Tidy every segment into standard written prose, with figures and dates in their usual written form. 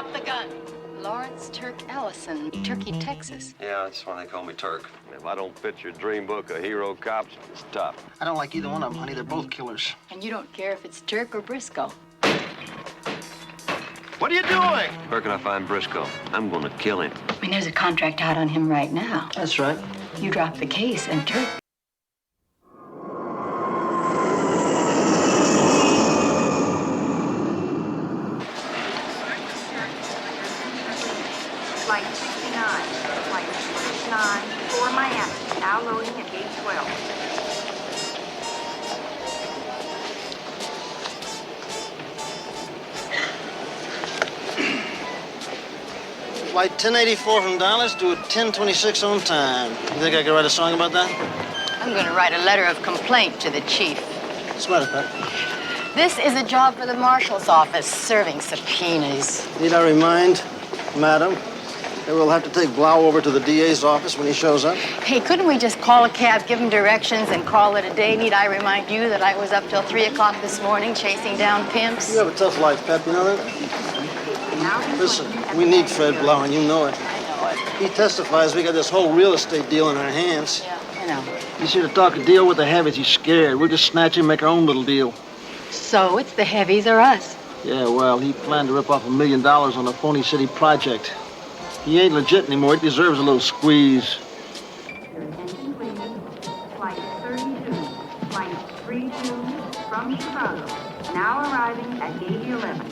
Drop the gun. Lawrence Turk Allison, Turkey, Texas. Yeah, that's why they call me Turk. If I don't fit your dream book of hero cops, it's tough. I don't like either one of them, honey. They're both killers. And you don't care if it's Turk or Briscoe. What are you doing? Where can I find Briscoe? I'm going to kill him. I mean, there's a contract out on him right now. That's right. You drop the case and Turk... Flight 69, Flight 69 for Miami, now loading at gate 12. Flight 1084 from Dallas to 1026 on time. You think I could write a song about that? I'm going to write a letter of complaint to the chief. What's the matter, Pat? This is a job for the marshal's office, serving subpoenas. Need I remind, madam, that we'll have to take Blau over to the DA's office when he shows up? Hey, couldn't we just call a cab, give him directions, and call it a day? Need I remind you that I was up till 3 o'clock this morning chasing down pimps? You have a tough life, Pep, you know that? Listen, we need Fred Blau, and you know it. I know it. He testifies we got this whole real estate deal in our hands. Yeah, I know. He's here to talk a deal with the heavies. He's scared. We'll just snatch him and make our own little deal. So it's the heavies or us? Yeah, well, he planned to rip off $1 million on a phony city project. He ain't legit anymore. He deserves a little squeeze. Attention, please. Flight 32, Flight 32 from Chicago, now arriving at gate 11.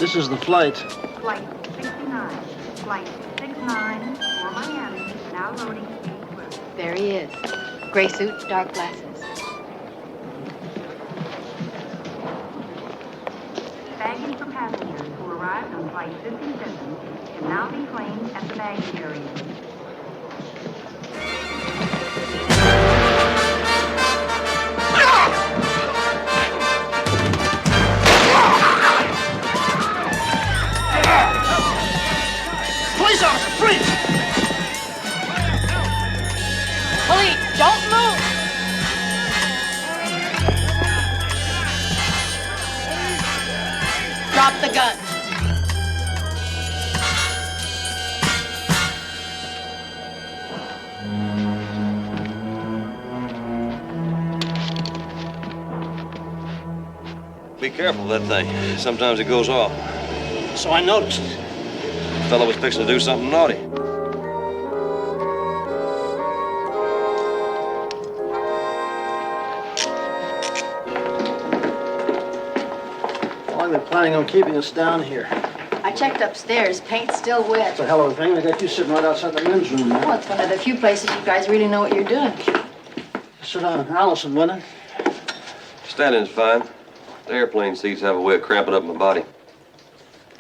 This is the flight. Flight 69, Flight 69 for Miami, now loading at gate 12. There he is. Gray suit, dark glasses. Baggage for passengers who arrived on Flight 57 can now be claimed at the baggage area. Police officer, freeze! Police, don't move! Drop the gun. Be careful of that thing. Sometimes it goes off. So I noticed. The fellow was fixing to do something naughty. How long are they planning on keeping us down here? I checked upstairs. Paint's still wet. It's a hell of a thing. They got you sitting right outside the men's room, man. Well, it's one of the few places you guys really know what you're doing. Sit down. Allison, would it? Standing's fine. The airplane seats have a way of cramping up my body.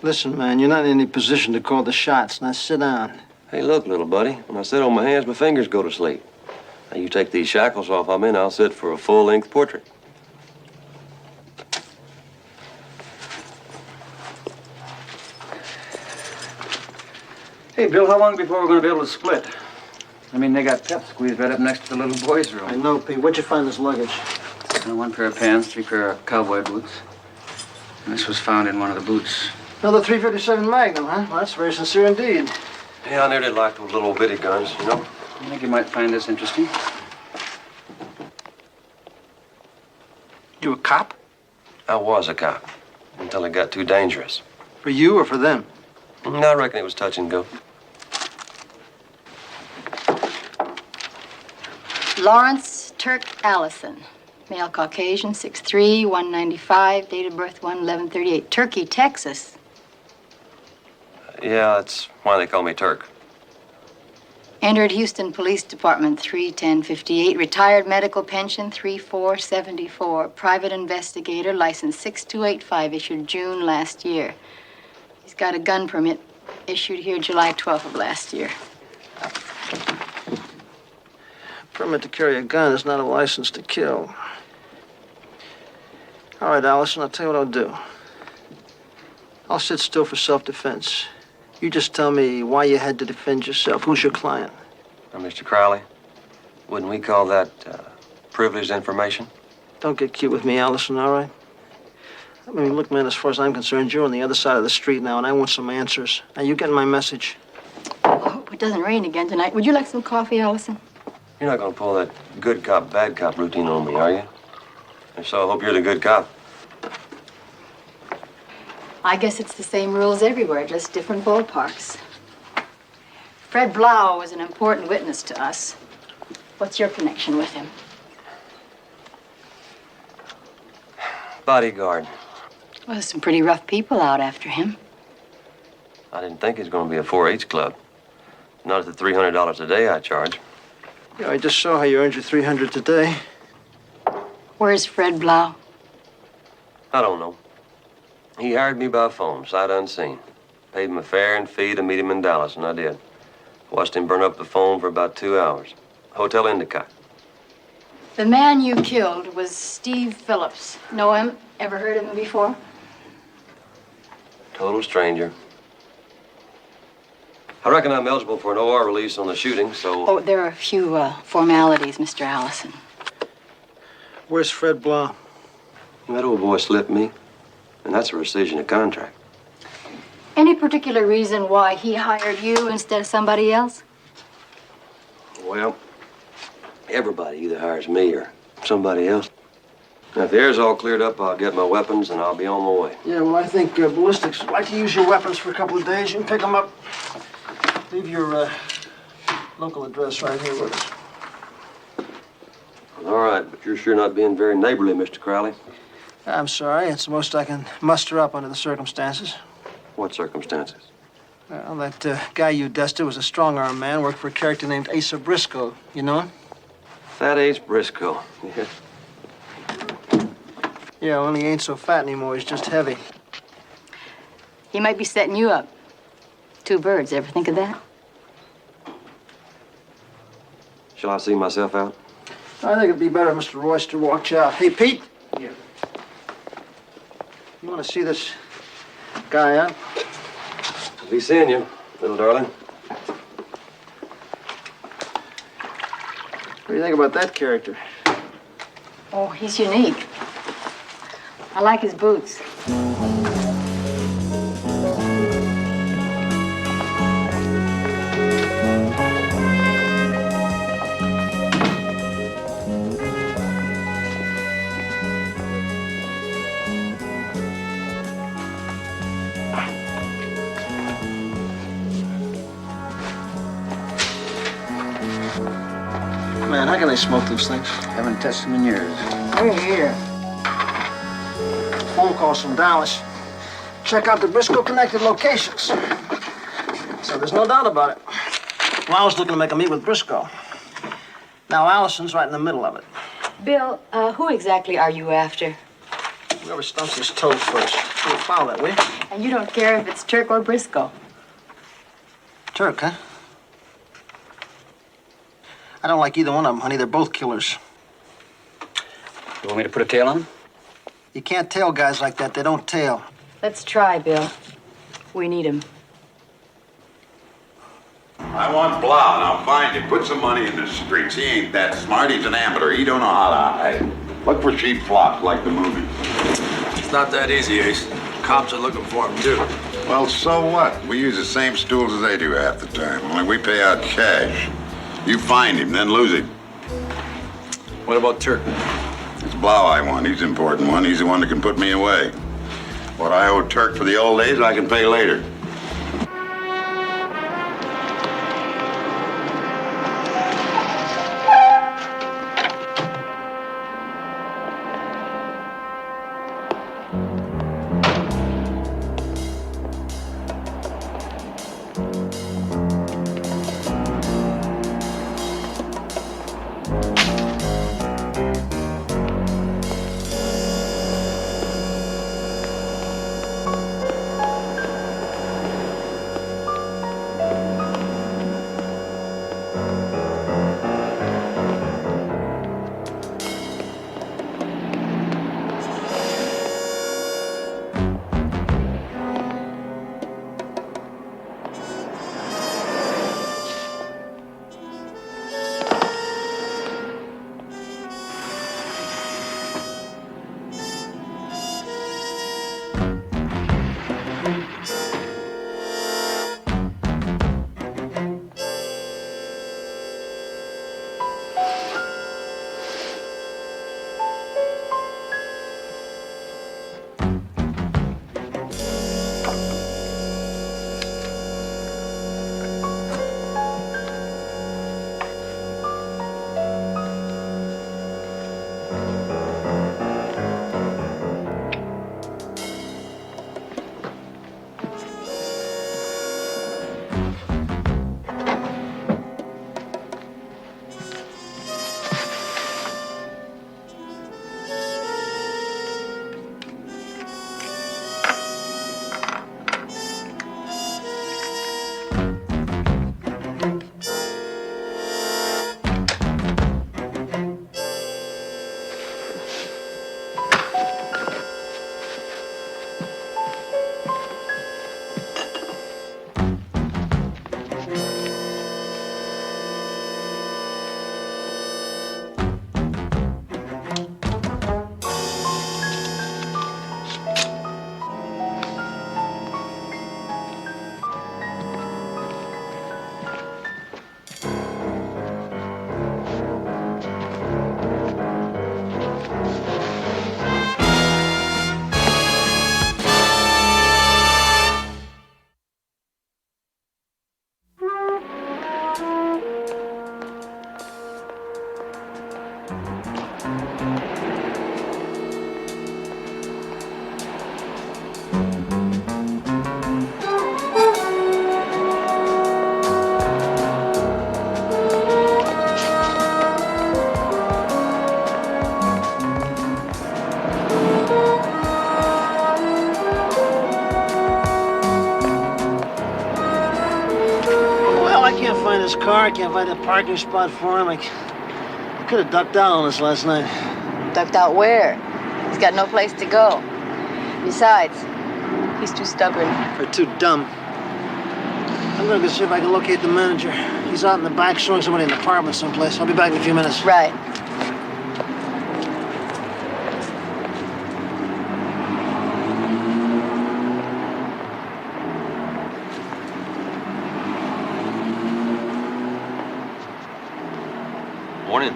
Listen, man, you're not in any position to call the shots. Now sit down. Hey, look, little buddy. When I sit on my hands, my fingers go to sleep. Now, you take these shackles off I'm in, I'll sit for a full-length portrait. Hey, Bill, how long before we're going to be able to split? I mean, they got Pep squeezed right up next to the little boys' room. I know, Pete. Where'd you find this luggage? One pair of pants, 3 pair of cowboy boots. And this was found in one of the boots. Another .357 Magnum, huh? Well, that's very sincere indeed. Yeah, I nearly liked those little bitty guns, you know? I think you might find this interesting. You a cop? I was a cop until it got too dangerous. For you or for them? I reckon it was touch and go. Lawrence Turk Allison. Male Caucasian, 6'3", 195, date of birth 1/11/38. Turkey, Texas. Yeah, that's why they call me Turk. Entered Houston Police Department 3/10/58. Retired medical pension 3/4/74. Private investigator, license 6285, issued June last year. He's got a gun permit issued here July 12th of last year. Permit to carry a gun is not a license to kill. All right, Allison, I'll tell you what I'll do. I'll sit still for self-defense. You just tell me why you had to defend yourself. Who's your client? Now, Mr. Crowley, wouldn't we call that privileged information? Don't get cute with me, Allison, all right? I mean, look, man, as far as I'm concerned, you're on the other side of the street now, and I want some answers. Now, you getting my message? I hope it doesn't rain again tonight. Would you like some coffee, Allison? You're not gonna pull that good cop, bad cop routine on me, are you? If so, I hope you're the good cop. I guess it's the same rules everywhere, just different ballparks. Fred Blau was an important witness to us. What's your connection with him? Bodyguard. Well, there's some pretty rough people out after him. I didn't think it was gonna be a 4-H club. Not at the $300 a day I charge. Yeah, I just saw how you earned your 300 today. Where's Fred Blau? I don't know. He hired me by phone, sight unseen. Paid him a fare and fee to meet him in Dallas, and I did. Watched him burn up the phone for about 2 hours. Hotel Endicott. The man you killed was Steve Phillips. Know him? Ever heard of him before? Total stranger. I reckon I'm eligible for an OR release on the shooting, so... Oh, there are a few formalities, Mr. Allison. Where's Fred Blau? That old boy slipped me, and that's a rescission of contract. Any particular reason why he hired you instead of somebody else? Well, everybody either hires me or somebody else. Now, if the air's all cleared up, I'll get my weapons and I'll be on my way. Yeah, well, I think ballistics would like to use your weapons for a couple of days. You can pick them up. Leave your local address right here with us. All right, but you're sure not being very neighborly, Mr. Crowley. I'm sorry. It's the most I can muster up under the circumstances. What circumstances? Well, that guy you dusted was a strong-arm man, worked for a character named Asa Briscoe. You know him? Fat Ace Briscoe. Yeah. Yeah, only he ain't so fat anymore. He's just heavy. He might be setting you up. Two birds, ever think of that? Shall I see myself out? I think it'd be better if Mr. Royster walked you out. Hey, Pete? Yeah. You want to see this guy out? I'll be seeing you, little darling. What do you think about that character? Oh, he's unique. I like his boots. Man, how can they smoke those things? Haven't touched them in years. We're here. Phone calls from Dallas. Check out the Briscoe connected locations. So there's no doubt about it. Well, I was looking to make a meet with Briscoe. Now Allison's right in the middle of it. Bill, who exactly are you after? Whoever stumps his toe first. You'll follow that, will you? And you don't care if it's Turk or Briscoe. Turk, huh? I don't like either one of them, honey. They're both killers. You want me to put a tail on them? You can't tail guys like that. They don't tail. Let's try, Bill. We need him. I want Blau. Now find him. Put some money in the streets. He ain't that smart. He's an amateur. He don't know how to hide. Look for cheap flops like the movie. It's not that easy, Ace. Cops are looking for him, too. Well, so what? We use the same stools as they do half the time. Only we pay out cash. You find him, then lose him. What about Turk? It's Blau I want. He's the important one. He's the one that can put me away. What I owe Turk for the old days, I can pay later. Well, I can't find his car. I can't find a parking spot for him. I could have ducked out on us last night. Ducked out where? He's got no place to go. Besides, he's too stubborn. Or too dumb. I'm gonna go see if I can locate the manager. He's out in the back showing somebody an apartment someplace. I'll be back in a few minutes. Right. Morning.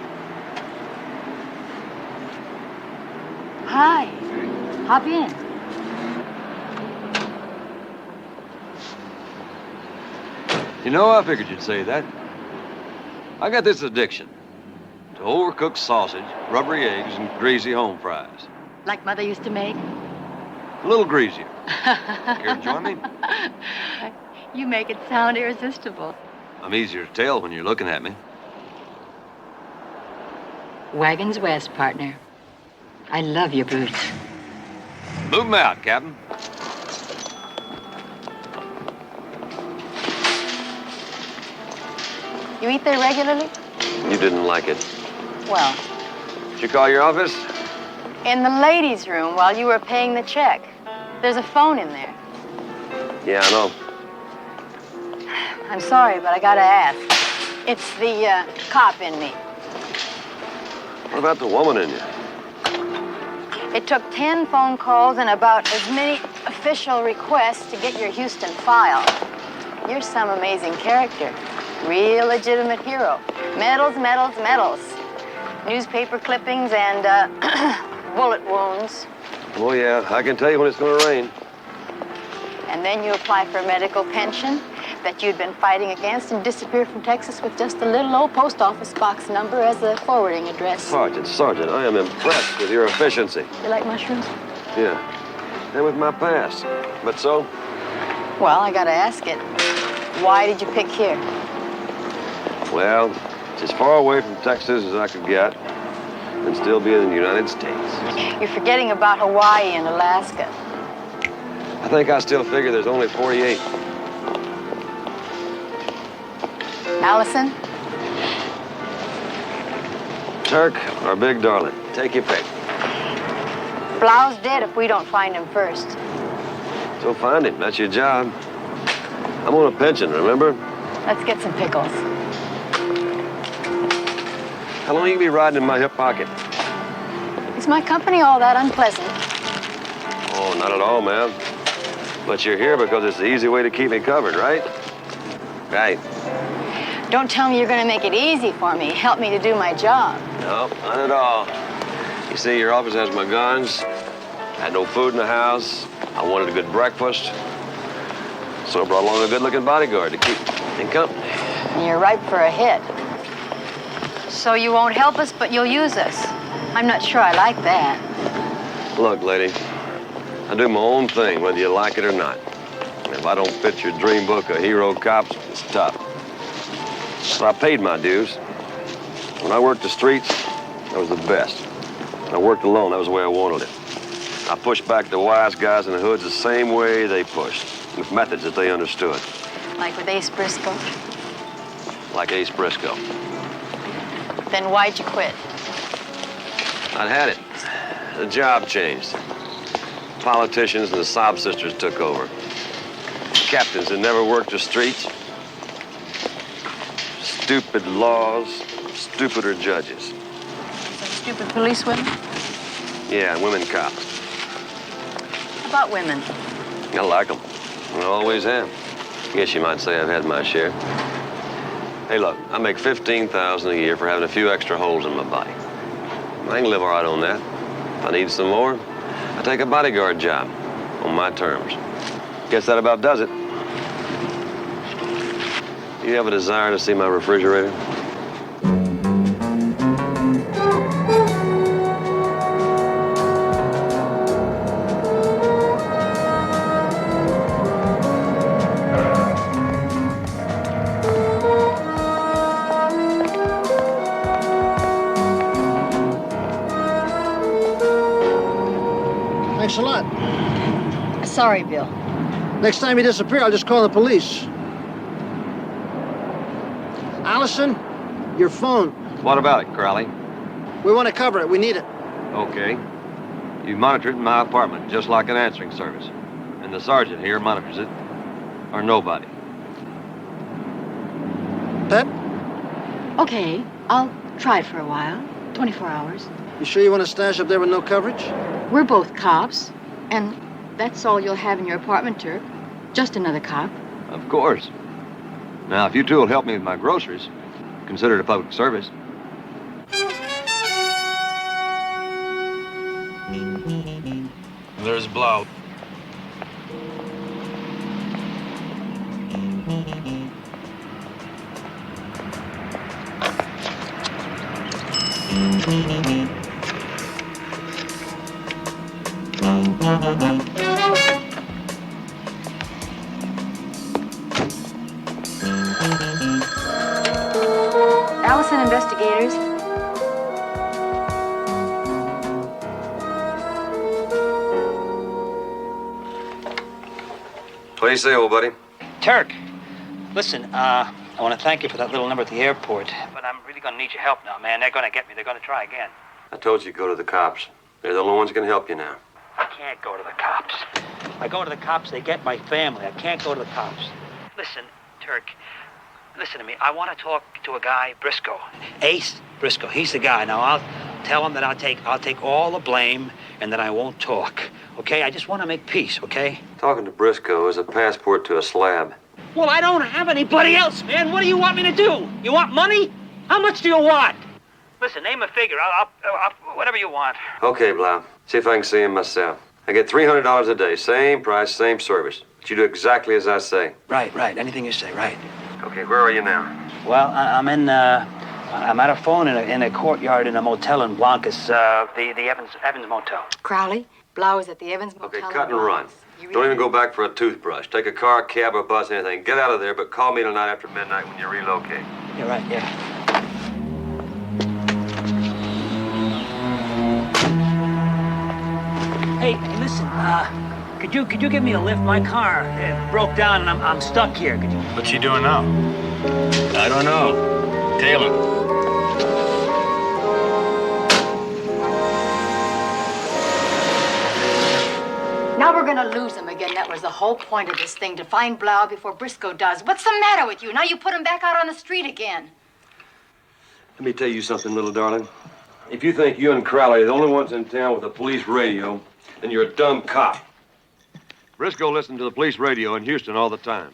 Hi. Hop in. You know, I figured you'd say that. I got this addiction to overcooked sausage, rubbery eggs, and greasy home fries. Like Mother used to make? A little greasier. Care to join me? You make it sound irresistible. I'm easier to tell when you're looking at me. Wagons west, partner. I love your boots. Move 'em out, Captain. You eat there regularly? You didn't like it. Well, Did you call your office? in the ladies' room while you were paying the check. There's a phone in there. Yeah, I know. I'm sorry, but I gotta ask. It's the cop in me. What about the woman in you? It took 10 phone calls and about as many official requests to get your Houston file. You're some amazing character. Real legitimate hero. Medals, medals, medals. Newspaper clippings and bullet wounds. Oh, yeah, I can tell you when it's gonna rain. And then you apply for a medical pension that you'd been fighting against and disappeared from Texas with just a little old post office box number as a forwarding address. Sergeant, I am impressed with your efficiency. You like mushrooms? Yeah, and with my past. But so? Well, I gotta ask it. Why did you pick here? Well, it's as far away from Texas as I could get and still be in the United States. You're forgetting about Hawaii and Alaska. I think I still figure there's only 48. Allison? Turk or Big Darling, take your pick. Blau's dead if we don't find him first. So find him, that's your job. I'm on a pension, remember? Let's get some pickles. How long you be riding in my hip pocket? Is my company all that unpleasant? Oh, not at all, ma'am. But you're here because it's the easy way to keep me covered, right? Right. Don't tell me you're gonna make it easy for me. Help me to do my job. No, not at all. You see, your office has my guns. I had no food in the house. I wanted a good breakfast. So I brought along a good-looking bodyguard to keep in company. And you're ripe for a hit. So you won't help us, but you'll use us. I'm not sure I like that. Look, lady, I do my own thing, whether you like it or not. And if I don't fit your dream book of hero cops, it's tough. But I paid my dues. When I worked the streets, that was the best. When I worked alone, that was the way I wanted it. I pushed back the wise guys in the hoods the same way they pushed, with methods that they understood. Like with Ace Briscoe. Like Ace Briscoe. Then why'd you quit? I'd had it. The job changed. Politicians and the sob sisters took over. Captains that never worked the streets. Stupid laws, stupider judges. Some stupid police women? Yeah, and women cops. How about women? I like them. I always have. Guess you might say I've had my share. Hey, look, I make $15,000 a year for having a few extra holes in my body. I can live all right on that. If I need some more, I take a bodyguard job on my terms. Guess that about does it. Do you have a desire to see my refrigerator? Thanks a lot. Sorry, Bill. Next time you disappear, I'll just call the police. Allison, your phone. What about it, Crowley? We want to cover it. We need it. Okay. You monitor it in my apartment, just like an answering service. And the sergeant here monitors it, or nobody. Pep, Okay, I'll try it for a while. 24 hours. you sure you want to stash up there with no coverage? We're both cops, and that's all you'll have in your apartment, Turk. Just another cop. Of course. Now, if you two will help me with my groceries, consider it a public service. There's Blau. Allison investigators. What do you say, old buddy? Turk, listen, I want to thank you for that little number at the airport, but I'm really going to need your help now, man. They're going to get me. They're going to try again. I told you to go to the cops. They're the only ones who can help you now. I can't go to the cops. If I go to the cops, they get my family. I can't go to the cops. Listen, Turk, listen to me. I want to talk to a guy, Briscoe. Ace Briscoe. He's the guy. Now, I'll tell him that I'll take all the blame and that I won't talk. Okay? I just want to make peace, okay? Talking to Briscoe is a passport to a slab. Well, I don't have anybody else, man. What do you want me to do? You want money? How much do you want? Listen, name a figure. I'll whatever you want. Okay, Blau. See if I can see him myself. I get $300 a day. Same price, same service. But you do exactly as I say. Right. Anything you say, right. Okay, where are you now? Well, I'm at a phone in a courtyard in a motel in Blancas, the Evans Motel. Crowley. Blau is at the Evans Motel. Okay, cut and run. Don't even go back for a toothbrush. Take a car, cab, or bus, anything. Get out of there, but call me tonight after midnight when you relocate. You're right, yeah. Hey, listen, could you give me a lift? My car broke down and I'm stuck here. Could you? What's she doing now? I don't know. Taylor. Now we're gonna lose him again. That was the whole point of this thing, to find Blau before Briscoe does. What's the matter with you? Now you put him back out on the street again. Let me tell you something, little darling. If you think you and Crowley are the only ones in town with a police radio, then you're a dumb cop. Briscoe listened to the police radio in Houston all the time.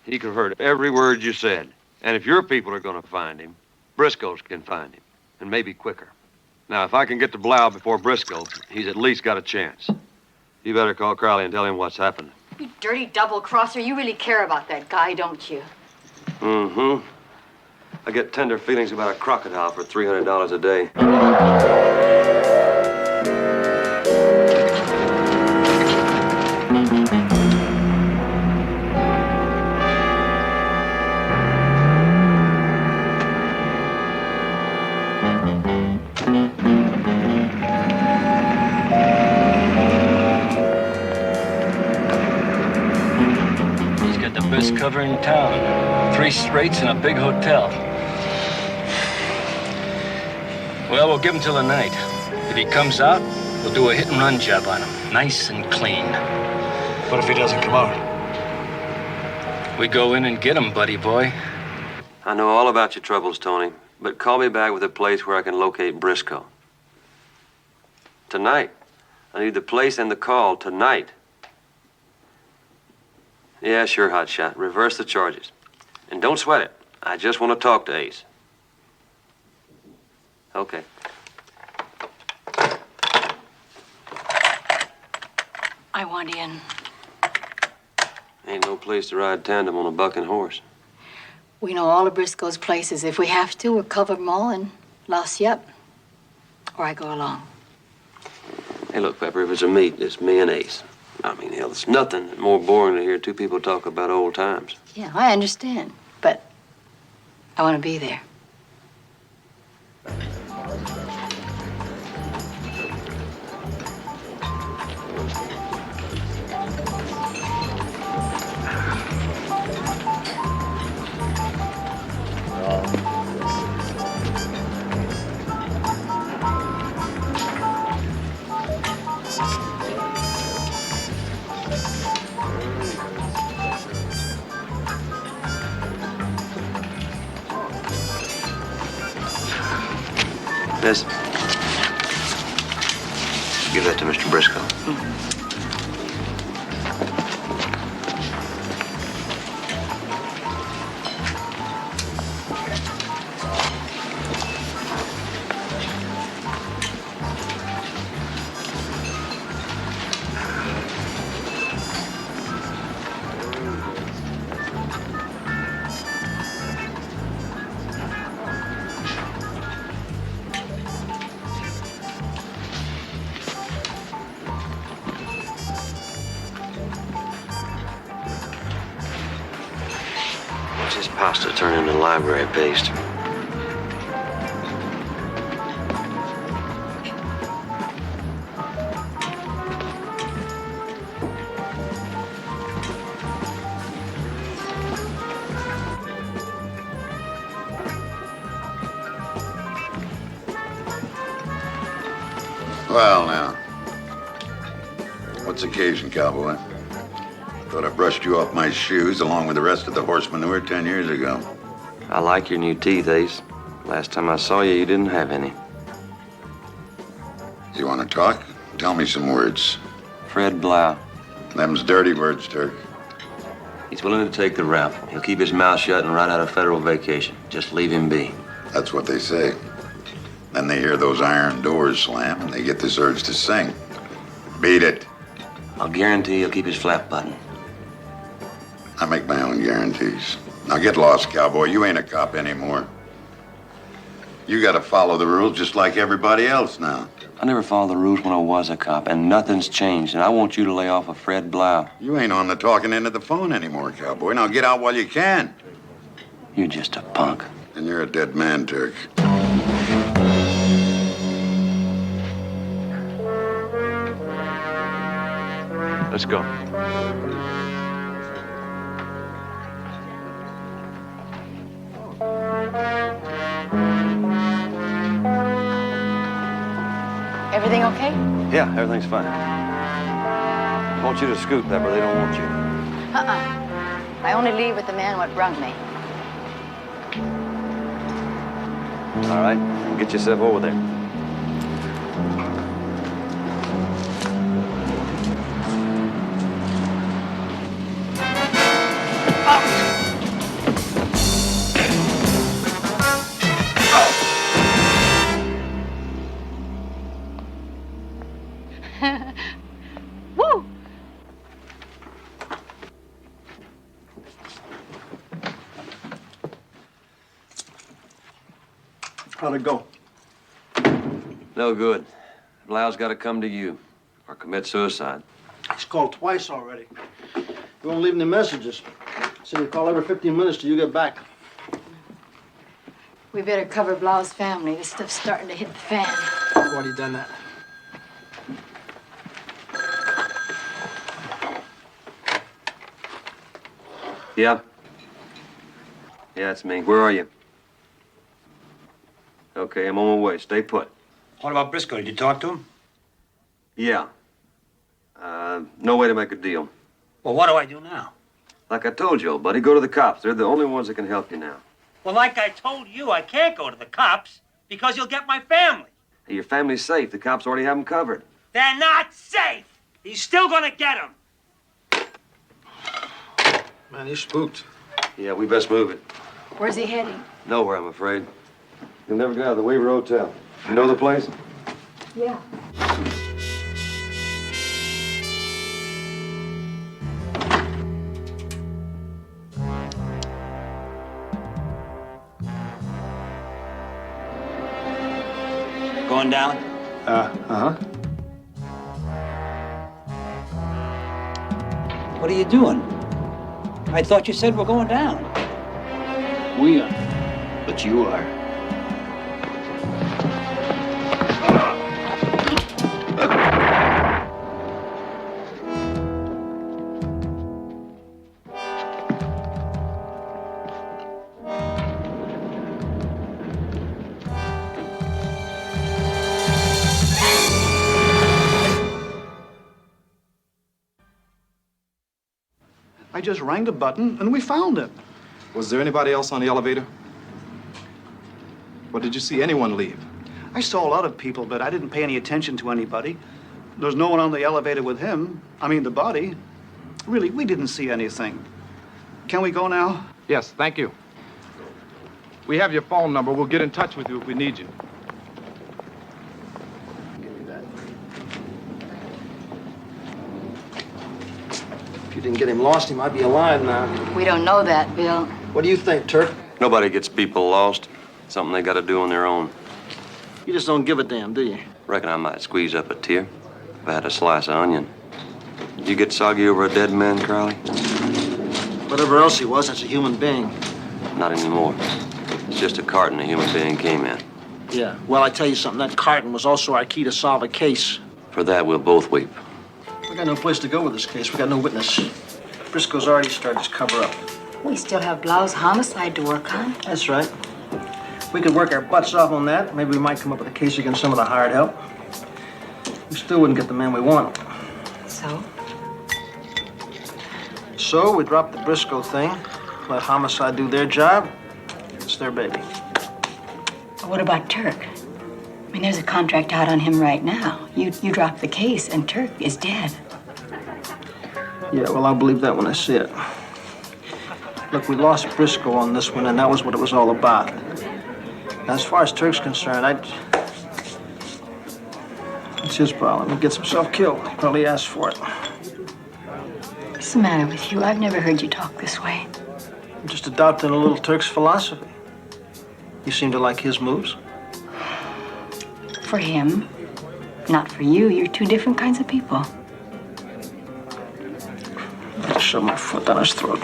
He could have heard every word you said. And if your people are going to find him, Briscoe's can find him, and maybe quicker. Now, if I can get to Blau before Briscoe, he's at least got a chance. You better call Crowley and tell him what's happened. You dirty double-crosser. You really care about that guy, don't you? Mm-hmm. I get tender feelings about a crocodile for $300 a day. He's got the best cover in town. 3 straights and a big hotel. Well, we'll give him till the night. If he comes out, we'll do a hit-and-run job on him. Nice and clean. What if he doesn't come out? We go in and get him, buddy boy. I know all about your troubles, Tony, but call me back with a place where I can locate Briscoe. Tonight. I need the place and the call tonight. Yeah, sure, hotshot. Reverse the charges. And don't sweat it. I just want to talk to Ace. Okay. I want in. Ain't no place to ride tandem on a bucking horse. We know all of Briscoe's places. If we have to, we'll cover them all and loss you up. Or I go along. Hey, look, Pepper, if it's a meet, it's me and Ace. I mean, hell, it's nothing more boring to hear two people talk about old times. Yeah, I understand. But I want to be there. Miss, give that to Mr. Briscoe. What's this pasta turn into library paste? Well, now. What's the occasion, cowboy? Thought I brushed you off my shoes along with the rest of the horse manure 10 years ago. I like your new teeth, Ace. Last time I saw you, you didn't have any. You want to talk? Tell me some words. Fred Blau. Them's dirty words, Turk. He's willing to take the rap. He'll keep his mouth shut and ride out a federal vacation. Just leave him be. That's what they say. Then they hear those iron doors slam and they get this urge to sing. Beat it. I'll guarantee he'll keep his flap button. I make my own guarantees. Now get lost, cowboy. You ain't a cop anymore. You gotta follow the rules just like everybody else now. I never followed the rules when I was a cop, and nothing's changed, and I want you to lay off of Fred Blau. You ain't on the talking end of the phone anymore, cowboy. Now get out while you can. You're just a punk. And you're a dead man, Turk. Let's go. Everything okay? Yeah, everything's fine. I want you to scoot, Pepper. They don't want you. I only leave with the man what brung me. All right, get yourself over there. Woo! How'd it go? No good. Blau's got to come to you or commit suicide. He's called twice already. You won't leave any messages. So you call every 15 minutes till you get back. We better cover Blau's family. This stuff's starting to hit the fan. I've already done that. Yeah? Yeah, it's me. Where are you? Okay, I'm on my way. Stay put. What about Briscoe? Did you talk to him? Yeah. No way to make a deal. Well, what do I do now? Like I told you, old buddy, go to the cops. They're the only ones that can help you now. Well, like I told you, I can't go to the cops because you'll get my family. Hey, your family's safe. The cops already have them covered. They're not safe. He's still gonna get them. Man, he's spooked. Yeah, we best move it. Where's he heading? Nowhere, I'm afraid. You'll never get out of the Weaver Hotel. You know the place? Yeah. Going down? Uh-huh. What are you doing? I thought you said we're going down. We are. But you are. I just rang the button and we found him. Was there anybody else on the elevator? Or did you see anyone leave? I saw a lot of people, but I didn't pay any attention to anybody. There's no one on the elevator with him. I mean, the body. Really, we didn't see anything. Can we go now? Yes, thank you. We have your phone number. We'll get in touch with you if we need you. Give me that. If you didn't get him lost, he might be alive now. We don't know that, Bill. What do you think, Turk? Nobody gets people lost. Something they got to do on their own. You just don't give a damn, do you? Reckon I might squeeze up a tear if I had a slice of onion. You get soggy over a dead man, Crowley? Whatever else he was, that's a human being. Not anymore. It's just a carton a human being came in. Yeah, well, I tell you something, that carton was also our key to solve a case. For that, we'll both weep. We got no place to go with this case. We got no witness. Briscoe's already started his cover-up. We still have Blau's homicide to work on. That's right. We could work our butts off on that. Maybe we might come up with a case against some of the hired help. We still wouldn't get the man we want. So? So we drop the Briscoe thing, let homicide do their job. It's their baby. But what about Turk? I mean, there's a contract out on him right now. You drop the case and Turk is dead. Yeah, well, I'll believe that when I see it. Look, we lost Briscoe on this one, and that was what it was all about. Now, as far as Turk's concerned, it's his problem. He gets himself killed. He probably asked for it. What's the matter with you? I've never heard you talk this way. I'm just adopting a little Turk's philosophy. You seem to like his moves. For him, not for you. You're two different kinds of people. I just shove my foot down his throat.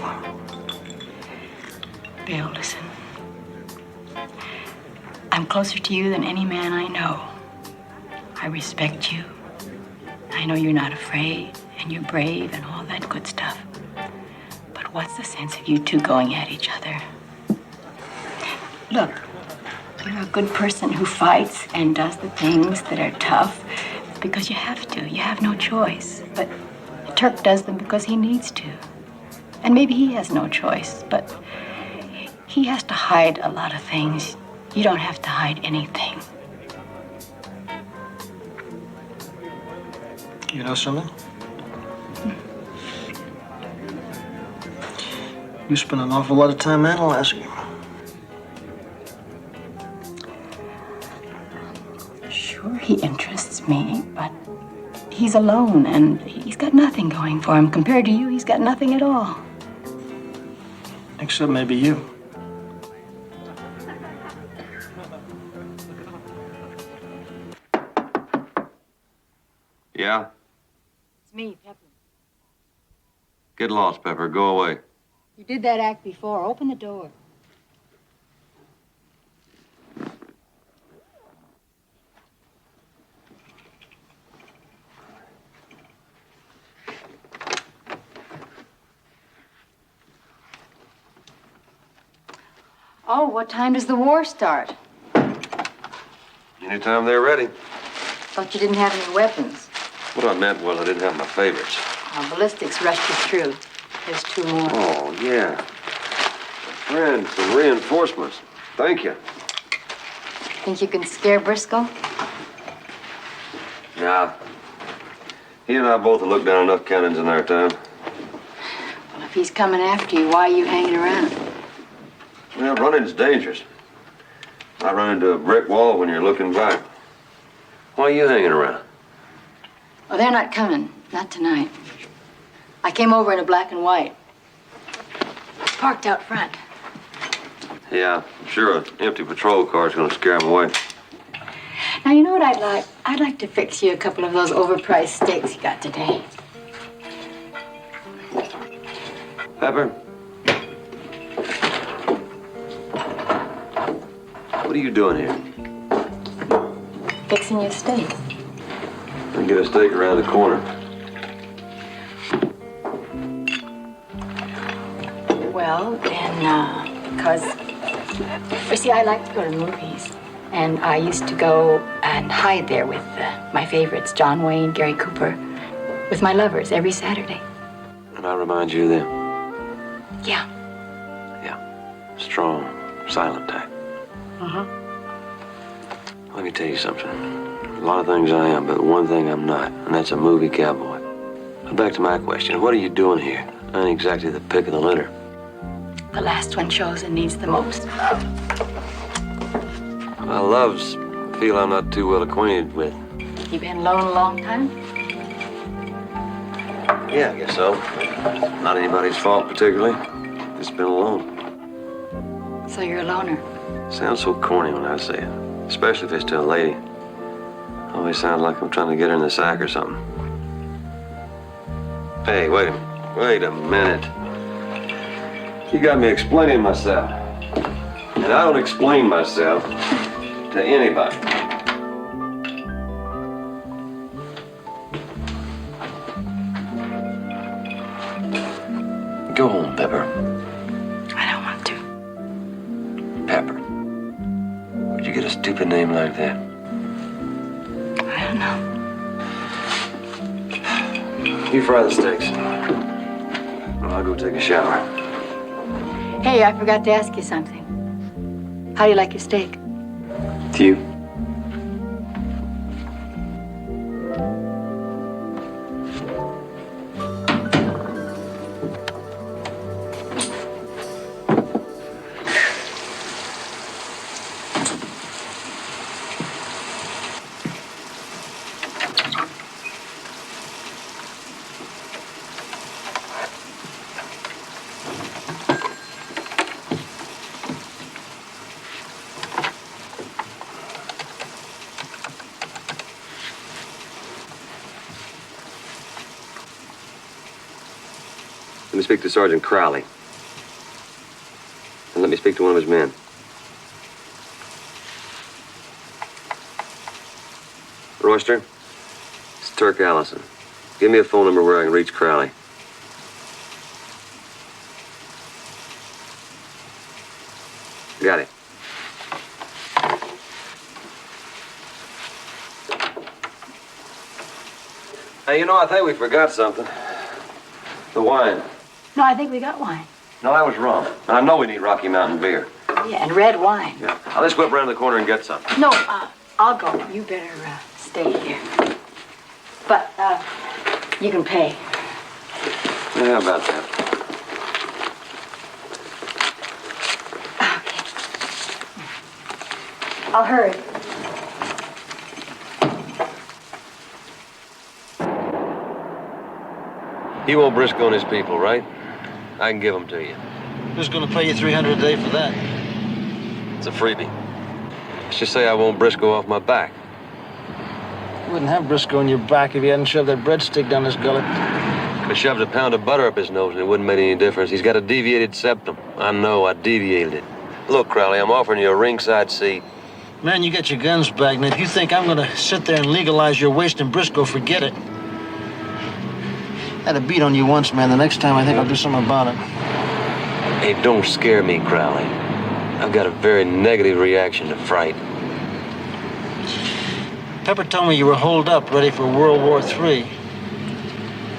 Bill, listen. I'm closer to you than any man I know. I respect you. I know you're not afraid, and you're brave, and all that good stuff. But what's the sense of you two going at each other? Look, you're a good person who fights and does the things that are tough because you have to. You have no choice. But Turk does them because he needs to. And maybe he has no choice, but he has to hide a lot of things. You don't have to hide anything. You know something? You spend an awful lot of time analyzing him. Sure, he interests me, but he's alone and he's got nothing going for him. Compared to you, he's got nothing at all. Except maybe you. Yeah? It's me, Pepper. Get lost, Pepper. Go away. You did that act before. Open the door. Oh, what time does the war start? Anytime they're ready. Thought you didn't have any weapons. What I meant was I didn't have my favorites. Ballistics rushed you through. There's two more. Oh, yeah. Friend, some reinforcements. Thank you. Think you can scare Briscoe? Nah. He and I both have looked down enough cannons in our time. Well, if he's coming after you, why are you hanging around? Well, running's dangerous. I run into a brick wall when you're looking back. Why are you hanging around? Well, they're not coming. Not tonight. I came over in a black and white. Parked out front. Yeah, I'm sure an empty patrol car's gonna scare him away. Now, you know what I'd like? I'd like to fix you a couple of those overpriced steaks you got today. Pepper? What are you doing here? Fixing you a steak. I can get a steak around the corner. Well, then, because, you see, I like to go to the movies. And I used to go and hide there with my favorites, John Wayne, Gary Cooper, with my lovers every Saturday. And I remind you of them. Yeah. Yeah. Strong, silent type. Uh-huh. Let me tell you something. A lot of things I am, but one thing I'm not, and that's a movie cowboy. But back to my question. What are you doing here? I ain't exactly the pick of the litter. The last one chosen needs the most. My loves feel I'm not too well acquainted with. You been alone a long time? Yeah, I guess so. Not anybody's fault particularly. Just been alone. So you're a loner. Sounds so corny when I say it, especially if it's to a lady. Always sounds like I'm trying to get her in the sack or something. Hey, wait a minute. You got me explaining myself. And I don't explain myself to anybody. Go home, Pepper. I don't want to. Pepper. Where'd you get a stupid name like that? I don't know. You fry the steaks. I'll go take a shower. Hey, I forgot to ask you something. How do you like your steak? Few. Let me speak to Sergeant Crowley. And let me speak to one of his men. Royster, it's Turk Allison. Give me a phone number where I can reach Crowley. Got it. Hey, you know, I think we forgot something. The wine. No, I think we got wine. No, I was wrong. I know we need Rocky Mountain beer. Yeah, and red wine. Yeah. I'll just whip around the corner and get some. No, I'll go. You better stay here. But you can pay. Yeah, how about that? Okay. I'll hurry. You want Briscoe and his people, right? I can give them to you. Who's gonna pay you $300 a day for that? It's a freebie. Let's just say I want Briscoe off my back. You wouldn't have Briscoe on your back if you hadn't shoved that breadstick down his gullet. I shoved a pound of butter up his nose and it wouldn't make any difference. He's got a deviated septum. I know, I deviated it. Look, Crowley, I'm offering you a ringside seat. Man, you got your guns back, and if you think I'm gonna sit there and legalize your wasting Briscoe, forget it. I had a beat on you once, man. The next time I think I'll do something about it. Hey, don't scare me, Crowley. I've got a very negative reaction to fright. Pepper told me you were holed up, ready for World War III.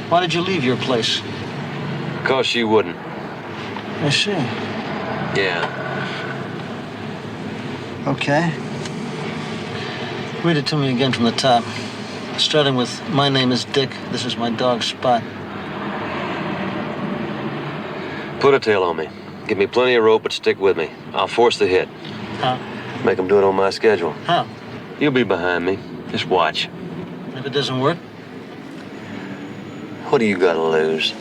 Why did you leave your place? Because she wouldn't. I see. Yeah. Okay. Read it to me again from the top. Starting with, my name is Dick. This is my dog, Spot. Put a tail on me. Give me plenty of rope, but stick with me. I'll force the hit. How? Make them do it on my schedule. How? You'll be behind me. Just watch. If it doesn't work? What do you got to lose?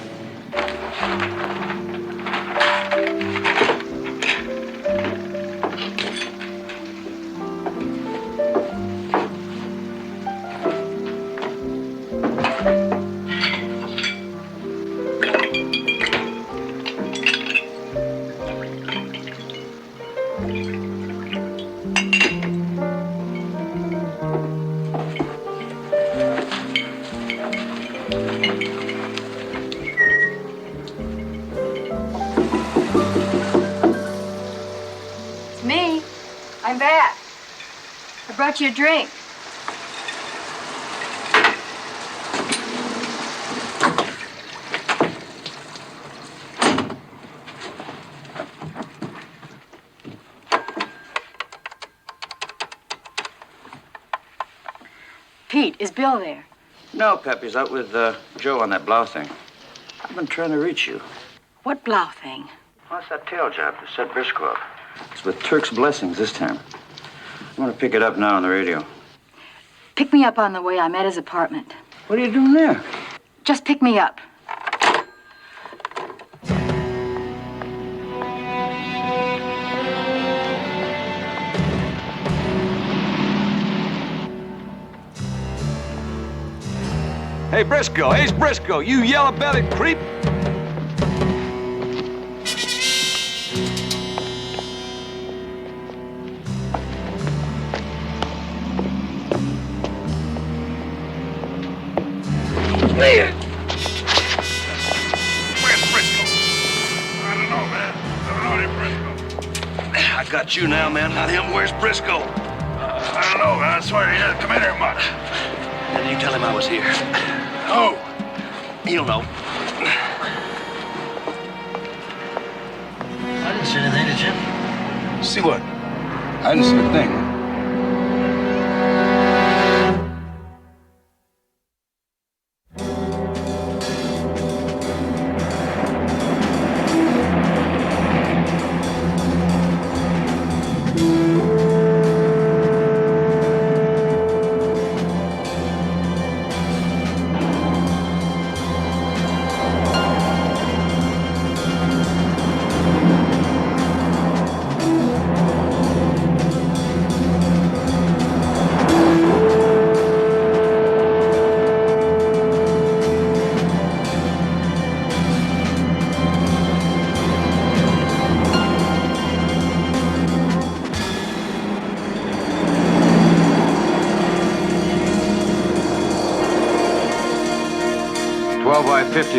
Me? I'm back. I brought you a drink. Pete, is Bill there? No, Pep, he's out with Joe on that Blau thing. I've been trying to reach you. What Blau thing? What's that tail job to set Briscoe up? It's with Turk's blessings this time. I'm gonna pick it up now on the radio. Pick me up on the way. I'm at his apartment. What are you doing there? Just pick me up. Hey, Briscoe, Ace Briscoe, you yellow-bellied creep. Where's Briscoe? I don't know, man. I don't know any Briscoe. I got you now, man. Not him. Where's Briscoe? I don't know, man. I swear he hasn't come in here much. Didn't you tell him I was here? Oh. He'll know. I didn't see anything, did you? See what? I didn't see a thing.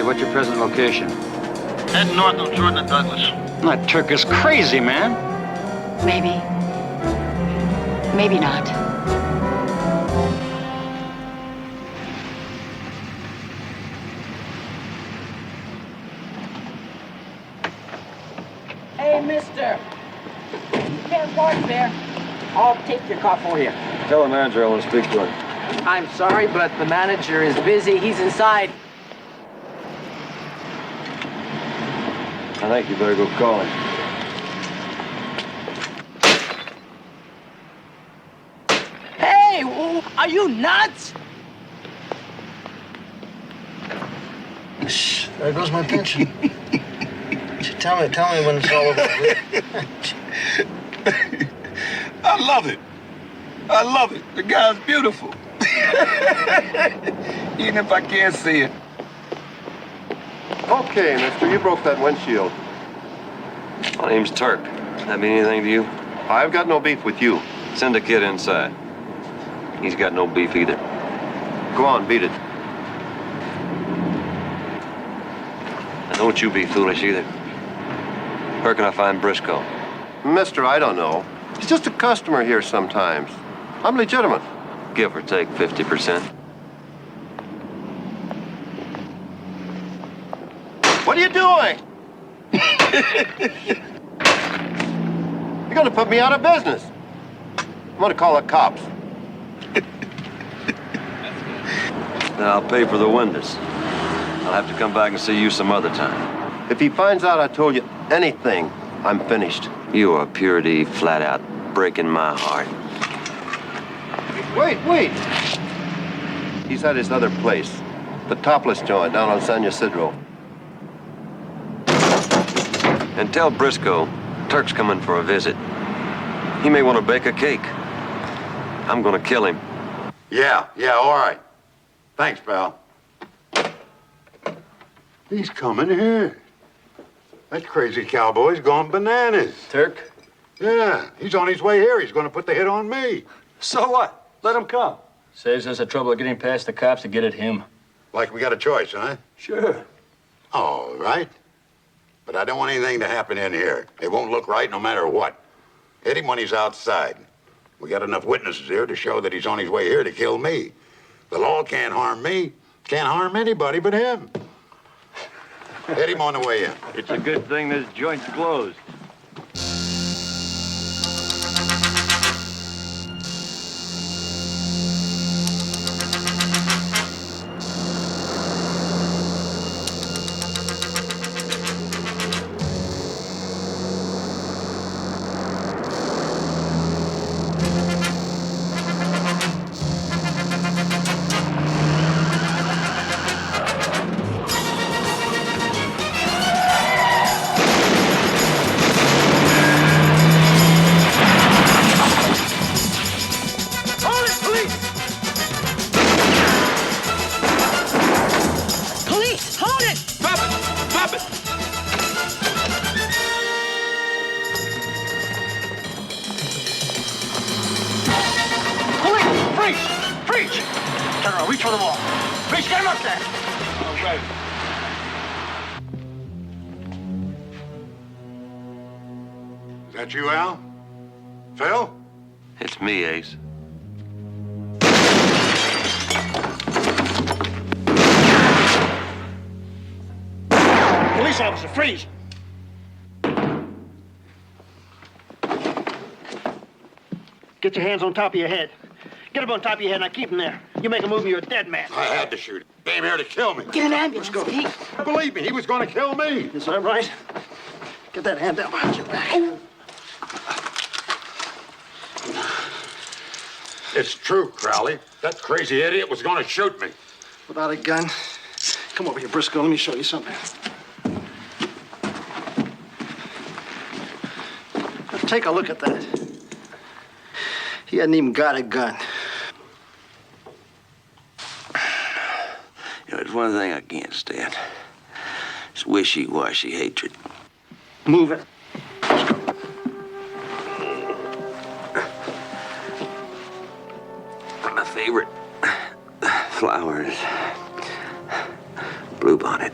What's your present location? Head north of Jordan and Douglas. That Turk is crazy, man. Maybe. Maybe not. Hey, mister. You can't park there. I'll take your car for you. Tell the manager I want to speak to him. I'm sorry, but the manager is busy. He's inside. I think you better go call him. Hey, are you nuts? There goes my pension. Tell me when it's all over. I love it. I love it. The guy's beautiful. Even if I can't see it. Okay, mister, you broke that windshield. My name's Turk. That mean anything to you? I've got no beef with you. Send the kid inside. He's got no beef either. Go on, beat it. And don't you be foolish either. Where can I find Briscoe? Mister, I don't know. He's just a customer here sometimes. I'm legitimate. Give or take 50%. What are you doing? You're gonna put me out of business. I'm gonna call the cops. Then I'll pay for the windows. I'll have to come back and see you some other time. If he finds out I told you anything, I'm finished. You are purity, flat out, breaking my heart. Wait. He's at his other place, the Topless joint down on San Ysidro. And tell Briscoe, Turk's coming for a visit. He may want to bake a cake. I'm gonna kill him. Yeah, all right. Thanks, pal. He's coming here. That crazy cowboy's gone bananas. Turk? Yeah, he's on his way here. He's gonna put the hit on me. So what? Let him come. Saves us the trouble of getting past the cops to get at him. Like we got a choice, huh? Sure. All right. But I don't want anything to happen in here. It won't look right no matter what. Hit him when he's outside. We got enough witnesses here to show that he's on his way here to kill me. The law can't harm me. Can't harm anybody but him. Hit him on the way in. It's a good thing this joint's closed. Freeze! Freeze! Turn around, reach for the wall. Freeze, get him up there! All right. Is that you, Al? Phil? It's me, Ace. Police officer, freeze! Get your hands on top of your head. Get up on top of your head, now keep them there. You make a move and you're a dead man. I had to shoot him. He came here to kill me. Get an ambulance, Pete. Believe me, he was going to kill me. Is that right? Get that hand down behind your back. It's true, Crowley. That crazy idiot was going to shoot me. Without a gun? Come over here, Briscoe. Let me show you something. Now, take a look at that. He hadn't even got a gun. You know, there's one thing I can't stand. It's wishy-washy hatred. Move it. My favorite flower is bluebonnet.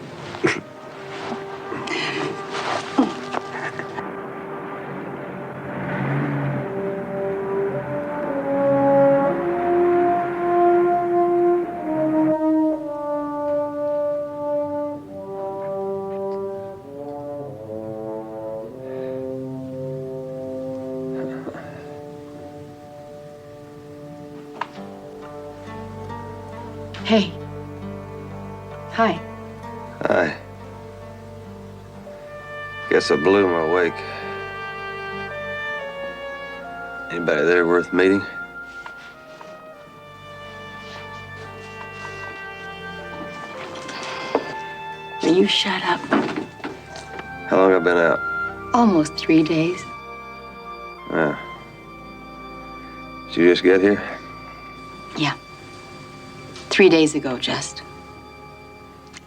Hey. Hi. Hi. Guess I blew my wake. Anybody there worth meeting? Will you shut up? How long have I been out? Almost 3 days. Yeah. Did you just get here? Yeah. 3 days ago, just.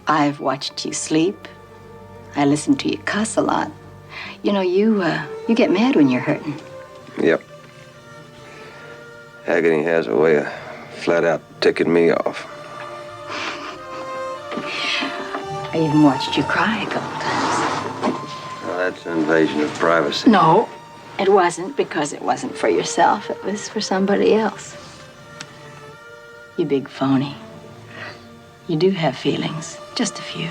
I've watched you sleep. I listened to you cuss a lot. You know, you get mad when you're hurting. Yep. Agony has a way of flat out ticking me off. I even watched you cry a couple times. Well, that's an invasion of privacy. No, it wasn't, because it wasn't for yourself. It was for somebody else. You big phony. You do have feelings. Just a few.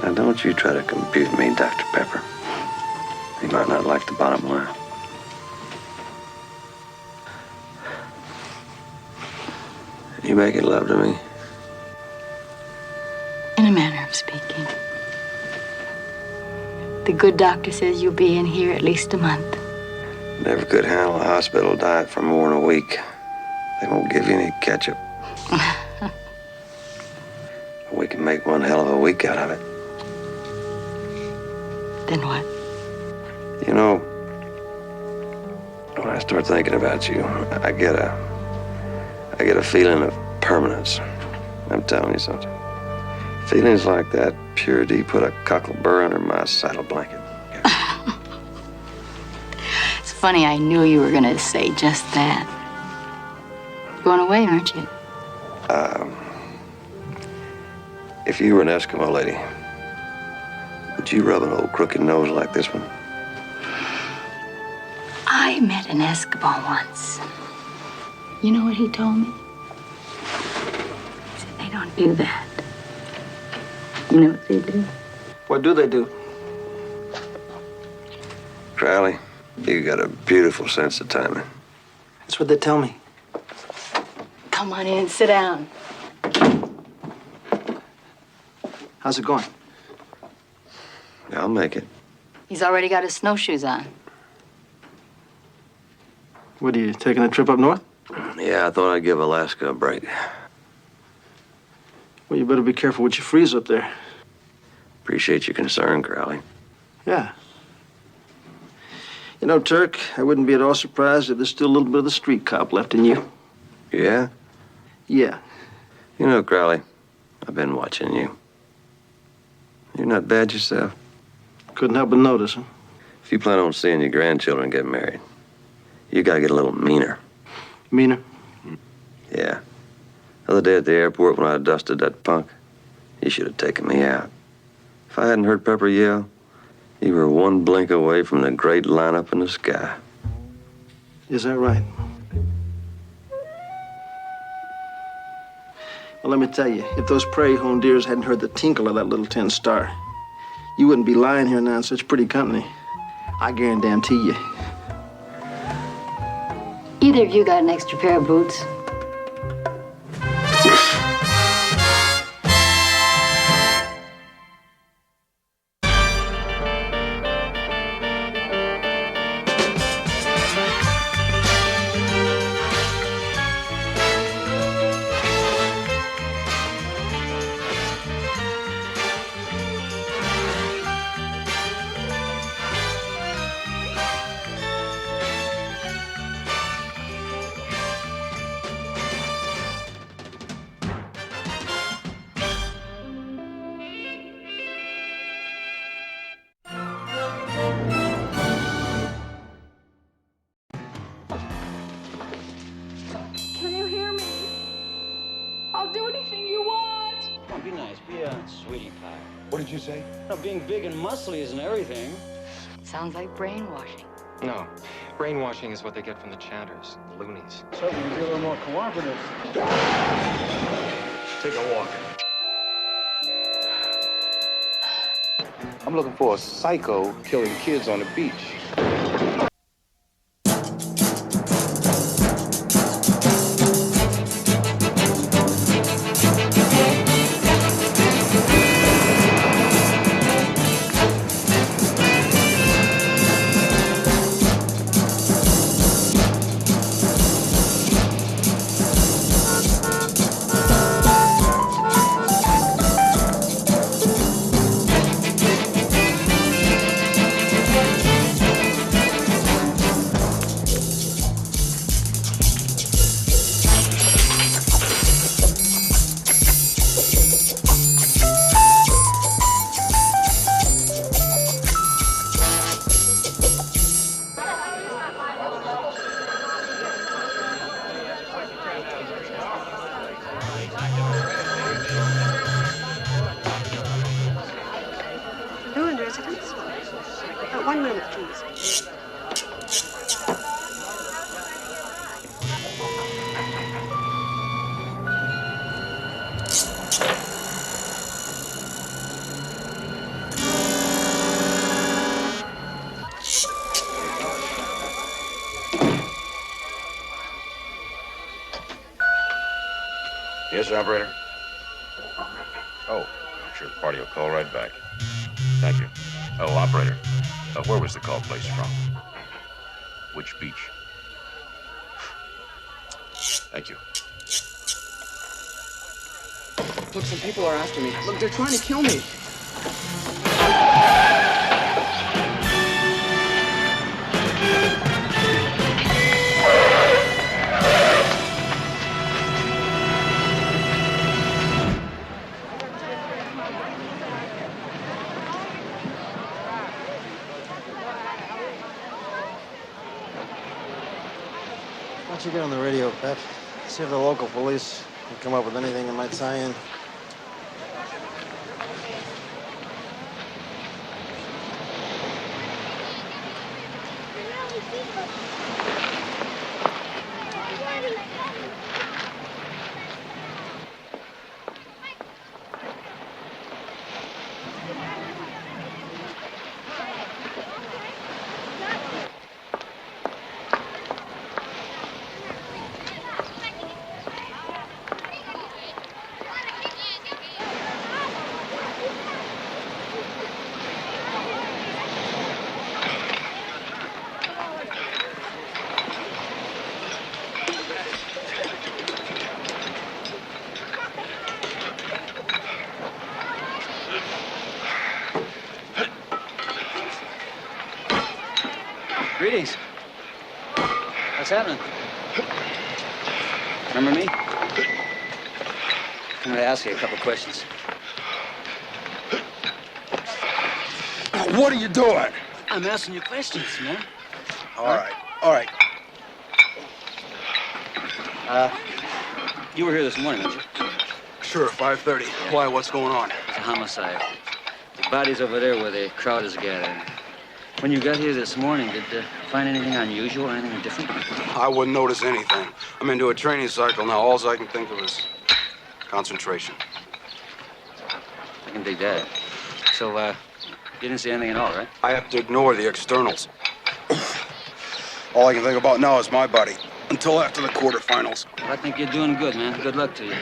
Now, don't you try to compute me, Dr. Pepper. You might not like the bottom line. You making love to me? In a manner of speaking. The good doctor says you'll be in here at least a month. Never could handle a hospital diet for more than a week. They won't give you any ketchup. We can make one hell of a week out of it. Then what? You know, when I start thinking about you, I get a feeling of permanence. I'm telling you something. Feelings like that, purity put a cocklebur under my saddle blanket. It's funny, I knew you were gonna say just that. Going away, aren't you? If you were an Eskimo lady, would you rub an old crooked nose like this one? I met an Eskimo once. You know what he told me? He said they don't do that. You know what they do? What do they do? Crowley, you got a beautiful sense of timing. That's what they tell me. Come on in, sit down. How's it going? I'll make it. He's already got his snowshoes on. What, are you taking a trip up north? Yeah, I thought I'd give Alaska a break. Well, you better be careful what you freeze up there. Appreciate your concern, Crowley. Yeah. You know, Turk, I wouldn't be at all surprised if there's still a little bit of the street cop left in you. Yeah? Yeah. You know, Crowley, I've been watching you. You're not bad yourself. Couldn't help but notice, huh? If you plan on seeing your grandchildren get married, you gotta get a little meaner. Meaner? Yeah. The other day at the airport when I dusted that punk, he should have taken me out. If I hadn't heard Pepper yell, you were one blink away from the great lineup in the sky. Is that right? Well, let me tell you, if those prairie-honed deers hadn't heard the tinkle of that little tin star, you wouldn't be lying here now in such pretty company. I guarantee you. Either of you got an extra pair of boots? Can you hear me? I'll do anything you want. Come on, be nice. Be a sweetie pie. What did you say? No, being big and muscly isn't everything. Sounds like brainwashing. No. Brainwashing is what they get from the chanters, the loonies. Certainly be a little more cooperative. Take a walk. I'm looking for a psycho killing kids on the beach. New in residence? 1 minute, please. Yes, operator? Oh, I'm sure the party will call right back. Thank you. Oh, operator, where was the call placed from? Which beach? Thank you. Look, some people are after me. Look, they're trying to kill me. Why don't you get on the radio, Pep? See if the local police can come up with anything that might tie in. Greetings. What's happening? Remember me? I'm gonna ask you a couple questions. What are you doing? I'm asking you questions, man. All right, all right. You were here this morning, weren't you? Sure, 5:30. Why, what's going on? It's a homicide. The body's over there where the crowd is gathered. When you got here this morning, did you find anything unusual or anything different? I wouldn't notice anything. I'm into a training cycle now. All I can think of is concentration. I can dig that. So, you didn't see anything at all, right? I have to ignore the externals. All I can think about now is my body. Until after the quarterfinals. Well, I think you're doing good, man. Good luck to you.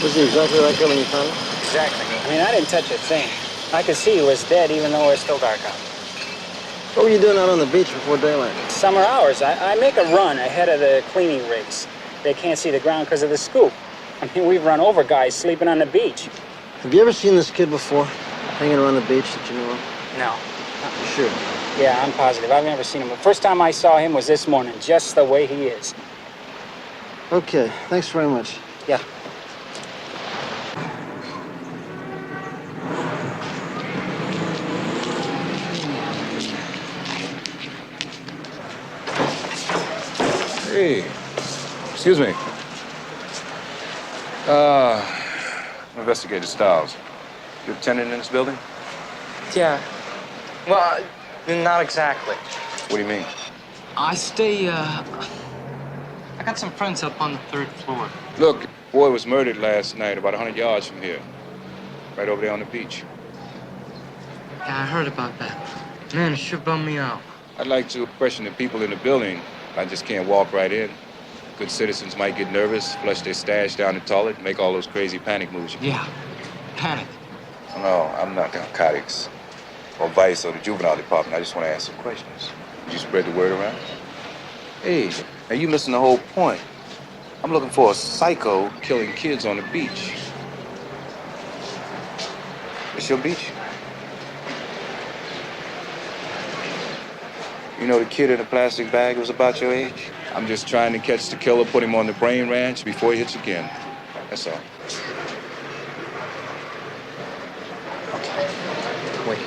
Was he exactly like him when you found him? Exactly. I mean, I didn't touch a thing. I could see he was dead even though it's still dark out. What were you doing out on the beach before daylight? Summer hours. I make a run ahead of the cleaning rigs. They can't see the ground because of the scoop. I mean, we've run over guys sleeping on the beach. Have you ever seen this kid before? Hanging around the beach that you know of? No. You sure? Yeah, I'm positive. I've never seen him. The first time I saw him was this morning, just the way he is. Okay, thanks very much. Yeah. Hey, excuse me. Investigator Stiles. You a tenant in this building? Yeah. Well, not exactly. What do you mean? I stay, I got some friends up on the 3rd floor. Look, a boy was murdered last night about 100 yards from here. Right over there on the beach. Yeah, I heard about that. Man, it sure bummed me out. I'd like to question the people in the building. I just can't walk right in. Good citizens might get nervous, flush their stash down the toilet, make all those crazy panic moves. Yeah, panic. No, I'm not narcotics or vice or the juvenile department. I just want to ask some questions. Did you spread the word around? Hey, now you missing the whole point. I'm looking for a psycho killing kids on the beach. It's your beach? You know the kid in the plastic bag was about your age? I'm just trying to catch the killer, put him on the brain ranch before he hits again. That's all. Wait.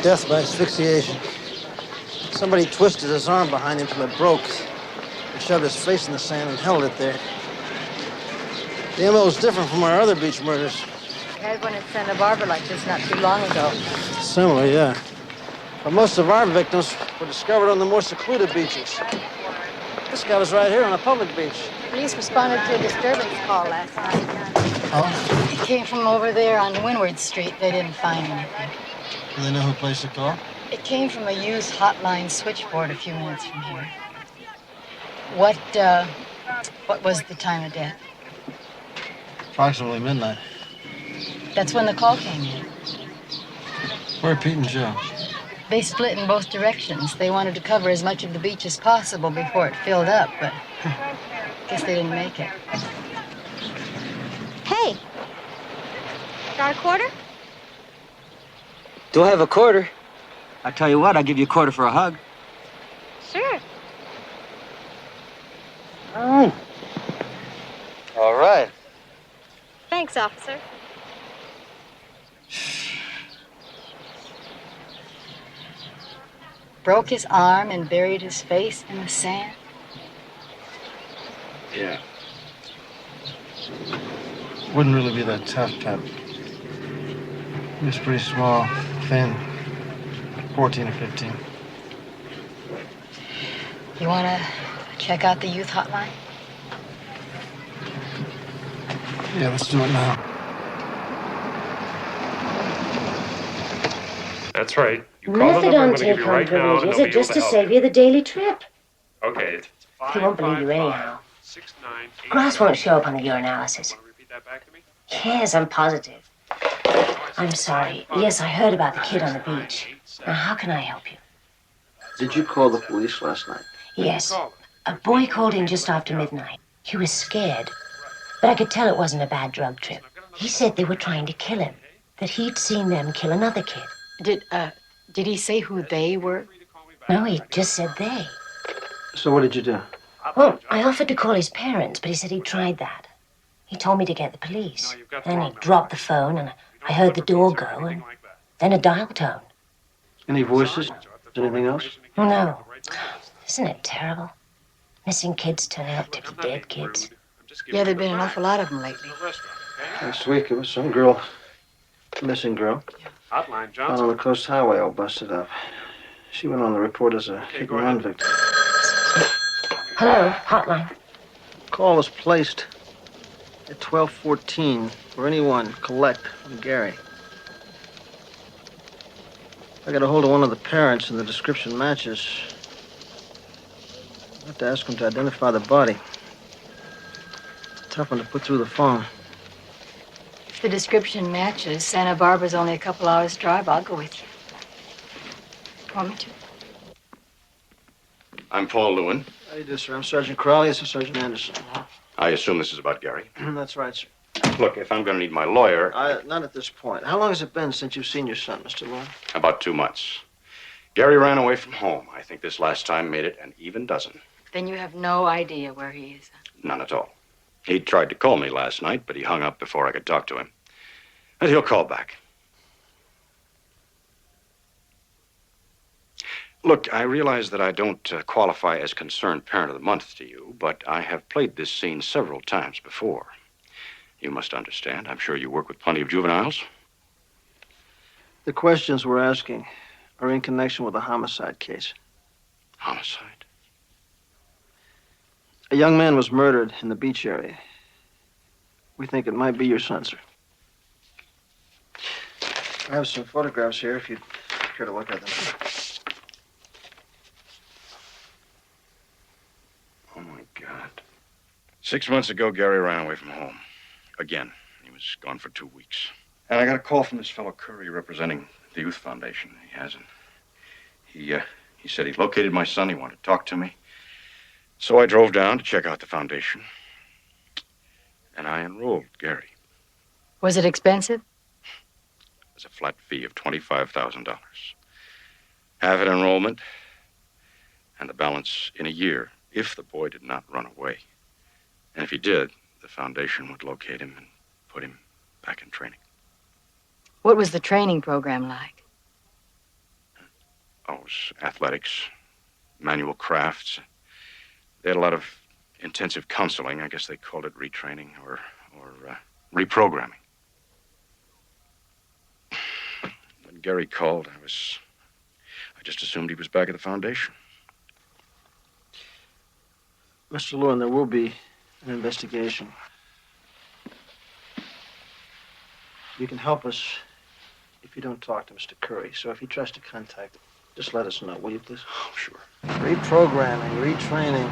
Death by asphyxiation. Somebody twisted his arm behind him till it broke. He shoved his face in the sand and held it there. The MO is different from our other beach murders. We had one at Santa Barbara like this not too long ago. Similar, yeah. But most of our victims were discovered on the more secluded beaches. This guy was right here on a public beach. Police responded to a disturbance call last night. Oh? It came from over there on Windward Street. They didn't find anything. Do they know who placed the call? It came from a youth hotline switchboard a few minutes from here. What was the time of death? Approximately midnight. That's when the call came in. Where are Pete and Joe? They split in both directions. They wanted to cover as much of the beach as possible before it filled up, but guess they didn't make it. Hey. Got a quarter? Do I have a quarter? I tell you what, I'll give you a quarter for a hug. Sure. Oh. All right. Thanks, officer. Broke his arm and buried his face in the sand. Yeah. Wouldn't really be that tough, Pep. He was pretty small, thin, 14 or 15. You want to check out the youth hotline? Yeah, let's do it now. That's right. You call the number I'm going to give you right now, and they'll be able just to to help save you. you the daily trip. Okay, it's He won't believe you anyhow. 555-6989. Grass won't show up on the urinalysis. Want to repeat that back to me? Yes, I'm positive. I'm sorry. Yes, I heard about the kid on the beach. Now, how can I help you? Did you call the police last night? Yes. A boy called in just after midnight. He was scared, but I could tell it wasn't a bad drug trip. He said they were trying to kill him, that he'd seen them kill another kid. Did he say who they were? No, he just said they. So what did you do? Well, I offered to call his parents, but he said he'd tried that. He told me to get the police. Then he dropped the phone, and I heard the door go, and then a dial tone. Any voices? Anything else? No. Isn't it terrible? Missing kids turning out to be dead kids. Yeah, there've been an awful lot of them lately. Last week, it was some girl, missing girl, Hotline, out on the coast highway all busted up. She went on the report as a hit-and-run victim. Hello, hotline. Call was placed at 12:14 for anyone collect from Gary. I got a hold of one of the parents and the description matches. I have to ask him to identify the body. Tough one to put through the phone. If the description matches, Santa Barbara's only a couple hours drive. I'll go with you. Want me to? I'm Paul Lewin. How do you do, sir? I'm Sergeant Crowley. This is Sergeant Anderson. I assume this is about Gary. That's right, sir. Look, if I'm going to need my lawyer... Not at this point. How long has it been since you've seen your son, Mr. Lewin? About 2 months. Gary ran away from home. I think this last time made it an even dozen. Then you have no idea where he is. None at all. He tried to call me last night, but he hung up before I could talk to him. And he'll call back. Look, I realize that I don't qualify as concerned parent of the month to you, but I have played this scene several times before. You must understand. I'm sure you work with plenty of juveniles. The questions we're asking are in connection with a homicide case. Homicide? A young man was murdered in the beach area. We think it might be your son, sir. I have some photographs here if you'd care to look at them. Oh, my God. 6 months ago, Gary ran away from home. Again. He was gone for 2 weeks. And I got a call from this fellow Curry representing the Youth Foundation. He hasn't. He said he'd located my son. He wanted to talk to me. So I drove down to check out the foundation. And I enrolled Gary. Was it expensive? It was a flat fee of $25,000. Half an enrollment, and the balance in a year, if the boy did not run away. And if he did, the foundation would locate him and put him back in training. What was the training program like? Oh, it was athletics, manual crafts. They had a lot of intensive counseling. I guess they called it retraining or reprogramming. When Gary called, I just assumed he was back at the foundation. Mr. Lewin, there will be an investigation. You can help us if you don't talk to Mr. Curry. So if he tries to contact, just let us know, will you please? Oh, sure. Reprogramming, retraining.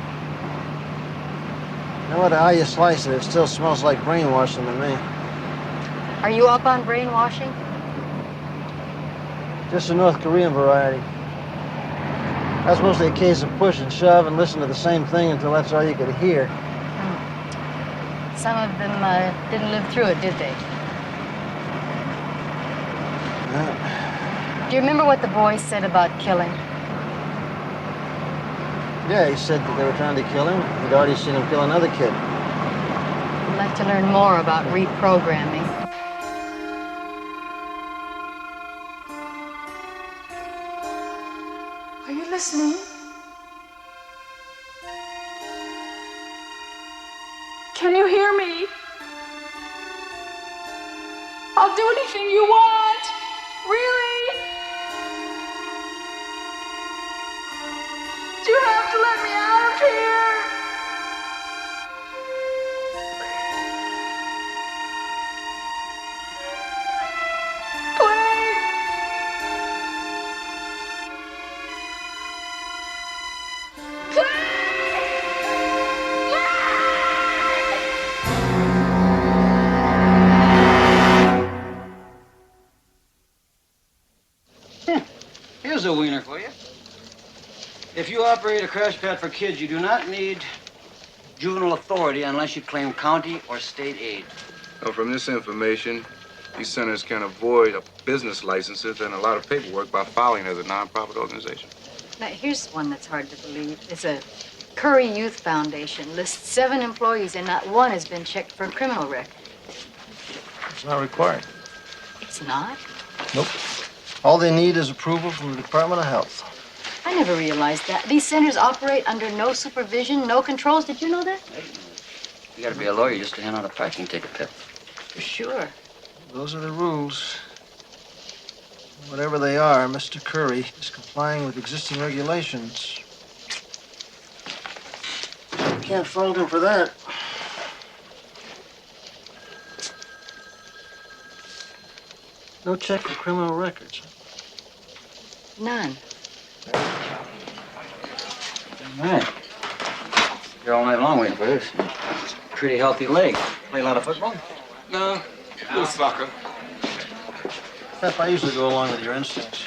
No matter how you slice it, it still smells like brainwashing to me. Are you up on brainwashing? Just the North Korean variety. That's mostly a case of push and shove and listen to the same thing until that's all you could hear. Some of them didn't live through it, did they? Do you remember what the boy said about killing? Yeah, he said that they were trying to kill him. He'd already seen him kill another kid. I'd like to learn more about reprogramming. Are you listening? Can you hear me? I'll do anything you want. Really? You have to let me out of here. Please. Here's a wiener for you. If you operate a crash pad for kids, you do not need juvenile authority unless you claim county or state aid. Well, from this information, these centers can avoid business licenses and a lot of paperwork by filing as a nonprofit organization. Now, here's one that's hard to believe. It's a Curry Youth Foundation. Lists 7 employees, and not one has been checked for a criminal record. It's not required. It's not? Nope. All they need is approval from the Department of Health. I never realized that. These centers operate under no supervision, no controls. Did you know that? You gotta be a lawyer just to hand out a parking ticket, Pip. For sure. Those are the rules. Whatever they are, Mr. Curry is complying with existing regulations. Can't fault him for that. No check for criminal records. None. All right. You're all night long waiting for this. Pretty healthy leg. Play a lot of football? No, little soccer. Pep, I usually go along with your instincts.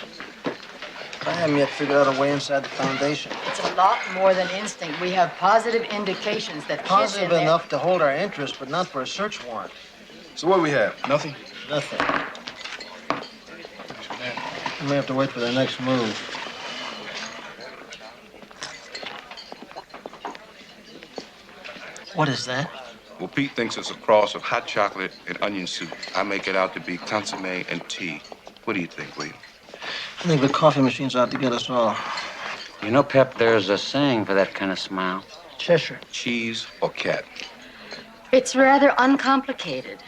I haven't yet figured out a way inside the foundation. It's a lot more than instinct. We have positive indications that kids Positive in there... enough to hold our interest, but not for a search warrant. So what do we have? Nothing? Nothing. We may have to wait for their next move. What is that? Well, Pete thinks it's a cross of hot chocolate and onion soup. I make it out to be consomme and tea. What do you think, William? I think the coffee machine's out to get us all. You know, Pep, there's a saying for that kind of smile. Cheshire. Cheese or cat? It's rather uncomplicated.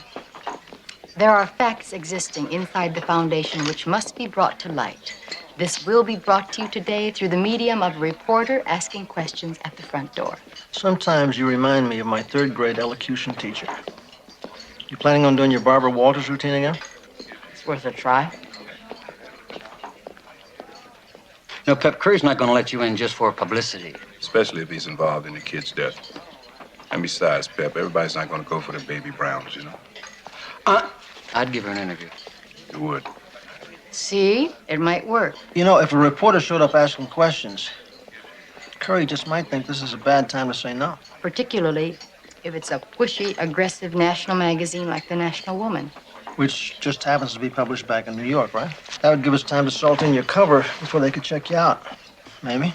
There are facts existing inside the foundation which must be brought to light. This will be brought to you today through the medium of a reporter asking questions at the front door. Sometimes you remind me of my third grade elocution teacher. You planning on doing your Barbara Walters routine again? It's worth a try. No, Pep, Curry's not gonna let you in just for publicity. Especially if he's involved in the kid's death. And besides, Pep, everybody's not gonna go for the baby Browns, you know? I'd give her an interview. You would. See? It might work. You know, if a reporter showed up asking questions, Curry just might think this is a bad time to say no. Particularly if it's a pushy, aggressive national magazine like the National Woman. Which just happens to be published back in New York, right? That would give us time to salt in your cover before they could check you out. Maybe.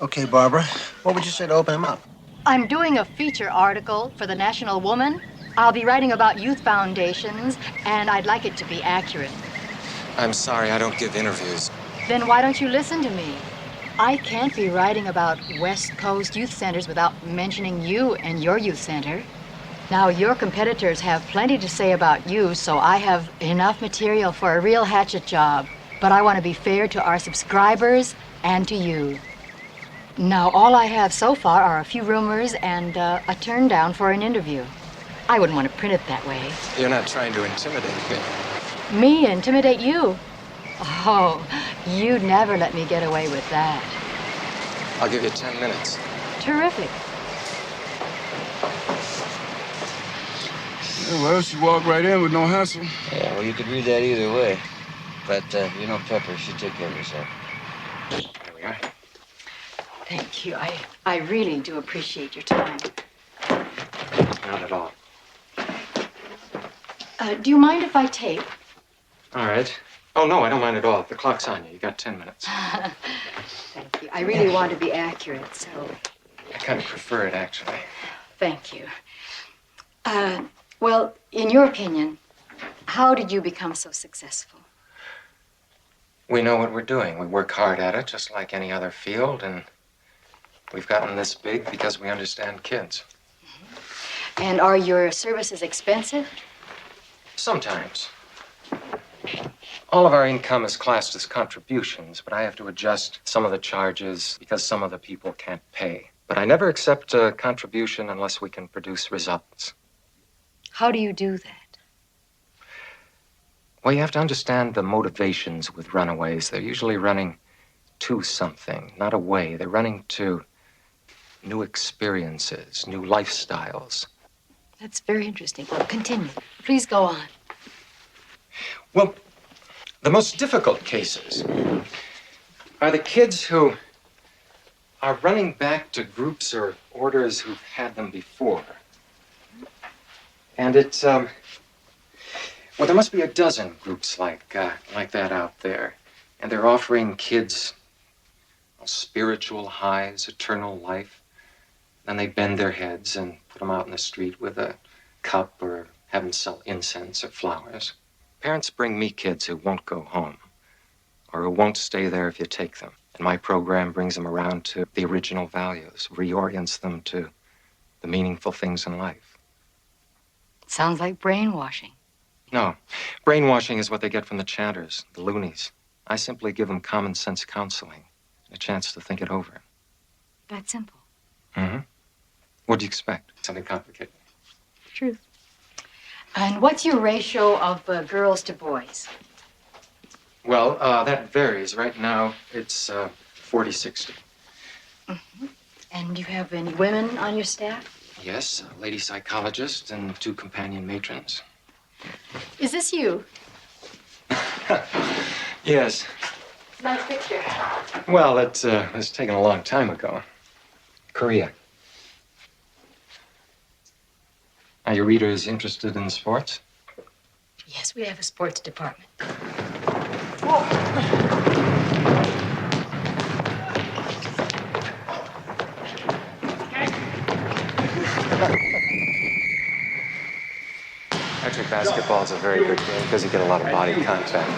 Okay, Barbara, what would you say to open him up? I'm doing a feature article for the National Woman. I'll be writing about youth foundations, and I'd like it to be accurate. I'm sorry, I don't give interviews. Then why don't you listen to me? I can't be writing about West Coast youth centers without mentioning you and your youth center. Now, your competitors have plenty to say about you, so I have enough material for a real hatchet job. But I want to be fair to our subscribers and to you. Now, all I have so far are a few rumors and a turn down for an interview. I wouldn't want to print it that way. You're not trying to intimidate me. Me intimidate you? Oh, you'd never let me get away with that. I'll give you 10 minutes. Terrific. Yeah, well, she walked right in with no hassle. Yeah, well, you could read that either way. But, you know, Pepper, she took care of herself. Here we are. Thank you. I really do appreciate your time. Not at all. Do you mind if I tape? All right. Oh, no, I don't mind at all. The clock's on you. You got 10 minutes. Thank you. I really want to be accurate, so I kind of prefer it, actually. thank you. Well, in your opinion, how did you become so successful? We know what we're doing. We work hard at it, just like any other field, and we've gotten this big because we understand kids. And are your services expensive? Sometimes. All of our income is classed as contributions, but I have to adjust some of the charges because some of the people can't pay. But I never accept a contribution unless we can produce results. How do you do that? Well, you have to understand the motivations with runaways. They're usually running to something, not away. They're running to new experiences, new lifestyles. That's very interesting. Well, continue. Please go on. Well, the most difficult cases are the kids who are running back to groups or orders who've had them before. And it's, well, there must be a dozen groups like that out there. And they're offering kids spiritual highs, eternal life. Then they bend their heads and put them out in the street with a cup or have them sell incense or flowers. Parents bring me kids who won't go home. or who won't stay there if you take them. And my program brings them around to the original values, reorients them to the meaningful things in life. Sounds like brainwashing. No, brainwashing is what they get from the chanters, the loonies. I simply give them common sense counseling, a chance to think it over. That simple. Mm-hmm. What do you expect? Something complicated. Truth. And what's your ratio of girls to boys? Well, that varies. Right now, it's 40-60. Mm-hmm. And do you have any women on your staff? Yes, a lady psychologist and 2 companion matrons. Is this you? Yes. Nice picture. Well, it was taken a long time ago. Korea. Are your readers interested in sports? Yes, we have a sports department. Actually, basketball's a very good game because you get a lot of body contact.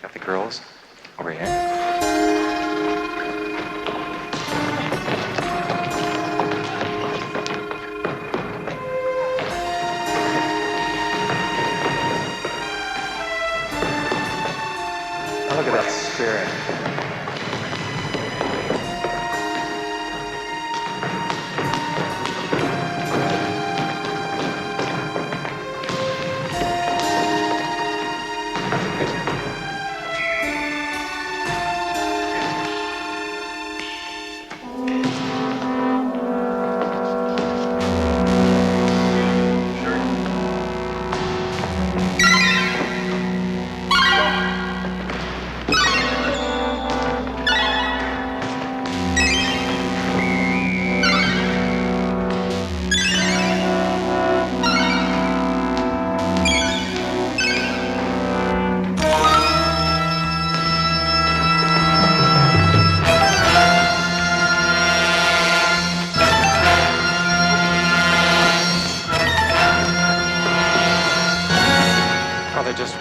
Got the girls over here. Look at that spirit.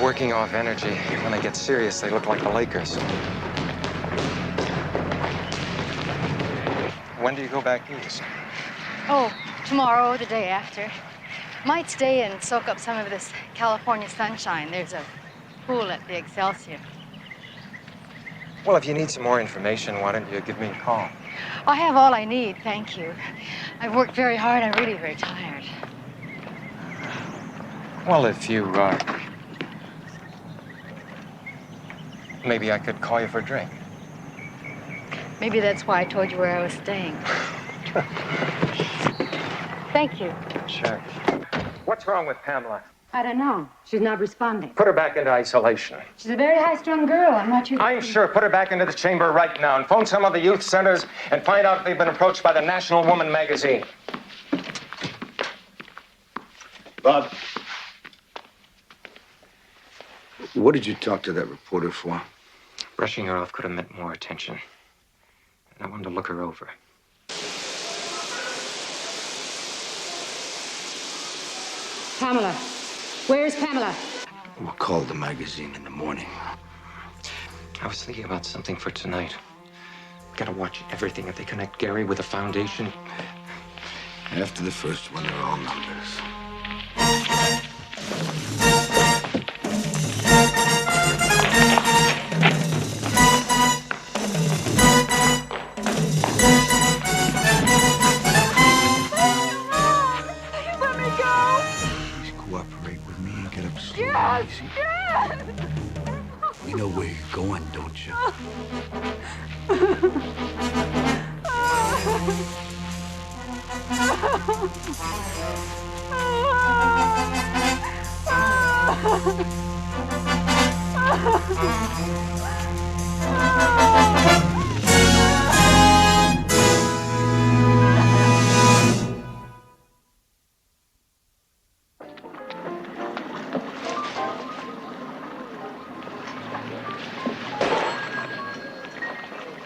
Working off energy. When they get serious, they look like the Lakers. When do you go back east? Oh, tomorrow or the day after. Might stay and soak up some of this California sunshine. There's a pool at the Excelsior. Well, if you need some more information, why don't you give me a call? I have all I need, thank you. I've worked very hard. I'm really very tired. Well, if you, maybe I could call you for a drink. Maybe that's why I told you where I was staying. Thank you. Sure. What's wrong with Pamela? I don't know. She's not responding. Put her back into isolation. She's a very high-strung girl. I'm not sure. I'm sure. Put her back into the chamber right now and phone some of the youth centers and find out if they've been approached by the National Woman magazine. Bob. What did you talk to that reporter for? Brushing her off could have meant more attention. And I wanted to look her over. Pamela. Where's Pamela? We'll call the magazine in the morning. I was thinking about something for tonight. Gotta watch everything if they connect Gary with the foundation. After the first one, they're all numbers. Yes! Yes! You know where you're going, don't you?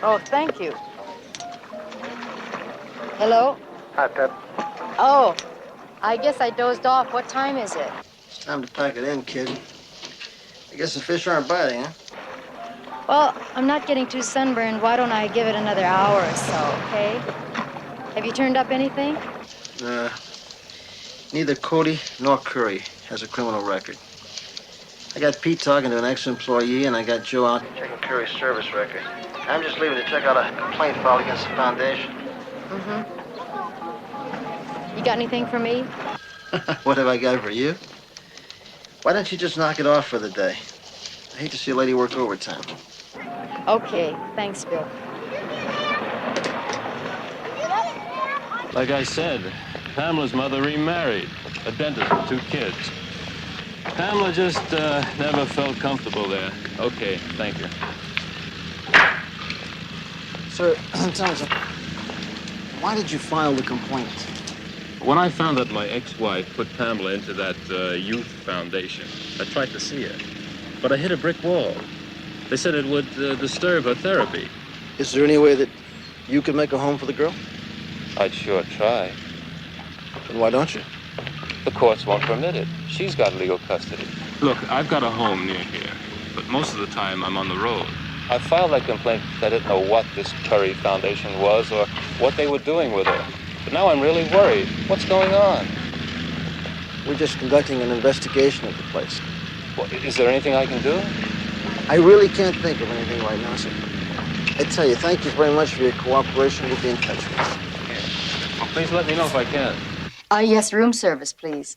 Oh, thank you. Hello? Hi, Pep. Oh, I guess I dozed off. What time is it? It's time to pack it in, kid. I guess the fish aren't biting, huh? Well, I'm not getting too sunburned. Why don't I give it another hour or so, okay? Have you turned up anything? Neither Cody nor Curry has a criminal record. I got Pete talking to an ex-employee, and I got Joe out checking Curry's service record. I'm just leaving to check out a complaint filed against the foundation. Mm-hmm. You got anything for me? What have I got for you? Why don't you just knock it off for the day? I hate to see a lady work overtime. Okay, thanks, Bill. Like I said, Pamela's mother remarried, a dentist with 2 kids. Pamela just never felt comfortable there. Okay, thank you. Sir, tell me something. Why did you file the complaint? When I found that my ex-wife put Pamela into that youth foundation, I tried to see her, but I hit a brick wall. They said it would disturb her therapy. Is there any way that you could make a home for the girl? I'd sure try. Then why don't you? The courts won't permit it. She's got legal custody. Look, I've got a home near here, but most of the time I'm on the road. I filed that complaint because I didn't know what this Curry Foundation was or what they were doing with her. But now I'm really worried. What's going on? We're just conducting an investigation of the place. Well, is there anything I can do? I really can't think of anything right now, sir. I tell you, thank you very much for your cooperation. We'll be in touch with you. Well, please let me know if I can. Yes, room service, please.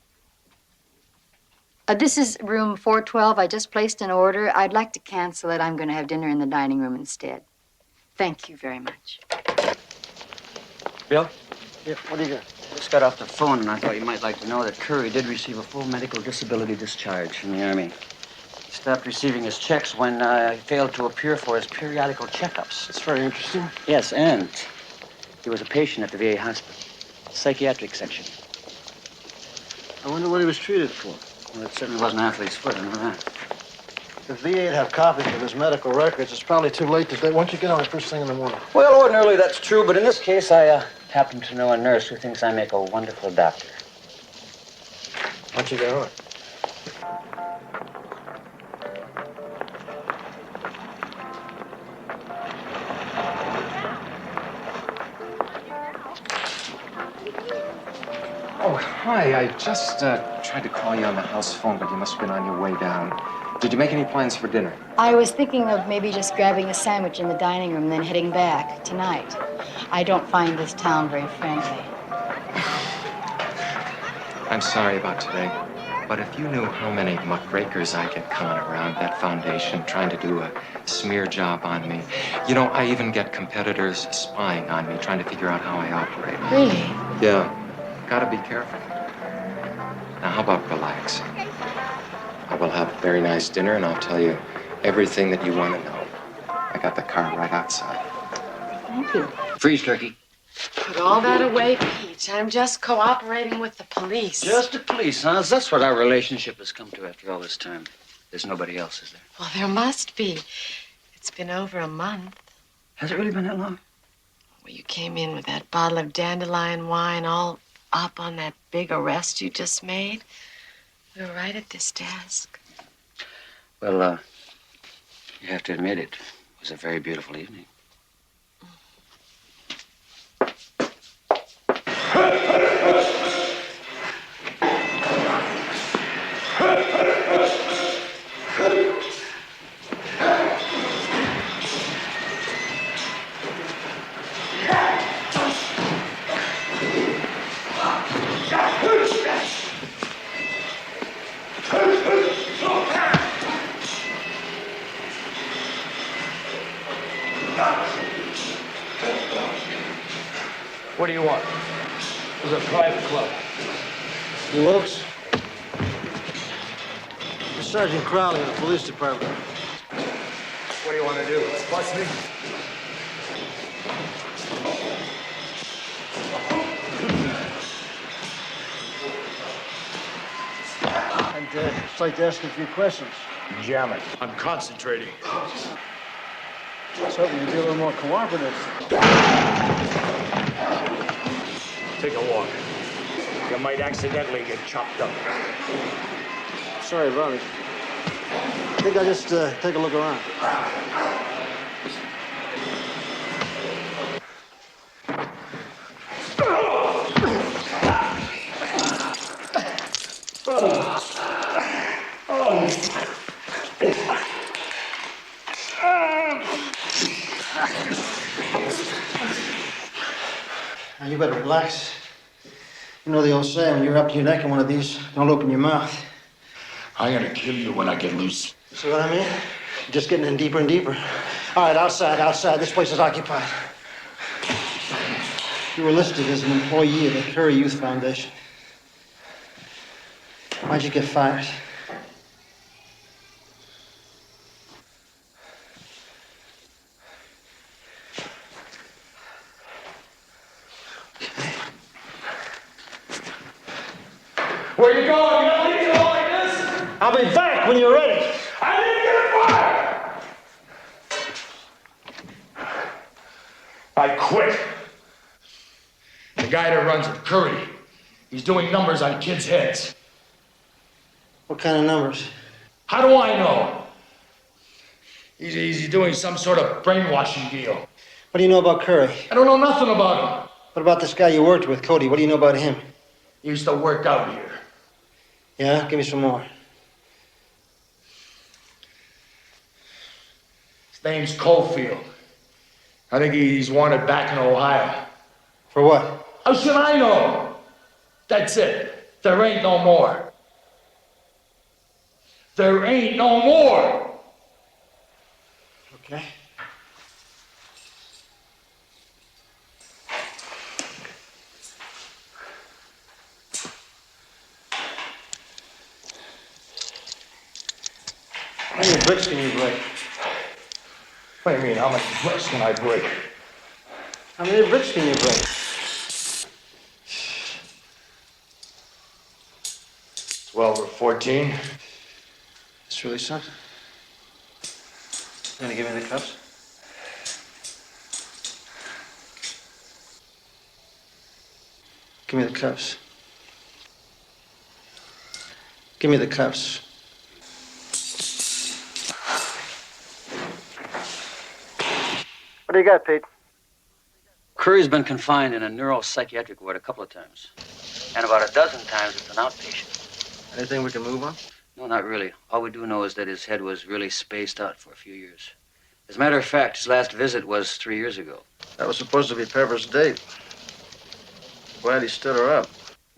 This is room 412. I just placed an order. I'd like to cancel it. I'm going to have dinner in the dining room instead. Thank you very much. Bill? Yeah, what do you got? Just got off the phone, and I thought you might like to know that Curry did receive a full medical disability discharge from the Army. He stopped receiving his checks when he failed to appear for his periodical checkups. That's very interesting. Yes, and he was a patient at the VA hospital, psychiatric section. I wonder what he was treated for. Well, it certainly wasn't athlete's foot, I know that. If VA'd have copies of his medical records, it's probably too late today. Why don't you get on it first thing in the morning? Well, ordinarily that's true, but in this case, I happen to know a nurse who thinks I make a wonderful doctor. Why don't you get on it? Oh, hi. I just tried to call you on the house phone, but you must have been on your way down. Did you make any plans for dinner? I was thinking of maybe just grabbing a sandwich in the dining room, then heading back tonight. I don't find this town very friendly. I'm sorry about today, but if you knew how many muckrakers I get coming around that foundation trying to do a smear job on me. You know, I even get competitors spying on me, trying to figure out how I operate. Really? Yeah. Gotta be careful. Now, how about relax? I will have a very nice dinner, and I'll tell you everything that you want to know. I got the car right outside. Thank you. Freeze, Turkey. Put all that away, Pete. I'm just cooperating with the police. Just the police, huh? That's what our relationship has come to after all this time. There's nobody else, is there? Well, there must be. It's been over a month. Has it really been that long? Well, you came in with that bottle of dandelion wine all up on that big arrest you just made. We were right at this desk. Well, you have to admit it was a very beautiful evening. What do you want? This is a private club. You Wilkes? Sergeant Crowley of the police department. What do you want to do? Bust me? I'd just like to ask a few questions. Jam it. I'm concentrating. I was hoping you'd be a little more cooperative. Take a walk. You might accidentally get chopped up. Sorry about it. I think I'll just take a look around. Now, you better relax. You know the old saying, when you're up to your neck in one of these, don't open your mouth. I'm gonna kill you when I get loose. See what I mean? You're just getting in deeper and deeper. All right, outside. This place is occupied. You were listed as an employee of the Curry Youth Foundation. Why'd you get fired? Where you going? You don't leave me alone like this? I'll be back when you're ready. I didn't get fired! I quit. The guy that runs it, Curry, he's doing numbers on kids' heads. What kind of numbers? How do I know? He's doing some sort of brainwashing deal. What do you know about Curry? I don't know nothing about him. What about this guy you worked with, Cody? What do you know about him? He used to work out here. Yeah? Give me some more. His name's Cofield. I think he's wanted back in Ohio. For what? How should I know? That's it. There ain't no more. There ain't no more. Okay. How many bricks can you break? What do you mean, how much bricks can I break? How many bricks can you break? 12 or 14. It's really something. You gonna give me the cups? Give me the cups. Give me the cups. What do you got, Pete? Curry's been confined in a neuropsychiatric ward a couple of times. And about a dozen times as an outpatient. Anything we can move on? No, not really. All we do know is that his head was really spaced out for a few years. As a matter of fact, his last visit was 3 years ago. That was supposed to be Pepper's date. Glad he stood her up.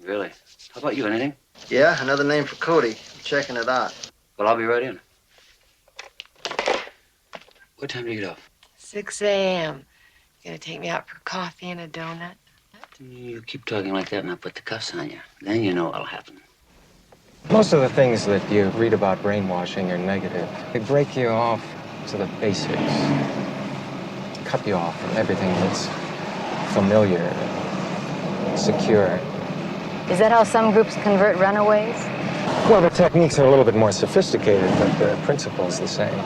Really? How about you, anything? Yeah, another name for Cody. I'm checking it out. Well, I'll be right in. What time do you get off? 6 a.m. You gonna take me out for coffee and a donut? You keep talking like that and I'll put the cuffs on you. Then you know what'll happen. Most of the things that you read about brainwashing are negative. They break you off to the basics. Cut you off from everything that's familiar, secure. Is that how some groups convert runaways? Well, the techniques are a little bit more sophisticated, but the principle's the same.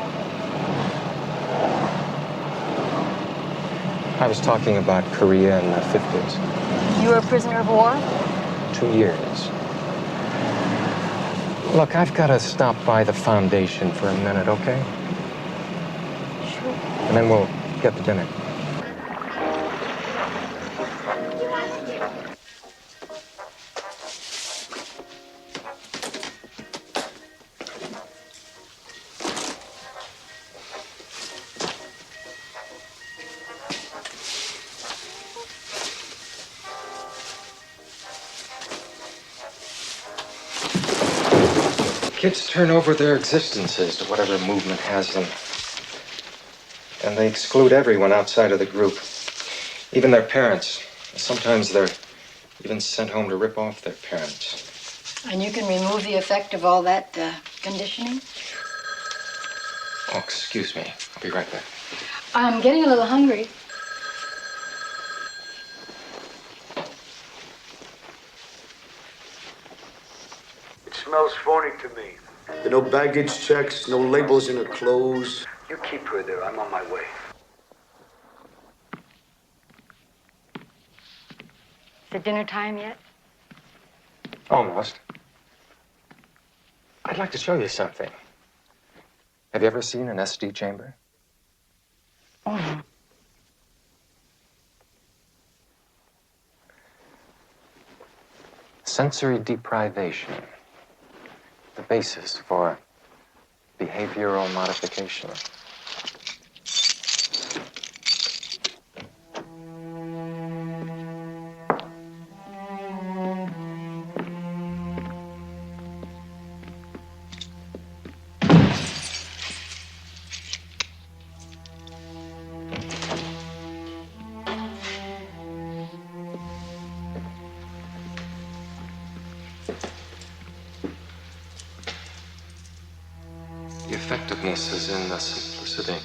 I was talking about Korea in the 50s. You were a prisoner of war? 2 years. Look, I've got to stop by the foundation for a minute, okay? Sure. And then we'll get to dinner. Kids turn over their existences to whatever movement has them. And they exclude everyone outside of the group, even their parents. Sometimes they're even sent home to rip off their parents. And you can remove the effect of all that conditioning? Oh, excuse me. I'll be right back. I'm getting a little hungry. It smells phony to me. There are no baggage checks, no labels in her clothes. You keep her there. I'm on my way. Is it dinner time yet? Almost. I'd like to show you something. Have you ever seen an SD chamber? Oh, no. Sensory deprivation, the basis for behavioral modification. The effectiveness is in the simplicity.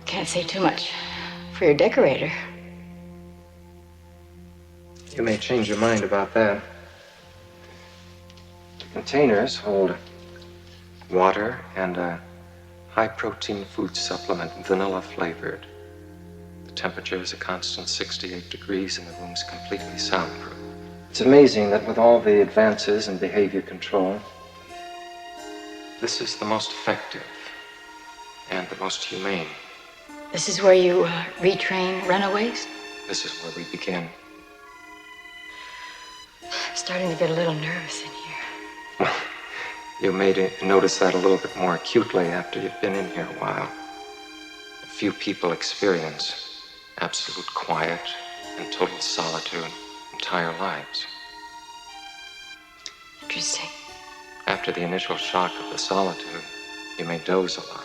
Can't say too much for your decorator. You may change your mind about that. The containers hold water and a high-protein food supplement, vanilla flavored. The temperature is a constant 68 degrees and the room's completely soundproof. It's amazing that with all the advances in behavior control, this is the most effective and the most humane. This is where you retrain runaways? This is where we begin. I'm starting to get a little nervous in here. You may notice that a little bit more acutely after you've been in here a while. Few people experience absolute quiet and total solitude entire lives. Interesting. After the initial shock of the solitude, you may doze a lot,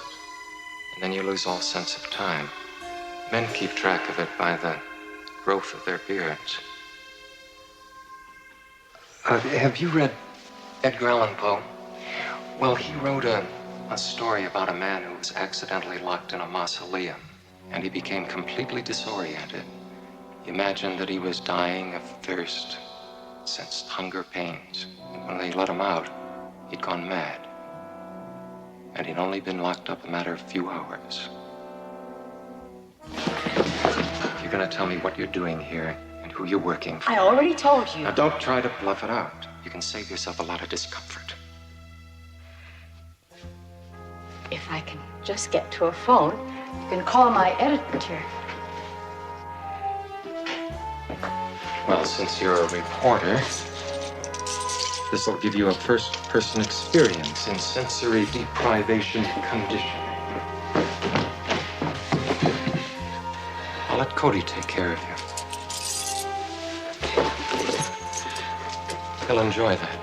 and then you lose all sense of time. Men keep track of it by the growth of their beards. Have you read Edgar Allan Poe? Well, he wrote a story about a man who was accidentally locked in a mausoleum, and he became completely disoriented. He imagined that he was dying of thirst, sensed hunger pains, and when they let him out, he'd gone mad. And he'd only been locked up a matter of few hours. You're gonna tell me what you're doing here and who you're working for. I already told you. Now, don't try to bluff it out. You can save yourself a lot of discomfort. If I can just get to a phone, you can call my editor. Well, since you're a reporter, this will give you a first-person experience in sensory deprivation conditioning. I'll let Cody take care of you. He'll enjoy that.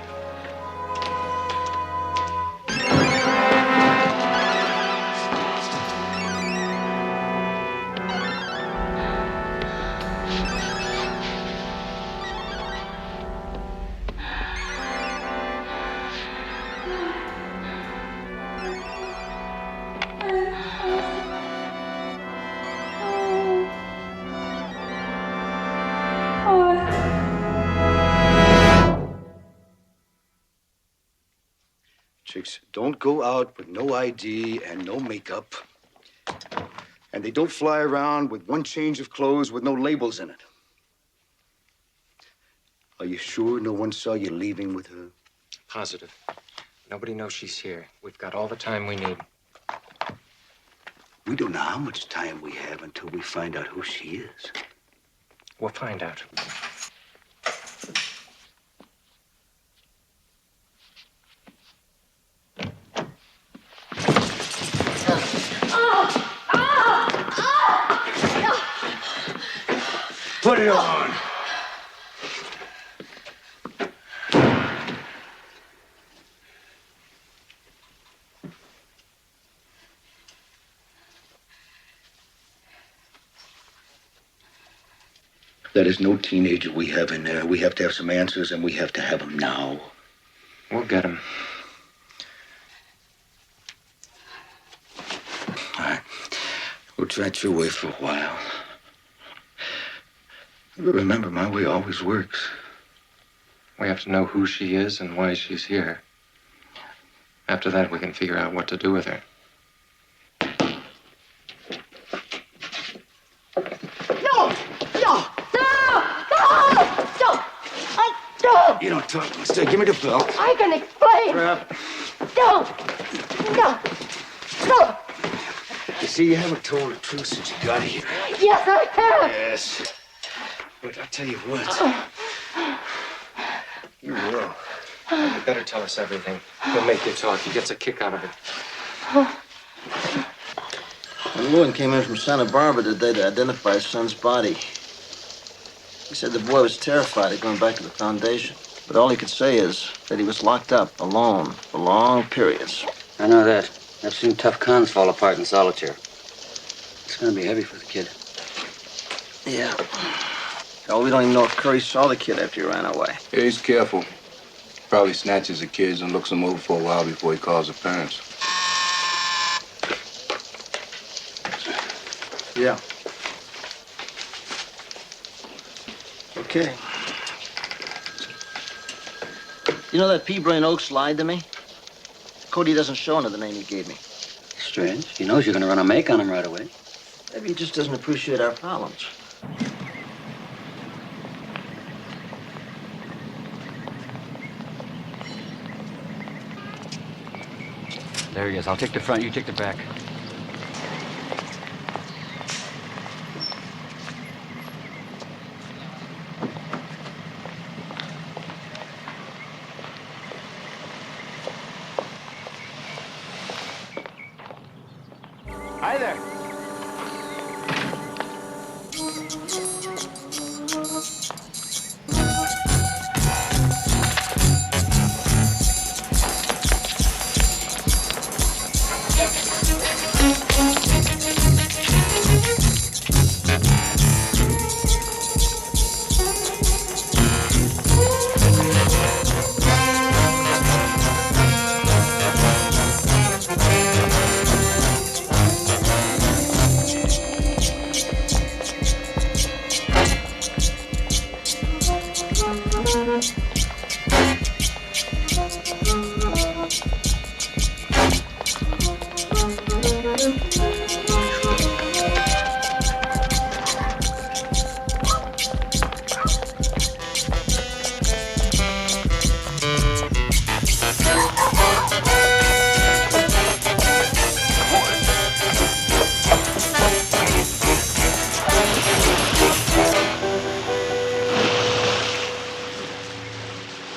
Chicks don't go out with no ID and no makeup. And they don't fly around with one change of clothes with no labels in it. Are you sure no one saw you leaving with her? Positive. Nobody knows she's here. We've got all the time we need. We don't know how much time we have until we find out who she is. We'll find out. Put it on. That is no teenager we have in there. We have to have some answers, and we have to have them now. We'll get them. All right. We'll try your way for a while. Remember, my way always works. We have to know who she is and why she's here. After that, we can figure out what to do with her. You don't talk. Stay. Give me the belt. I can explain. Crap. No. You see, you haven't told the truth since you got here. Yes, I have. Yes. But I'll tell you what. You will. You better tell us everything. He'll make you talk. He gets a kick out of it. When Lewin came in from Santa Barbara today to identify his son's body, he said the boy was terrified of going back to the foundation. But all he could say is that he was locked up, alone, for long periods. I know that. I've seen tough cons fall apart in solitary. It's gonna be heavy for the kid. Yeah. Hell, we don't even know if Curry saw the kid after he ran away. Yeah, he's careful. Probably snatches the kids and looks them over for a while before he calls the parents. Yeah. Okay. You know that P-Brain Oaks lied to me? Cody doesn't show under the name he gave me. Strange. He knows you're gonna run a make on him right away. Maybe he just doesn't appreciate our problems. There he is. I'll take the front, you take the back. Hi there.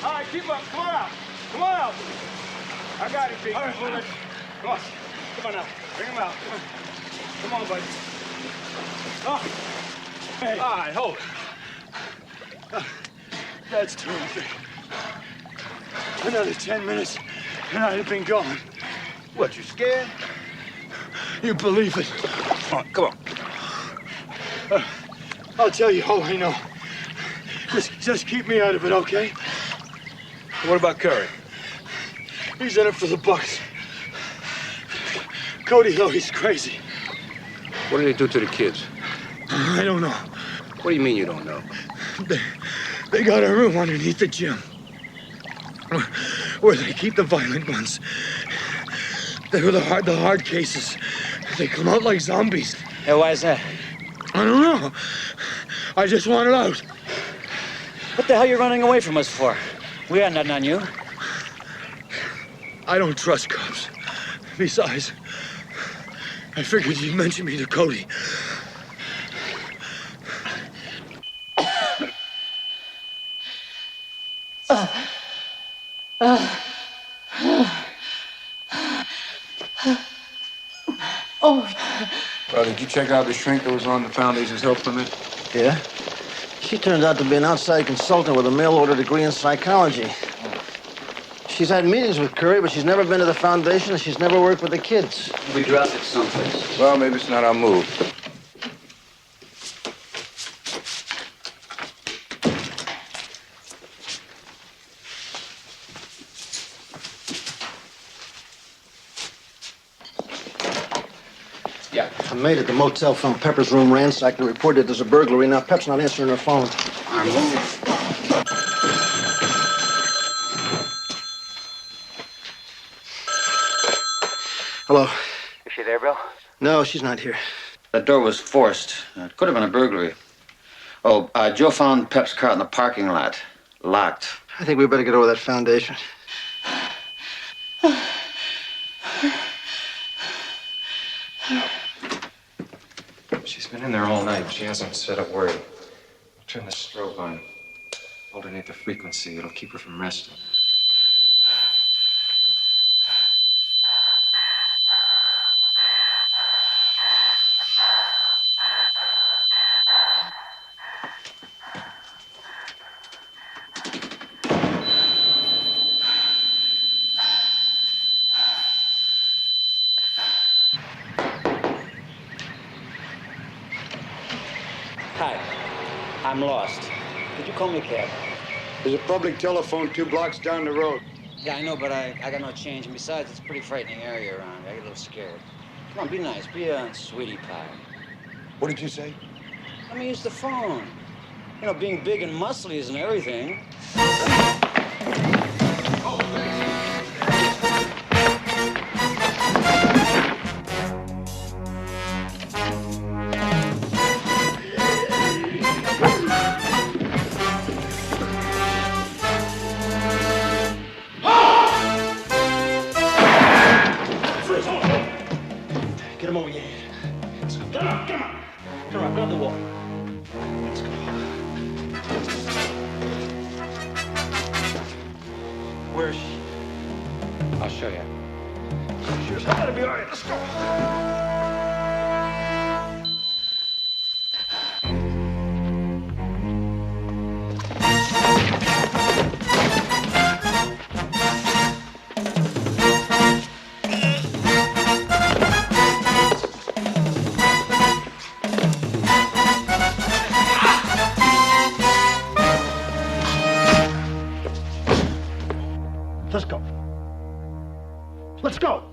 All right, keep up. Come on out. Come on out. I got it, Pete. All right, come on. Come on now. Bring him out. Come on. Come on, buddy. Oh. Hey. All right, hold it. That's terrific. Another 10 minutes, and I'd have been gone. What, you scared? You believe it. Come on. I'll tell you all I know. Just keep me out of it, okay? What about Curry? He's in it for the bucks. Cody, though, he's crazy. What did they do to the kids? I don't know. What do you mean you don't know? They got a room underneath the gym where they keep the violent ones. They were the hard cases. They come out like zombies. Hey, why is that? I don't know. I just want it out. What the hell are you running away from us for? We had nothing on you. I don't trust cops. Besides, I figured you'd mention me to Cody. Well, did you check out the shrink that was on the Foundation's help permit? Yeah? She turned out to be an outside consultant with a mail-order degree in psychology. She's had meetings with Curry, but she's never been to the Foundation, and she's never worked with the kids. We dropped it someplace. Well, maybe it's not our move. Yeah. A maid at the motel found Pepper's room ransacked and reported there's a burglary. Now Pep's not answering her phone. Our move. Hello. Is she there, Bill? No, she's not here. That door was forced. It could have been a burglary. Oh, Joe found Pep's car in the parking lot. Locked. I think we better get over that Foundation. been in there all night. She hasn't said a word. I'll turn the strobe on. Alternate the frequency. It'll keep her from resting. Hi, I'm lost. Could you call me a cab? There's a public telephone 2 blocks down the road. Yeah, I know, but I got no change. And besides, it's a pretty frightening area around here. I get a little scared. Come on, be nice. Be a sweetie pie. What did you say? Let me use the phone. You know, being big and muscly isn't everything. Get him over your head. Let's go. Come on, come on. Come on, grab the wall. Let's go. Where is she? I'll show you. She's gotta be all right. Let's go. Let's go. Let's go.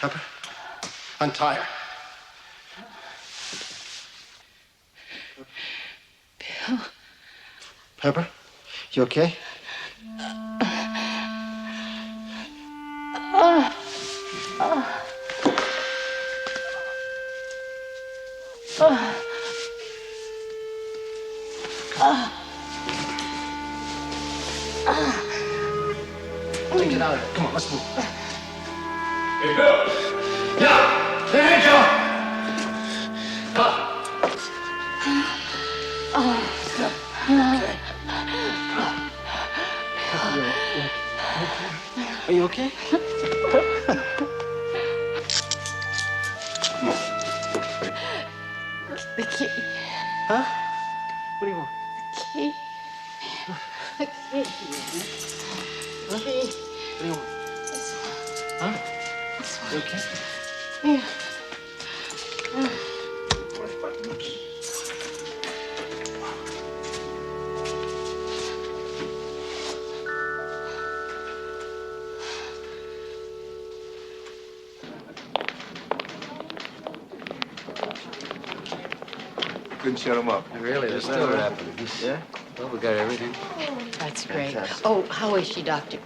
Pepper, untie her. Bill. Pepper, you okay? Take it out of here. Come on, let's move. Hey, Bill! Yeah! Hey, Joe! Are you okay? The key. Huh? What do you want? Key. The key. Huh? Key. What do you want? Huh? You okay? Yeah. Couldn't shut him up. Really, they're still rapping. Yeah? Well, we got everything. That's great. Oh, how is she, Doctor?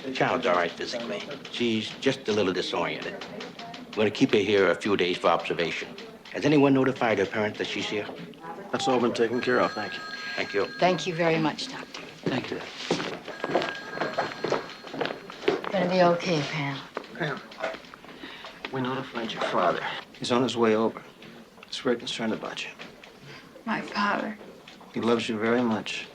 The child's all right physically. She's just a little disoriented. We're going to keep her here a few days for observation. Has anyone notified her parents that she's here? That's all been taken care of, thank you. Thank you. Thank you very much, Doctor. Thank you. Gonna be okay, Pam. Pam, we notified your father. He's on his way over. He's very concerned about you. My father. He loves you very much.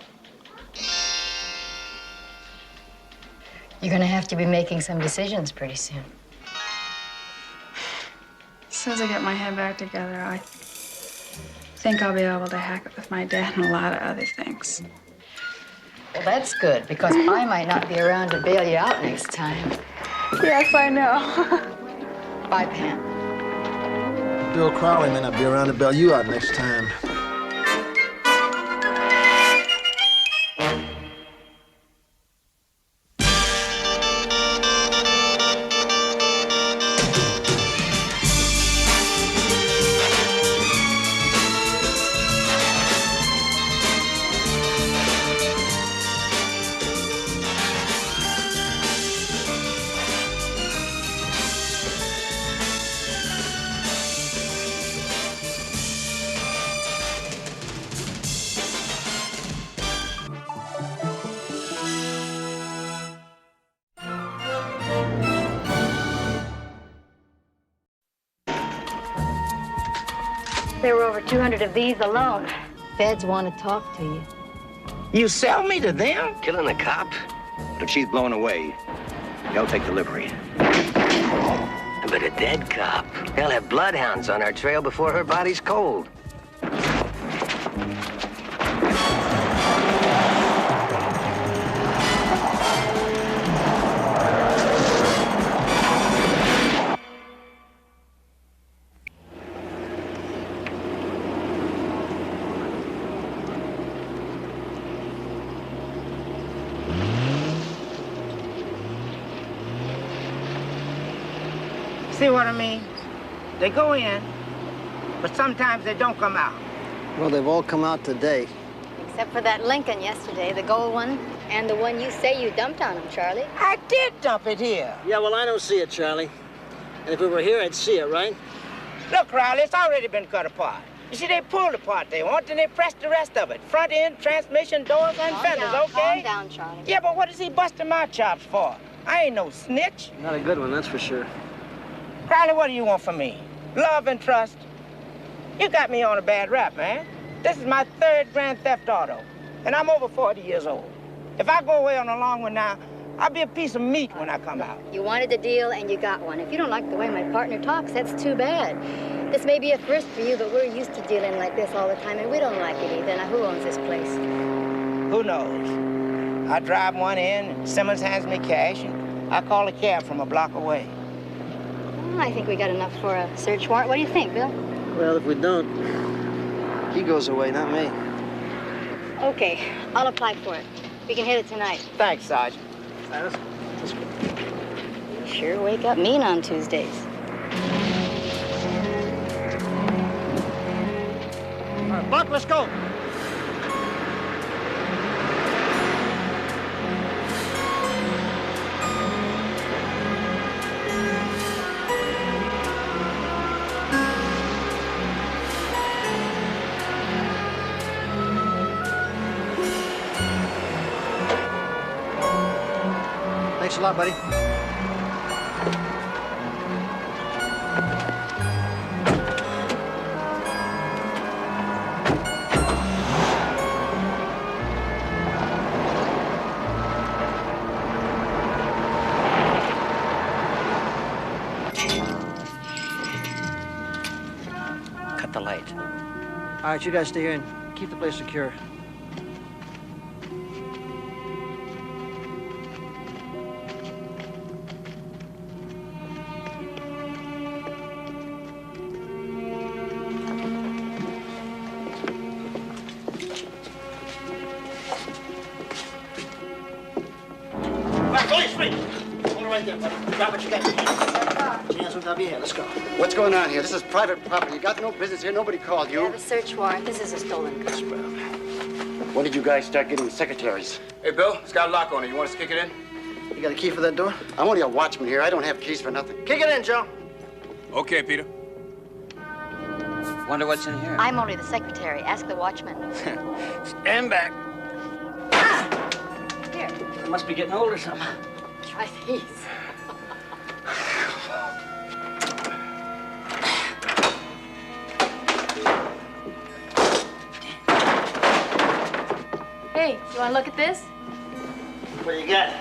You're gonna have to be making some decisions pretty soon. As soon as I get my head back together, I think I'll be able to hack it with my dad and a lot of other things. Well, that's good, because I might not be around to bail you out next time. Yes, I know. Bye, Pam. Bill Crowley may not be around to bail you out next time. There were over 200 of these alone. Feds want to talk to you. You sell me to them? Killing a cop? But if she's blown away, they'll take delivery. But a dead cop. They'll have bloodhounds on our trail before her body's cold. See what I mean? They go in, but sometimes they don't come out. Well, they've all come out today. Except for that Lincoln yesterday, the gold one, and the one you say you dumped on him, Charlie. I did dump it here. Yeah, well, I don't see it, Charlie. And if it were here, I'd see it, right? Look, Riley, it's already been cut apart. You see, they pulled the part they want, and they pressed the rest of it. Front end, transmission, doors, and fenders, okay? Calm down, Charlie. Yeah, but what is he busting my chops for? I ain't no snitch. Not a good one, that's for sure. Riley, what do you want from me? Love and trust? You got me on a bad rap, man. This is my 3rd grand theft auto, and I'm over 40 years old. If I go away on a long one now, I'll be a piece of meat when I come out. You wanted a deal, and you got one. If you don't like the way my partner talks, that's too bad. This may be a first for you, but we're used to dealing like this all the time, and we don't like it either. Now, who owns this place? Who knows? I drive one in, and Simmons hands me cash, and I call a cab from a block away. I think we got enough for a search warrant. What do you think, Bill? Well, if we don't, He goes away, not me. Okay, I'll apply for it. We can hit it tonight. Thanks, Sergeant. You sure wake up mean on Tuesdays. All right, Buck, let's go. Thanks a lot, buddy. Cut the light. All right, you guys stay here and keep the place secure. Let's go. What's going on here? This is private property. You got no business here. Nobody called We you. have a search warrant. This is a stolen car. When did you guys start getting secretaries? Hey, Bill, it's got a lock on it. You want us to kick it in? You got a key for that door? I'm only a watchman here. I don't have keys for nothing. Kick it in, Joe. Okay, Peter. Wonder what's in here. I'm only the secretary. Ask the watchman. Stand back. Here, I must be getting old or something. try these. Hey, you want to look at this? What do you got?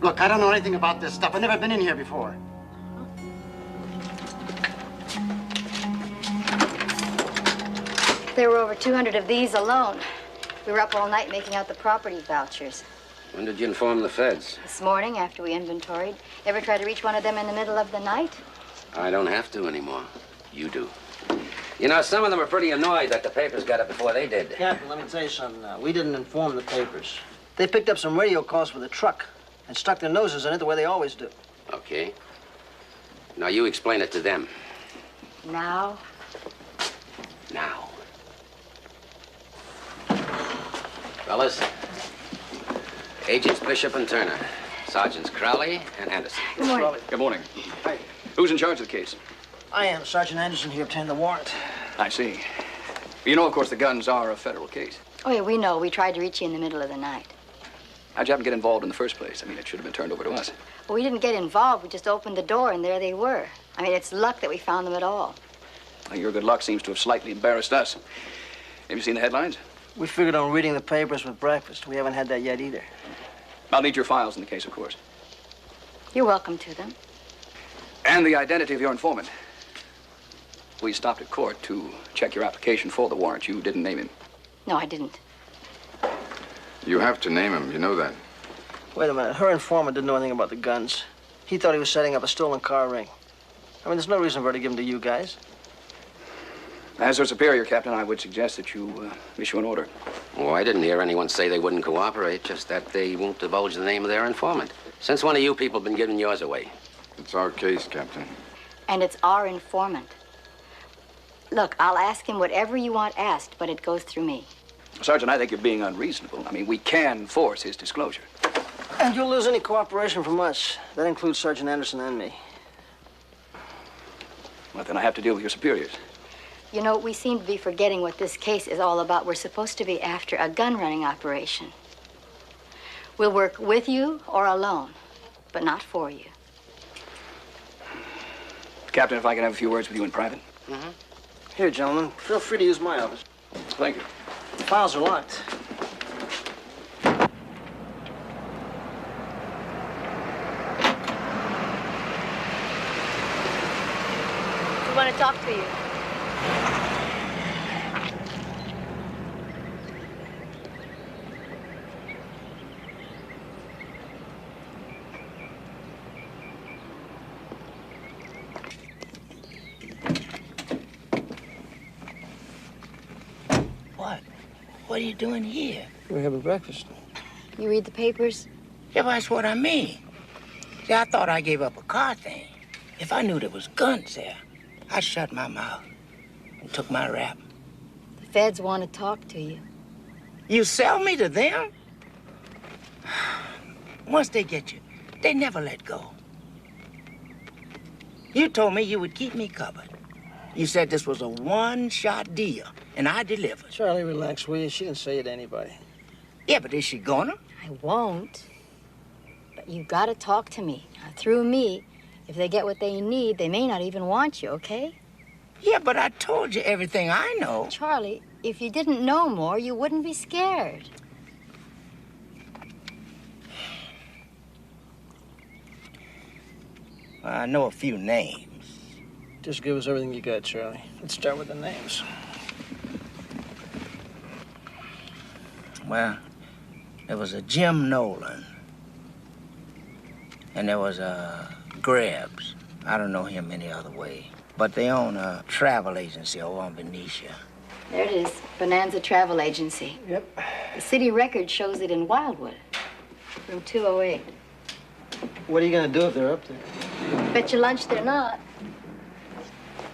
Look, I don't know anything about this stuff. I've never been in here before. There were over 200 of these alone. We were up all night making out the property vouchers. When did you inform the feds? This morning, after we inventoried. Ever try to reach one of them in the middle of the night? I don't have to anymore. You do. You know, some of them are pretty annoyed that the papers got it before they did. Captain, let me tell you something now. We didn't inform the papers. They picked up some radio calls for the truck and stuck their noses in it the way they always do. Okay. Now you explain it to them. Now? Now. Fellas, Agents Bishop and Turner, Sergeants Crowley and Anderson. Good morning. Good morning. Hi. Who's in charge of the case? I am. Sergeant Anderson here obtained the warrant. I see. You know, of course, the guns are a federal case. Oh, yeah, we know. We tried to reach you in the middle of the night. How'd you happen to get involved in the first place? I mean, it should have been turned over to us. Well, we didn't get involved. We just opened the door, and there they were. I mean, it's luck that we found them at all. Well, your good luck seems to have slightly embarrassed us. Have you seen the headlines? We figured on reading the papers with breakfast. We haven't had that yet either. I'll need your files in the case, of course. You're welcome to them. And the identity of your informant. We stopped at court to check your application for the warrant. You didn't name him. No, I didn't. You have to name him. You know that. Wait a minute. Her informant didn't know anything about the guns. He thought he was setting up a stolen car ring. I mean, there's no reason for her to give them to you guys. As her superior, Captain, I would suggest that you issue an order. Oh, I didn't hear anyone say they wouldn't cooperate, just that they won't divulge the name of their informant. Since when have you people been giving yours away? It's our case, Captain. And it's our informant. Look, I'll ask him whatever you want asked, but it goes through me. Sergeant, I think you're being unreasonable. I mean, we can force his disclosure. And you'll lose any cooperation from us. That includes Sergeant Anderson and me. Well, then I have to deal with your superiors. You know, we seem to be forgetting what this case is all about. We're supposed to be after a gun-running operation. We'll work with you or alone, but not for you. Captain, if I can have a few words with you in private. Mm-hmm. Here, gentlemen, feel free to use my office. Thank you. The files are locked. We want to talk to you. What? What are you doing here? We're having breakfast. You read the papers? Yeah, but that's what I mean. See, I thought I gave up a car thing. If I knew there was guns there, I shut my mouth and took my rap. The feds want to talk to you. You sell me to them? Once they get you, they never let go. You told me you would keep me covered. You said this was a one-shot deal, and I delivered. Charlie, relax, will you? She can say it to anybody. Yeah, but is she gonna? I won't. But you've got to talk to me. Now, through me, if they get what they need, they may not even want you, okay? Yeah, but I told you everything I know. Charlie, if you didn't know more, you wouldn't be scared. I know a few names. Just give us everything you got, Charlie. Let's start with the names. Well, there was a Jim Nolan. And there was a Grebs. I don't know him any other way. But they own a travel agency over on Benicia. There it is, Bonanza Travel Agency. Yep. The city record shows it in Wildwood, room 208. What are you going to do if they're up there? Bet your lunch they're not.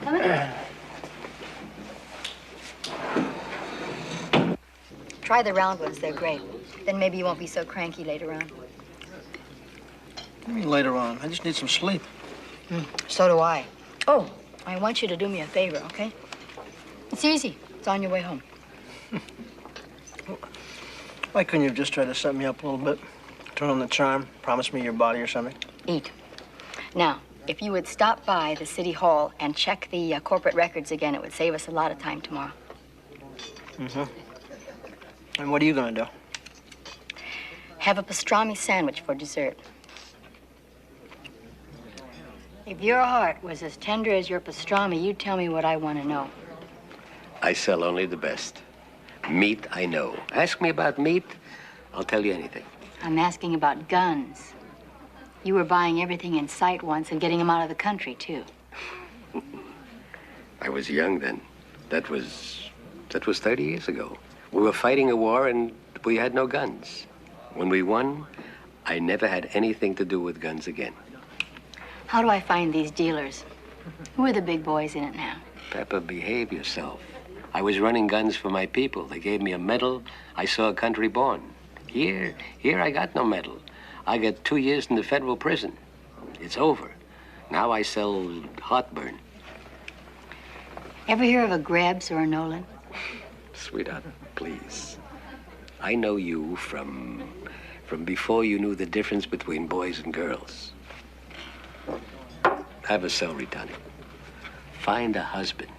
Come in. Try the round ones, they're great. Then maybe you won't be so cranky later on. What do you mean later on? I just need some sleep. So do I. Oh, I want you to do me a favor, okay? It's easy. It's on your way home. Why couldn't you have just tried to set me up a little bit? Turn on the charm, promise me your body or something? Eat. Now, if you would stop by the city hall and check the corporate records again, it would save us a lot of time tomorrow. Mm-hmm. And what are you going to do? Have a pastrami sandwich for dessert. If your heart was as tender as your pastrami, you'd tell me what I want to know. I sell only the best. Meat, I know. Ask me about meat, I'll tell you anything. I'm asking about guns. You were buying everything in sight once and getting them out of the country, too. I was young then. That was 30 years ago. We were fighting a war and we had no guns. When we won, I never had anything to do with guns again. How do I find these dealers? Who are the big boys in it now? Pepper, behave yourself. I was running guns for my people. They gave me a medal. I saw a country born. Here I got no medal. I got 2 years in the federal prison. It's over. Now I sell heartburn. Ever hear of a Grebs or a Nolan? Sweetheart, please. I know you from from before you knew the difference between boys and girls. Have a celery, Tony. Find a husband.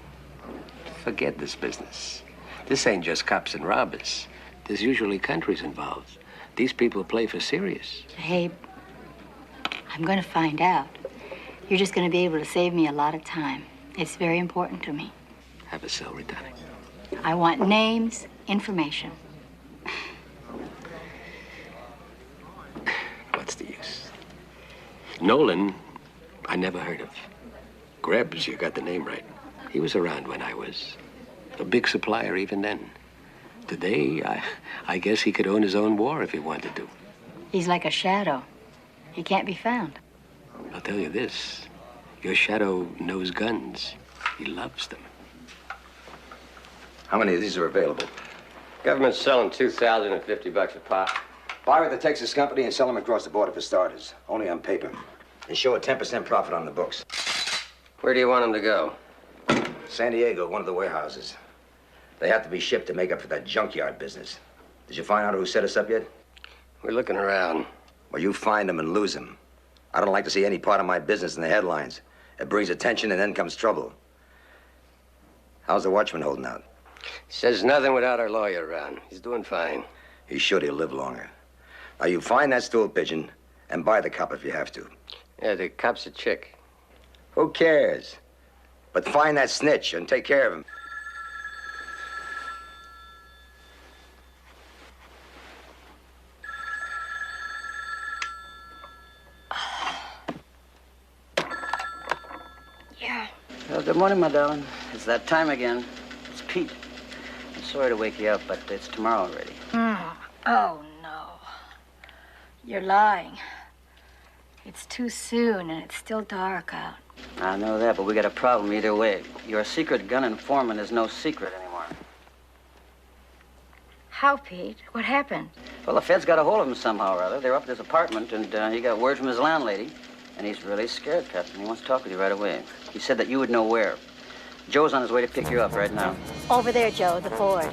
Forget this business. This ain't just cops and robbers. There's usually countries involved. These people play for serious. Hey, I'm going to find out. You're just going to be able to save me a lot of time. It's very important to me. Have a celery, Tony. I want names, information. What's the use? Nolan, I never heard of. Grebs, you got the name right. He was around when I was a big supplier even then. Today, I guess he could own his own war if he wanted to. He's like a shadow. He can't be found. I'll tell you this. Your shadow knows guns. He loves them. How many of these are available? Government's selling $2,050 a pop. Buy with the Texas company and sell them across the border for starters. Only on paper. And show a 10% profit on the books. Where do you want them to go? San Diego, one of the warehouses. They have to be shipped to make up for that junkyard business. Did you find out who set us up yet? We're looking around. Well, you find them and lose them. I don't like to see any part of my business in the headlines. It brings attention and then comes trouble. How's the watchman holding out? Says nothing without our lawyer around. He's doing fine. He's sure he'll live longer. Now, you find that stool pigeon and buy the cop if you have to. Yeah, the cop's a chick. Who cares? But find that snitch and take care of him. Yeah. Well, good morning, my darling. It's that time again. It's Pete. I'm sorry to wake you up, but it's tomorrow already. Oh, no. You're lying. It's too soon, and it's still dark out. I know that, but we got a problem either way. Your secret gun informant is no secret anymore. How, Pete? What happened? Well, the feds got a hold of him somehow or other. They're up at his apartment, and he got word from his landlady, and he's really scared, Captain. He wants to talk with you right away. He said that you would know where. Joe's on his way to pick you up right now. Over there, Joe, the Ford.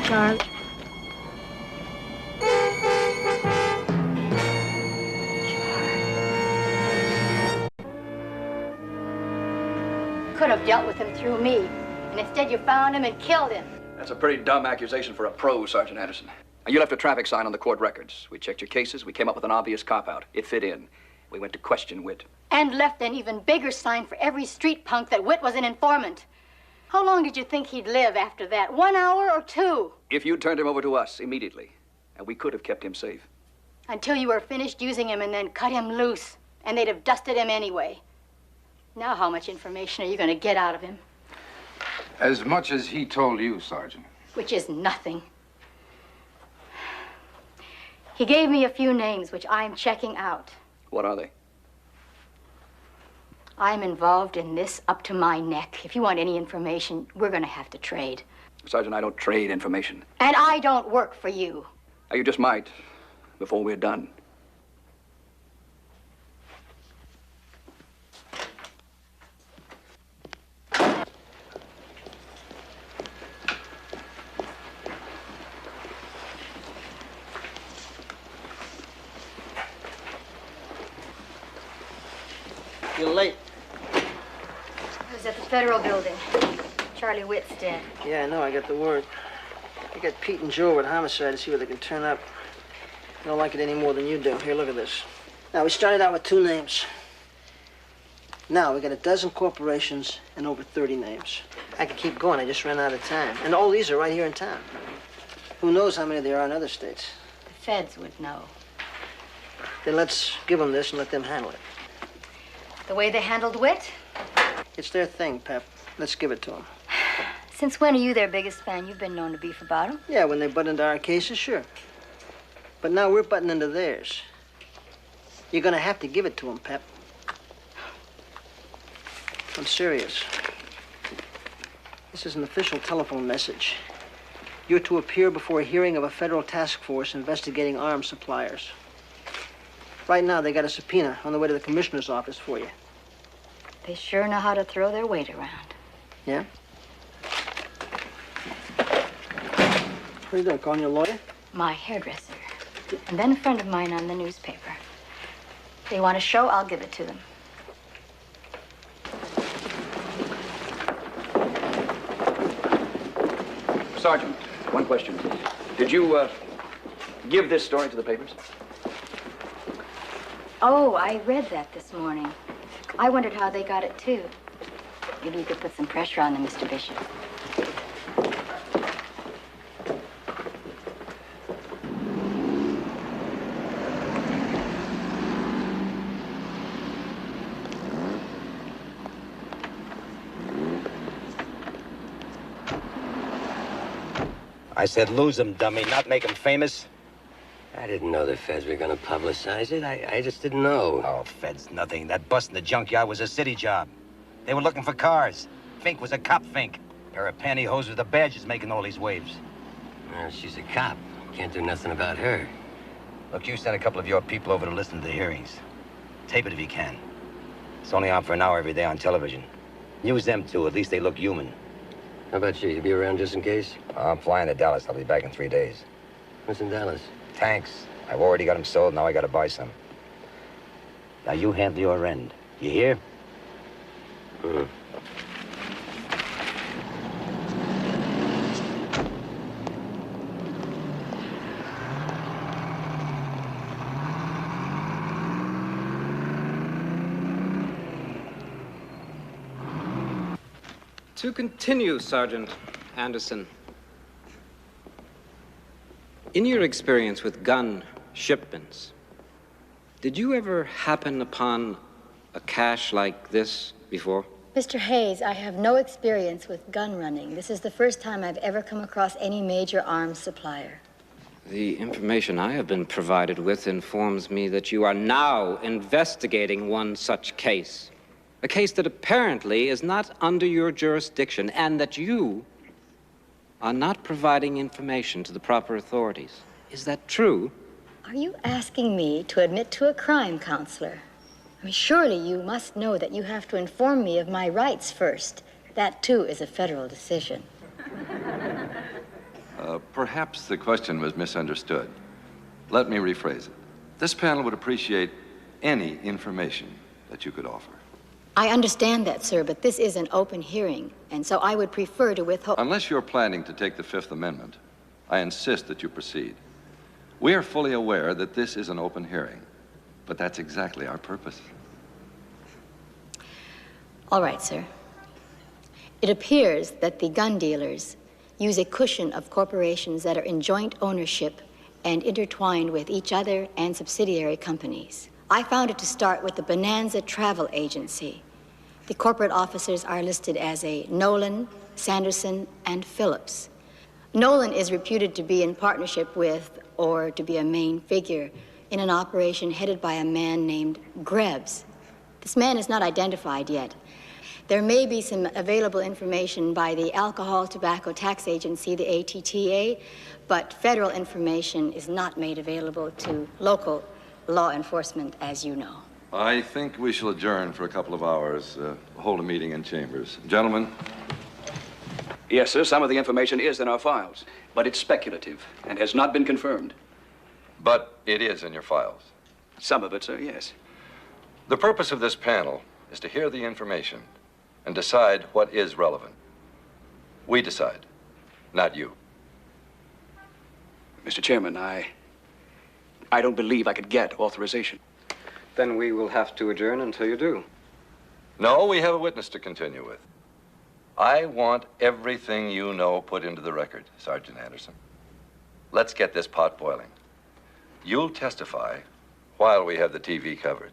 Charlie. Could have dealt with him through me, and instead you found him and killed him. That's a pretty dumb accusation for a pro, Sergeant Anderson. And you left a traffic sign on the court records. We checked your cases. We came up with an obvious cop-out. It fit in. We went to question Witt. And left an even bigger sign for every street punk that Witt was an informant. How long did you think he'd live after that? 1 hour or 2? If you'd turned him over to us immediately, and we could have kept him safe. Until you were finished using him and then cut him loose. And they'd have dusted him anyway. Now how much information are you going to get out of him? As much as he told you, Sergeant. Which is nothing. He gave me a few names, which I'm checking out. What are they? I'm involved in this up to my neck. If you want any information, we're going to have to trade. Sergeant, I don't trade information. And I don't work for you. Now, you just might, before we're done. You're late. I was at the Federal Building. Charlie Witt's dead. Yeah, I know. I got the word. I got Pete and Joe over at Homicide to see what they can turn up. I don't like it any more than you do. Here, look at this. Now, we started out with 2 names. Now, we got a dozen corporations and over 30 names. I could keep going. I just ran out of time. And all these are right here in town. Who knows how many there are in other states? The feds would know. Then let's give them this and let them handle it. The way they handled Witt? It's their thing, Pep. Let's give it to them. Since when are you their biggest fan? You've been known to beef about them. Yeah, when they butt into our cases, sure. But now we're butting into theirs. You're gonna have to give it to them, Pep. I'm serious. This is an official telephone message. You're to appear before a hearing of a federal task force investigating arms suppliers. Right now, they got a subpoena on the way to the commissioner's office for you. They sure know how to throw their weight around. Yeah? What are you doing, calling your lawyer? My hairdresser. And then a friend of mine on the newspaper. They want a show, I'll give it to them. Sergeant, one question, please. Did you give this story to the papers? Oh, I read that this morning. I wondered how they got it, too. Maybe you could put some pressure on them, Mr. Bishop. I said lose him, dummy, not make him famous. I didn't know the feds were going to publicize it. I just didn't know. Oh, feds, nothing. That bust in the junkyard was a city job. They were looking for cars. Fink was a cop, Fink. Pair of pantyhose with a badge is making all these waves. Well, she's a cop. Can't do nothing about her. Look, you send a couple of your people over to listen to the hearings. Tape it if you can. It's only on for an hour every day on television. Use them, too. At least they look human. How about you? You be around just in case? I'm flying to Dallas. I'll be back in 3 days. What's in Dallas? Tanks. I've already got them sold. Now I got to buy some. Now you handle your end. You hear? To continue, Sergeant Anderson, in your experience with gun shipments, did you ever happen upon a cache like this before? Mr. Hayes, I have no experience with gun running. This is the first time I've ever come across any major arms supplier. The information I have been provided with informs me that you are now investigating one such case. A case that apparently is not under your jurisdiction, and that you are not providing information to the proper authorities. Is that true? Are you asking me to admit to a crime, Counselor? I mean, surely you must know that you have to inform me of my rights first. That, too, is a federal decision. Perhaps the question was misunderstood. Let me rephrase it. This panel would appreciate any information that you could offer. I understand that, sir, but this is an open hearing, and so I would prefer to withhold... Unless you're planning to take the Fifth Amendment, I insist that you proceed. We are fully aware that this is an open hearing, but that's exactly our purpose. All right, sir. It appears that the gun dealers use a cushion of corporations that are in joint ownership and intertwined with each other and subsidiary companies. I found it to start with the Bonanza Travel Agency. The corporate officers are listed as a Nolan, Sanderson, and Phillips. Nolan is reputed to be in partnership with, or to be a main figure, in an operation headed by a man named Grebs. This man is not identified yet. There may be some available information by the Alcohol Tobacco Tax Agency, the ATTA, but federal information is not made available to local law enforcement, as you know. I think we shall adjourn for a couple of hours, hold a meeting in chambers. Gentlemen? Yes, sir, some of the information is in our files, but it's speculative and has not been confirmed. But it is in your files. Some of it, sir, yes. The purpose of this panel is to hear the information and decide what is relevant. We decide, not you. Mr. Chairman, I don't believe I could get authorization. Then we will have to adjourn until you do. No, we have a witness to continue with. I want everything you know put into the record, Sergeant Anderson. Let's get this pot boiling. You'll testify while we have the TV coverage.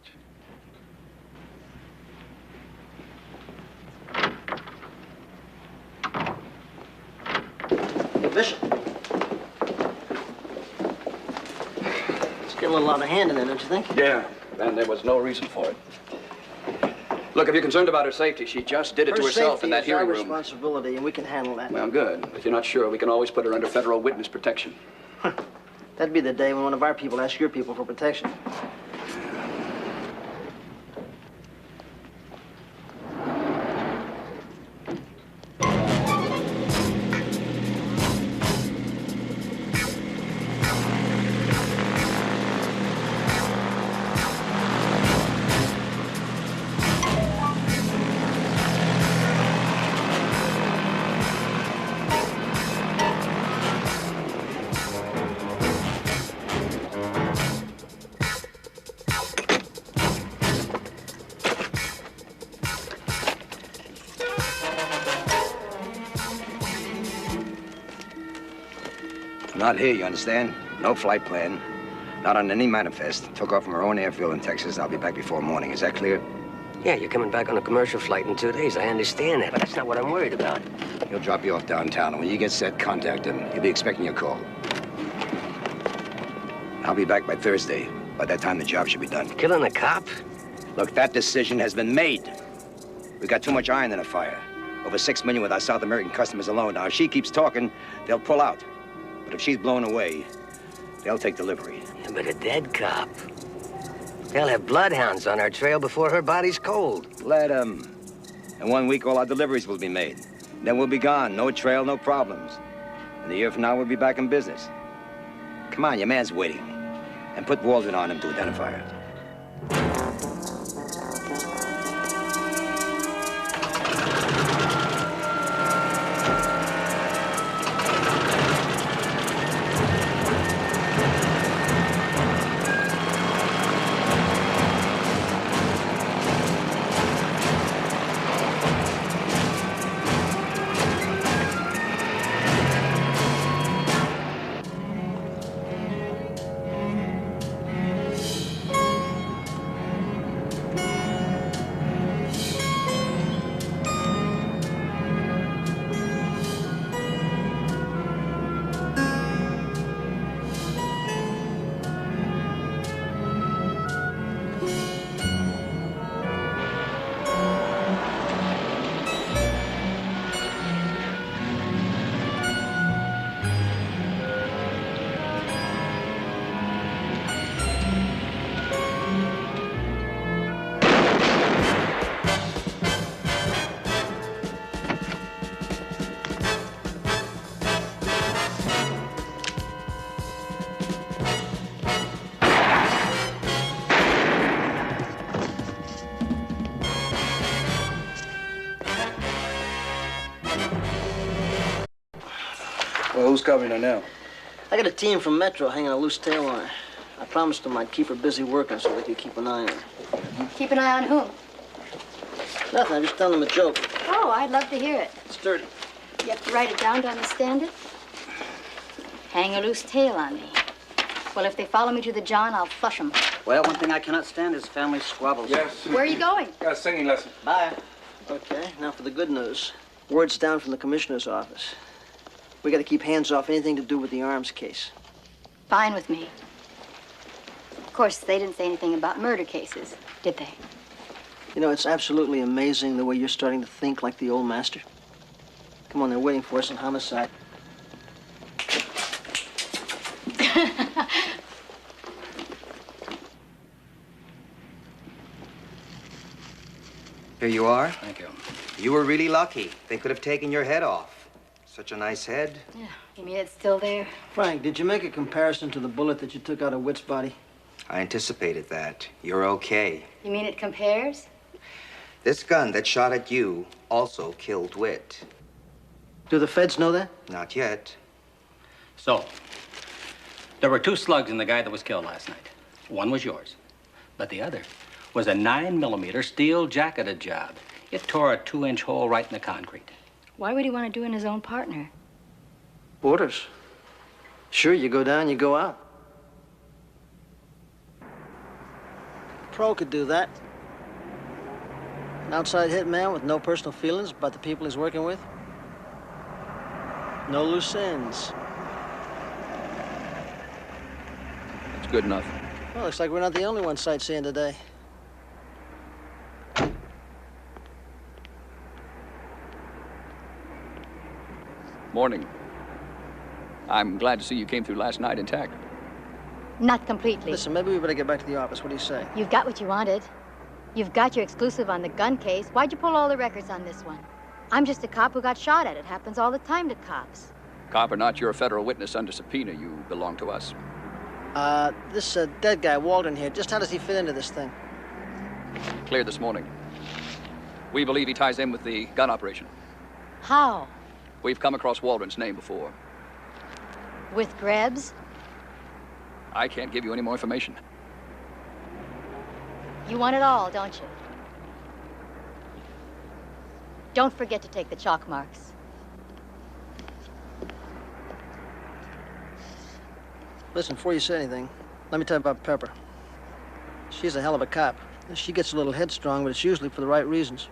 Bishop. It's getting a little out of hand in there, don't you think? Yeah, and there was no reason for it. Look, if you're concerned about her safety, she just did it to herself in that hearing Her room. safety is our responsibility, and we can handle that. Well, good. If you're not sure, we can always put her under federal witness protection. That'd be the day when one of our people asks your people for protection. I'm not here, you understand? No flight plan. Not on any manifest. Took off from our own airfield in Texas. I'll be back before morning. Is that clear? Yeah, you're coming back on a commercial flight in 2 days. I understand that, but that's not what I'm worried about. He'll drop you off downtown, and when you get set, contact him. He'll be expecting your call. I'll be back by Thursday. By that time, the job should be done. Killing a cop? Look, that decision has been made. We got too much iron in the fire. Over $6 million with our South American customers alone. Now, if she keeps talking, they'll pull out. But if she's blown away, they'll take delivery. Yeah, but a dead cop. They'll have bloodhounds on our trail before her body's cold. Let 'em. In 1 week, all our deliveries will be made. Then we'll be gone. No trail, no problems. And a year from now, we'll be back in business. Come on, your man's waiting. And put Waldron on him to identify her. Well, who's covering her now? I got a team from Metro hanging a loose tail on her. I promised them I'd keep her busy working so they could keep an eye on her. Keep an eye on whom? Nothing, I'm just telling them a joke. Oh, I'd love to hear it. It's dirty. You have to write it down to understand it? Hang a loose tail on me. Well, if they follow me to the John, I'll flush them. Well, one thing I cannot stand is family squabbles. Yes. Where are you going? Got a singing lesson. Bye. Okay, now for the good news. Word's down from the commissioner's office. We got to keep hands off anything to do with the arms case. Fine with me. Of course, they didn't say anything about murder cases, did they? You know, it's absolutely amazing the way you're starting to think like the old master. Come on, they're waiting for us in homicide. Here you are. Thank you. You were really lucky. They could have taken your head off. Such a nice head. Yeah, you mean it's still there? Frank, did you make a comparison to the bullet that you took out of Witt's body? I anticipated that. You're okay. You mean it compares? This gun that shot at you also killed Witt. Do the feds know that? Not yet. So, there were 2 slugs in the guy that was killed last night. One was yours, but the other was a 9mm steel jacketed job. It tore a 2-inch hole right in the concrete. Why would he want to do it in his own partner? Orders. Sure, you go down, you go out. Pro could do that. An outside hitman with no personal feelings about the people he's working with. No loose ends. It's good enough. Well, looks like we're not the only ones sightseeing today. Morning. I'm glad to see you came through last night intact. Not completely. Listen, maybe we better get back to the office. What do you say? You've got what you wanted. You've got your exclusive on the gun case. Why'd you pull all the records on this one? I'm just a cop who got shot at. It happens all the time to cops. Cop or not, you're a federal witness under subpoena. You belong to us. This dead guy, Waldron here, just how does he fit into this thing? Cleared this morning. We believe he ties in with the gun operation. How? We've come across Waldron's name before. With Grebs? I can't give you any more information. You want it all, don't you? Don't forget to take the chalk marks. Listen, before you say anything, let me tell you about Pepper. She's a hell of a cop. She gets a little headstrong, but it's usually for the right reasons.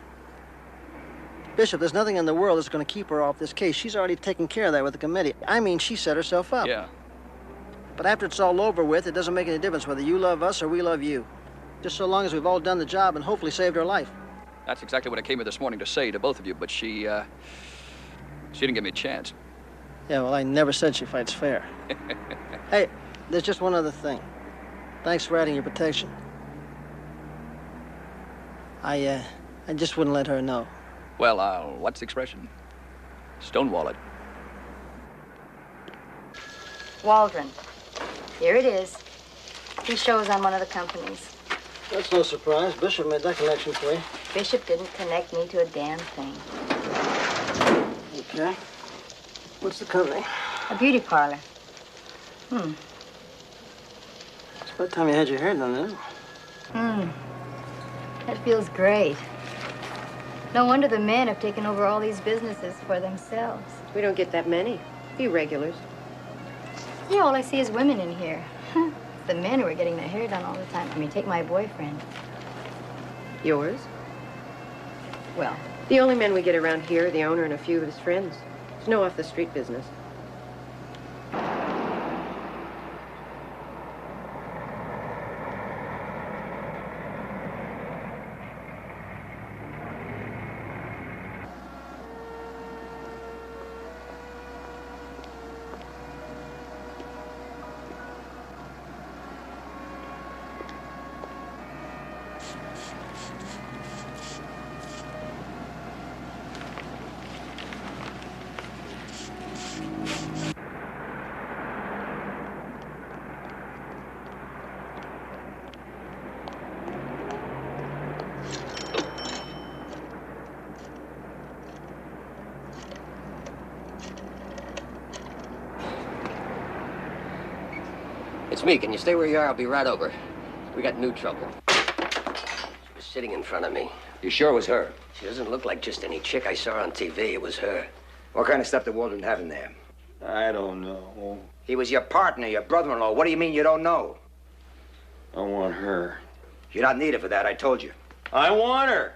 Bishop, there's nothing in the world that's going to keep her off this case. She's already taken care of that with the committee. I mean, she set herself up. Yeah. But after it's all over with, it doesn't make any difference whether you love us or we love you. Just so long as we've all done the job and hopefully saved her life. That's exactly what I came here this morning to say to both of you, but she didn't give me a chance. Yeah, well, I never said she fights fair. Hey, there's just one other thing. Thanks for adding your protection. I just wouldn't let her know. Well, what's the expression? Stonewall it. Waldron. Here it is. He shows on one of the companies. That's no surprise. Bishop made that connection for you. Bishop didn't connect me to a damn thing. Okay. What's the company? A beauty parlor. It's about time you had your hair done, isn't it? That feels great. No wonder the men have taken over all these businesses for themselves. We don't get that many. Few regulars. Yeah, all I see is women in here. The men who are getting their hair done all the time. I mean, take my boyfriend. Yours? Well, The only men we get around here are the owner and a few of his friends. There's no off-the-street business. It's me. Can you stay where you are? I'll be right over. We got new trouble. She was sitting in front of me. You sure it was her? She doesn't look like just any chick I saw on TV. It was her. What kind of stuff did Waldron have in there? I don't know. He was your partner, your brother-in-law. What do you mean you don't know? I want her. You're not needed for that, I told you. I want her.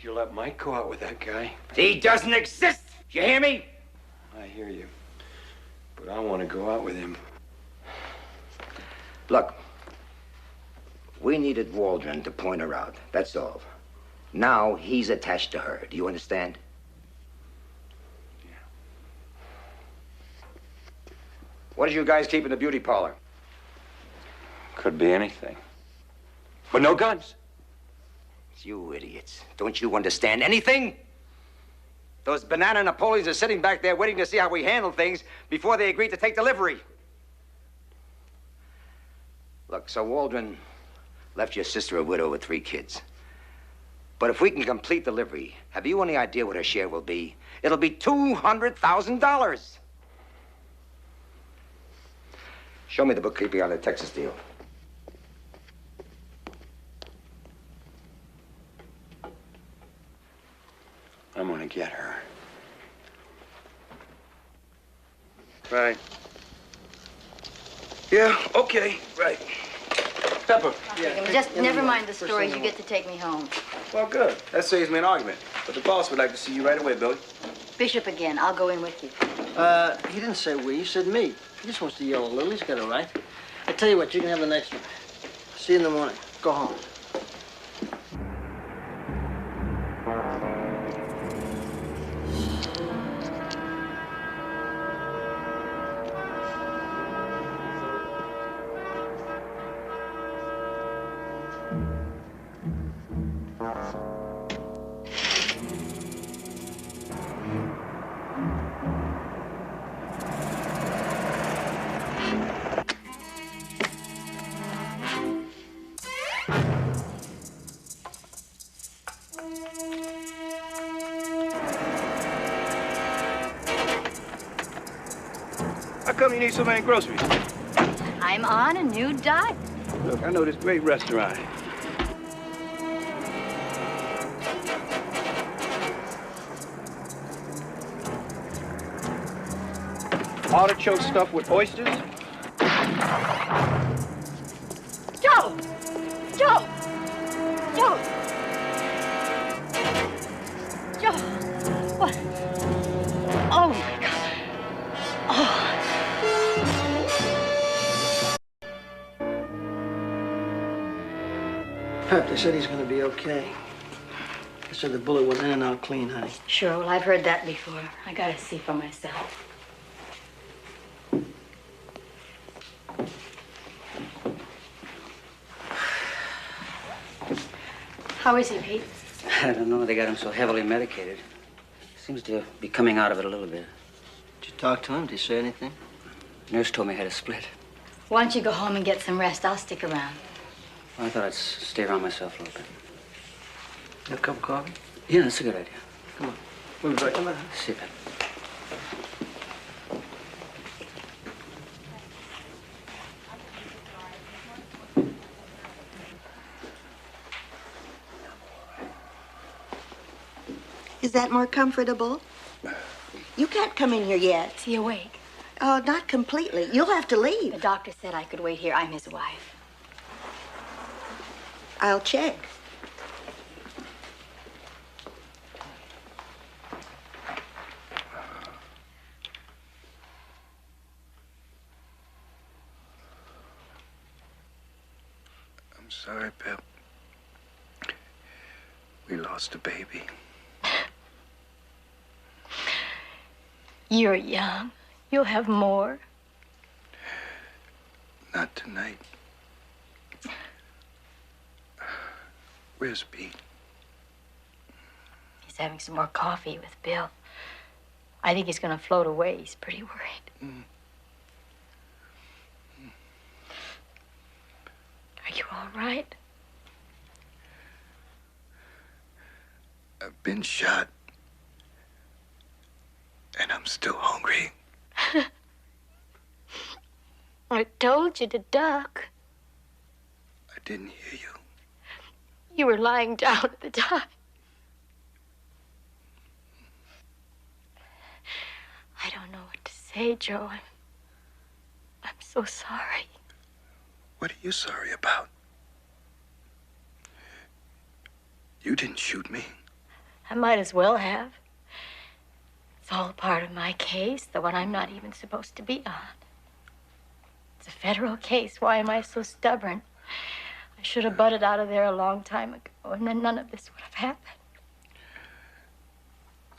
You let Mike go out with that guy? He doesn't exist! You hear me? I hear you. But I want to go out with him. Look, we needed Waldron to point her out. That's all. Now he's attached to her. Do you understand? Yeah. What did you guys keep in the beauty parlor? Could be anything. But no guns. You idiots. Don't you understand anything? Those banana Napoleons are sitting back there waiting to see how we handle things before they agree to take delivery. Look, so Waldron left your sister a widow with 3 kids. But if we can complete delivery, have you any idea what her share will be? It'll be $200,000. Show me the bookkeeping on the Texas deal. I'm gonna get her. Right. Yeah, okay, right. Pepper. Just never mind the stories. You get to take me home. Well, good. That saves me an argument. But the boss would like to see you right away, Billy. Bishop again. I'll go in with you. He didn't say we, he said me. He just wants to yell a little. He's got it right. I tell you what, you can have the next one. See you in the morning. Go home. How come you need so many groceries? I'm on a new diet. Look, I know this great restaurant. Artichoke stuffed with oysters. Joe! Joe! Joe! Joe! What? Oh, my God. Oh. Pep, they said he's gonna be okay. They said the bullet went in and out clean, honey. Sure, well, I've heard that before. I gotta see for myself. How is he, Pete? I don't know. They got him so heavily medicated. Seems to be coming out of it a little bit. Did you talk to him? Did he say anything? Nurse told me I had a split. Why don't you go home and get some rest? I'll stick around. Well, I thought I'd stay around myself a little bit. You have a cup of coffee? Yeah, that's a good idea. Come on. We'll be back. Come on. See you, Pep. Is that more comfortable? You can't come in here yet. Is he awake? Oh, not completely. You'll have to leave. The doctor said I could wait here. I'm his wife. I'll check. I'm sorry, Pep. We lost a baby. You're young. You'll have more. Not tonight. Where's Pete? He's having some more coffee with Bill. I think he's gonna float away. He's pretty worried. Are you all right? I've been shot. And I'm still hungry. I told you to duck. I didn't hear you. You were lying down at the time. I don't know what to say, Joe. I'm so sorry. What are you sorry about? You didn't shoot me. I might as well have. It's all part of my case, the one I'm not even supposed to be on. It's a federal case. Why am I so stubborn? I should have butted out of there a long time ago, and then none of this would have happened.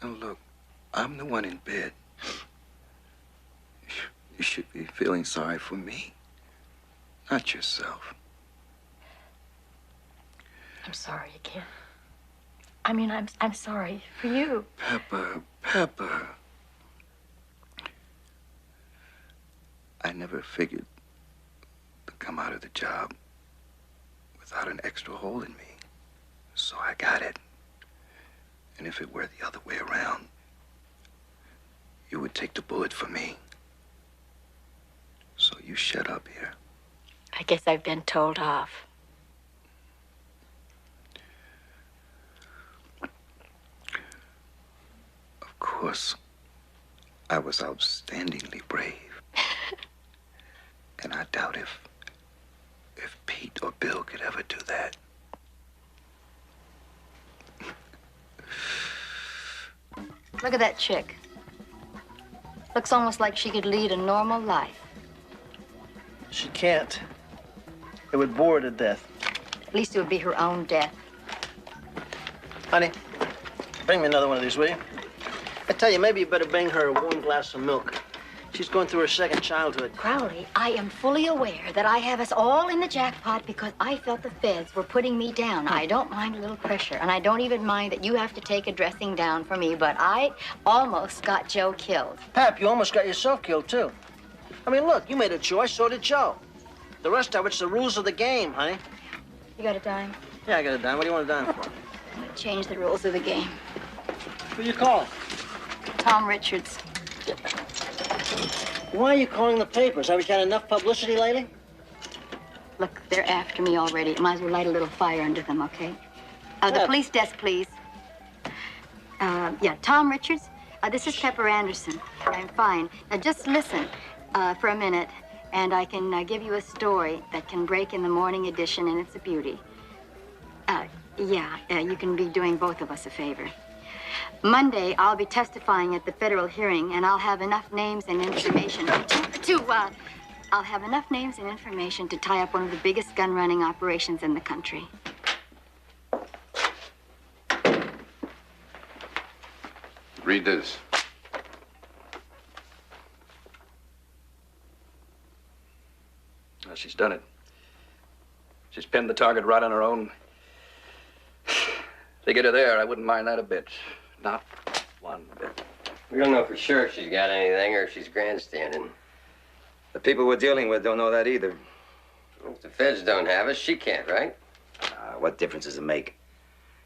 Now look, I'm the one in bed. You should be feeling sorry for me, not yourself. I'm sorry again. I mean, I'm sorry for you. Pepper. I never figured to come out of the job without an extra hole in me. So I got it. And if it were the other way around, you would take the bullet for me. So you shut up here. I guess I've been told off. Of course, I was outstandingly brave. And I doubt if Pete or Bill could ever do that. Look at that chick. Looks almost like she could lead a normal life. She can't. It would bore her to death. At least it would be her own death. Honey, bring me another one of these, will you? I tell you, maybe you better bring her a warm glass of milk. She's going through her second childhood. Crowley, I am fully aware that I have us all in the jackpot because I felt the feds were putting me down. I don't mind a little pressure, and I don't even mind that you have to take a dressing down for me, but I almost got Joe killed. Pap, you almost got yourself killed, too. I mean, look, you made a choice, so did Joe. The rest of it's the rules of the game, honey. You got a dime? Yeah, I got a dime. What do you want a dime for? Change the rules of the game. Who you calling? Tom Richards. Why are you calling the papers? Have you had enough publicity lately? Look, they're after me already. Might as well light a little fire under them, okay? The police desk, please. Yeah, Tom Richards. This is Pepper Anderson. I'm fine. Now, just listen for a minute, and I can give you a story that can break in the morning edition, and it's a beauty. You can be doing both of us a favor. Monday, I'll be testifying at the federal hearing, and I'll have enough names and information I'll have enough names and information to tie up one of the biggest gun running operations in the country. Read this. Well, she's done it. She's pinned the target right on her own. If they get her there, I wouldn't mind that a bit. Not one bit. We don't know for sure if she's got anything or if she's grandstanding. The people we're dealing with don't know that either. Well, if the feds don't have us, she can't, right? What difference does it make?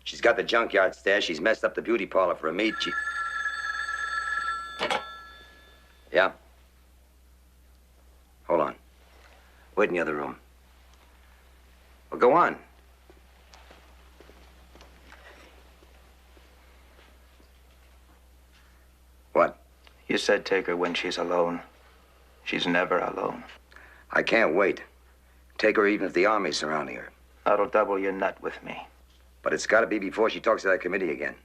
She's got the junkyard stash. She's messed up the beauty parlor for a meet. Yeah? Hold on. Wait in the other room. Well, go on. What? You said take her when she's alone. She's never alone. I can't wait. Take her even if the army's surrounding her. That'll double your nut with me. But it's got to be before she talks to that committee again.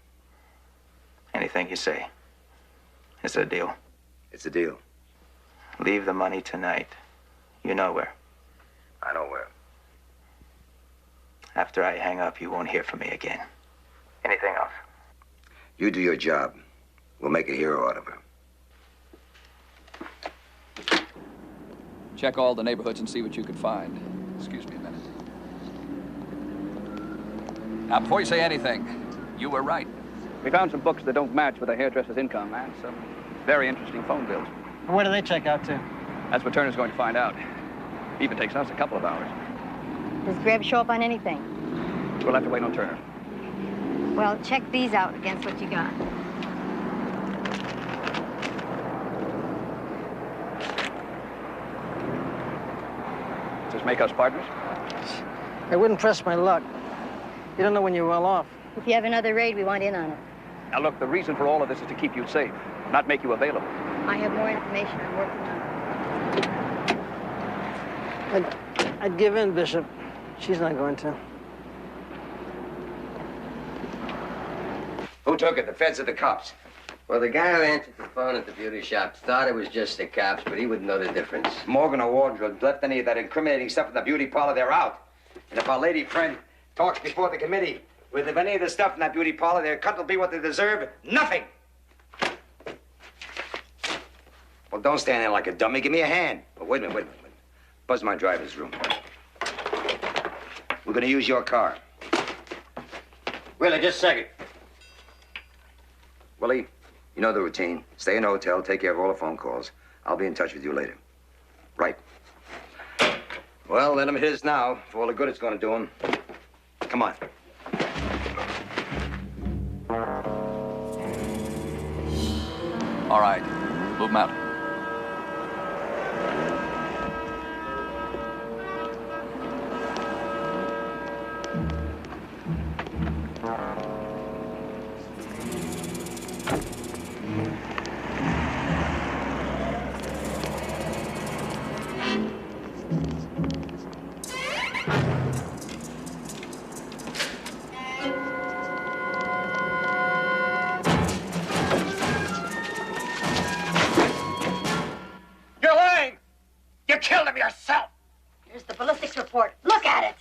Anything you say. It's a deal. It's a deal. Leave the money tonight. You know where. I know where. After I hang up, you won't hear from me again. Anything else? You do your job. We'll make a hero out of her. Check all the neighborhoods and see what you can find. Excuse me a minute. Now, before you say anything, you were right. We found some books that don't match with a hairdresser's income and some very interesting phone bills. Where do they check out to? That's what Turner's going to find out. Even takes us a couple of hours. Does Greb show up on anything? We'll have to wait on Turner. Well, check these out against what you got. Does this make us partners? I wouldn't press my luck. You don't know when you're well off. If you have another raid, we want in on it. Now, look, the reason for all of this is to keep you safe, not make you available. I have more information I'm working on. I'd give in, Bishop. She's not going to. Who took it? The feds or the cops? Well, the guy who answered the phone at the beauty shop thought it was just the cops, but he wouldn't know the difference. Morgan or Wardrobe left any of that incriminating stuff in the beauty parlor, they're out. And if our lady friend talks before the committee with any of the stuff in that beauty parlor, their cut will be what they deserve. Nothing! Well, don't stand there like a dummy. Give me a hand. Oh, wait a minute. Buzz my driver's room. We're gonna use your car. Willie, just a second. Willie, you know the routine. Stay in the hotel, take care of all the phone calls. I'll be in touch with you later. Right. Well, let him hit us now, for all the good it's gonna do him. Come on. All right, move 'em out. You're lying! You killed him yourself! Here's the ballistics report. Look at it!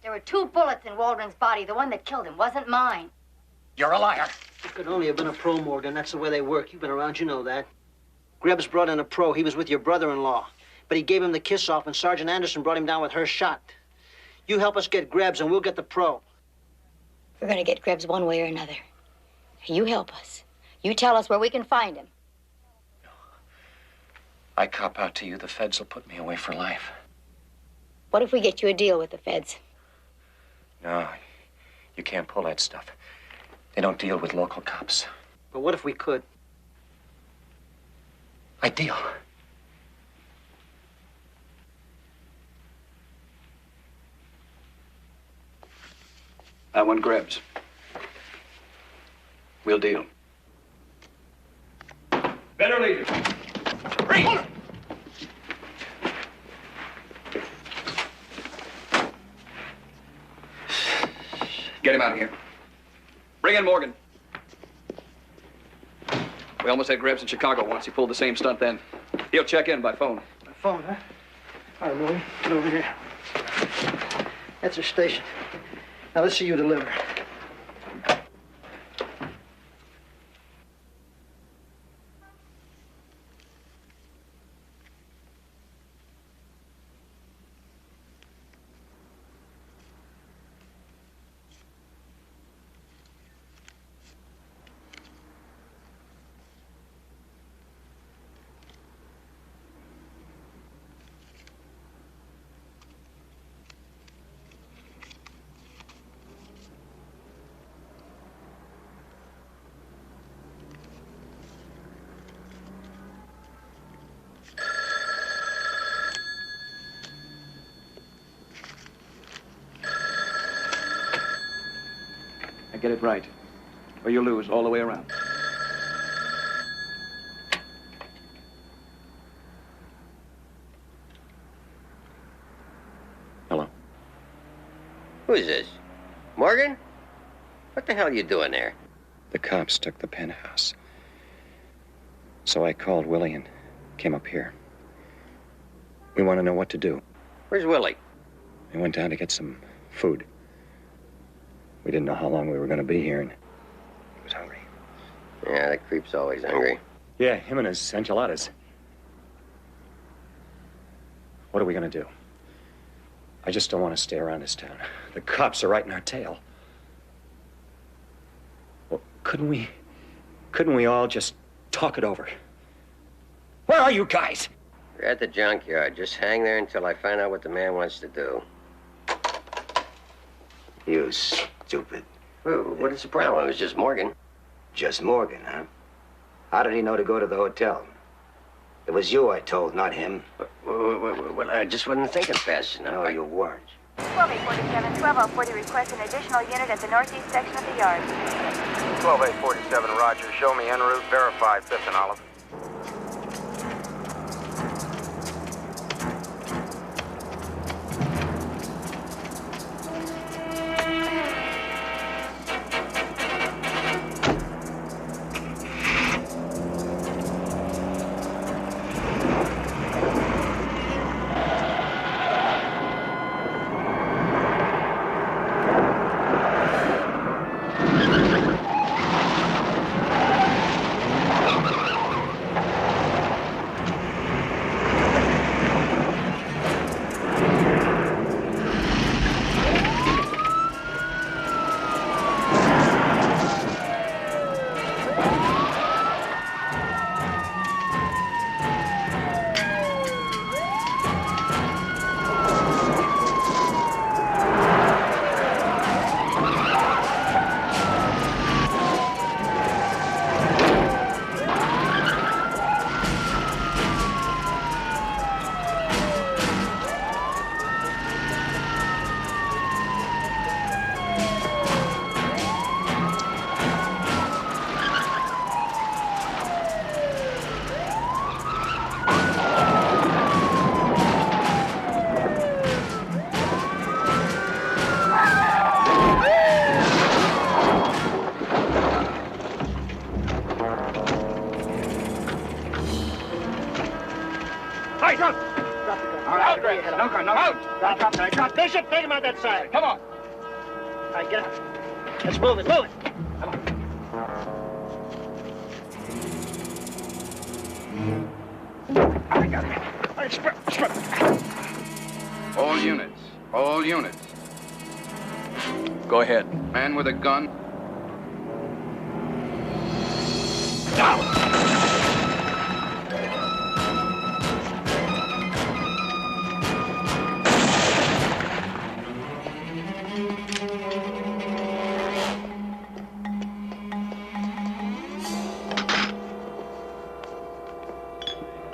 There were 2 bullets in Waldron's body. The one that killed him wasn't mine. You're a liar. It could only have been a pro, Morgan. That's the way they work. You've been around, you know that. Greb's brought in a pro. He was with your brother-in-law. But he gave him the kiss-off, and Sergeant Anderson brought him down with her shot. You help us get Greb's, and we'll get the pro. We're gonna get Greb's one way or another. You help us. You tell us where we can find him. I cop out to you, the feds will put me away for life. What if we get you a deal with the feds? No, you can't pull that stuff. They don't deal with local cops. But what if we could? I deal. I want Grebs. We'll deal. Better leave it. Get him out of here. Bring in Morgan. We almost had Grebs in Chicago once. He pulled the same stunt then. He'll check in by phone. My phone, huh? All right, Louie, get over here. That's our station. Now let's see you deliver. Get it right, or you lose all the way around. Hello. Who is this? Morgan? What the hell are you doing there? The cops took the penthouse. So I called Willie and came up here. We want to know what to do. Where's Willie? We went down to get some food. We didn't know how long we were going to be here, and he was hungry. Yeah, that creep's always hungry. Yeah, him and his enchiladas. What are we going to do? I just don't want to stay around this town. The cops are right in our tail. Well, couldn't we all just talk it over? Where are you guys? We're at the junkyard. Just hang there until I find out what the man wants to do. You stupid. Well, what is the problem? It was just Morgan. Just Morgan, huh? How did he know to go to the hotel? It was you I told, not him. Well, I just wasn't thinking fast enough. No, you weren't. 12847, 12040 request an additional unit at the northeast section of the yard. 12847, roger. Show me en route, verified, 5th and Olive. Bishop, take him out that side. Come on. All right, get out. Let's move it, move it. Come on. I got it. All right, sprint. All units. Go ahead. Man with a gun.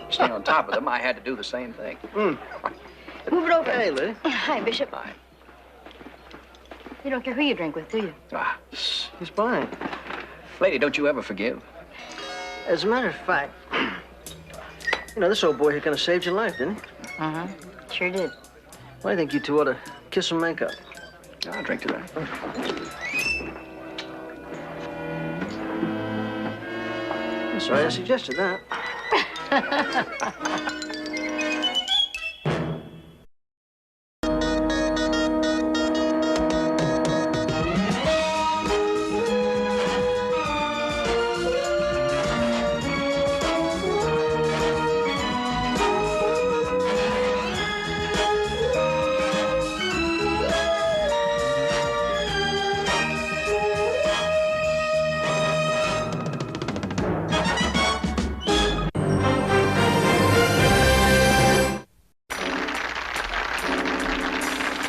Staying on top of them, I had to do the same thing. Move it over. Hey, Lily. Hi, Bishop. Hi. You don't care who you drink with, do you? Ah, He's fine. lady, don't you ever forgive? As a matter of fact, this old boy here kind of saved your life, didn't he? Uh-huh. Sure did. Well, I think you two ought to kiss and make up. I'll drink to that. I'm sorry I suggested that.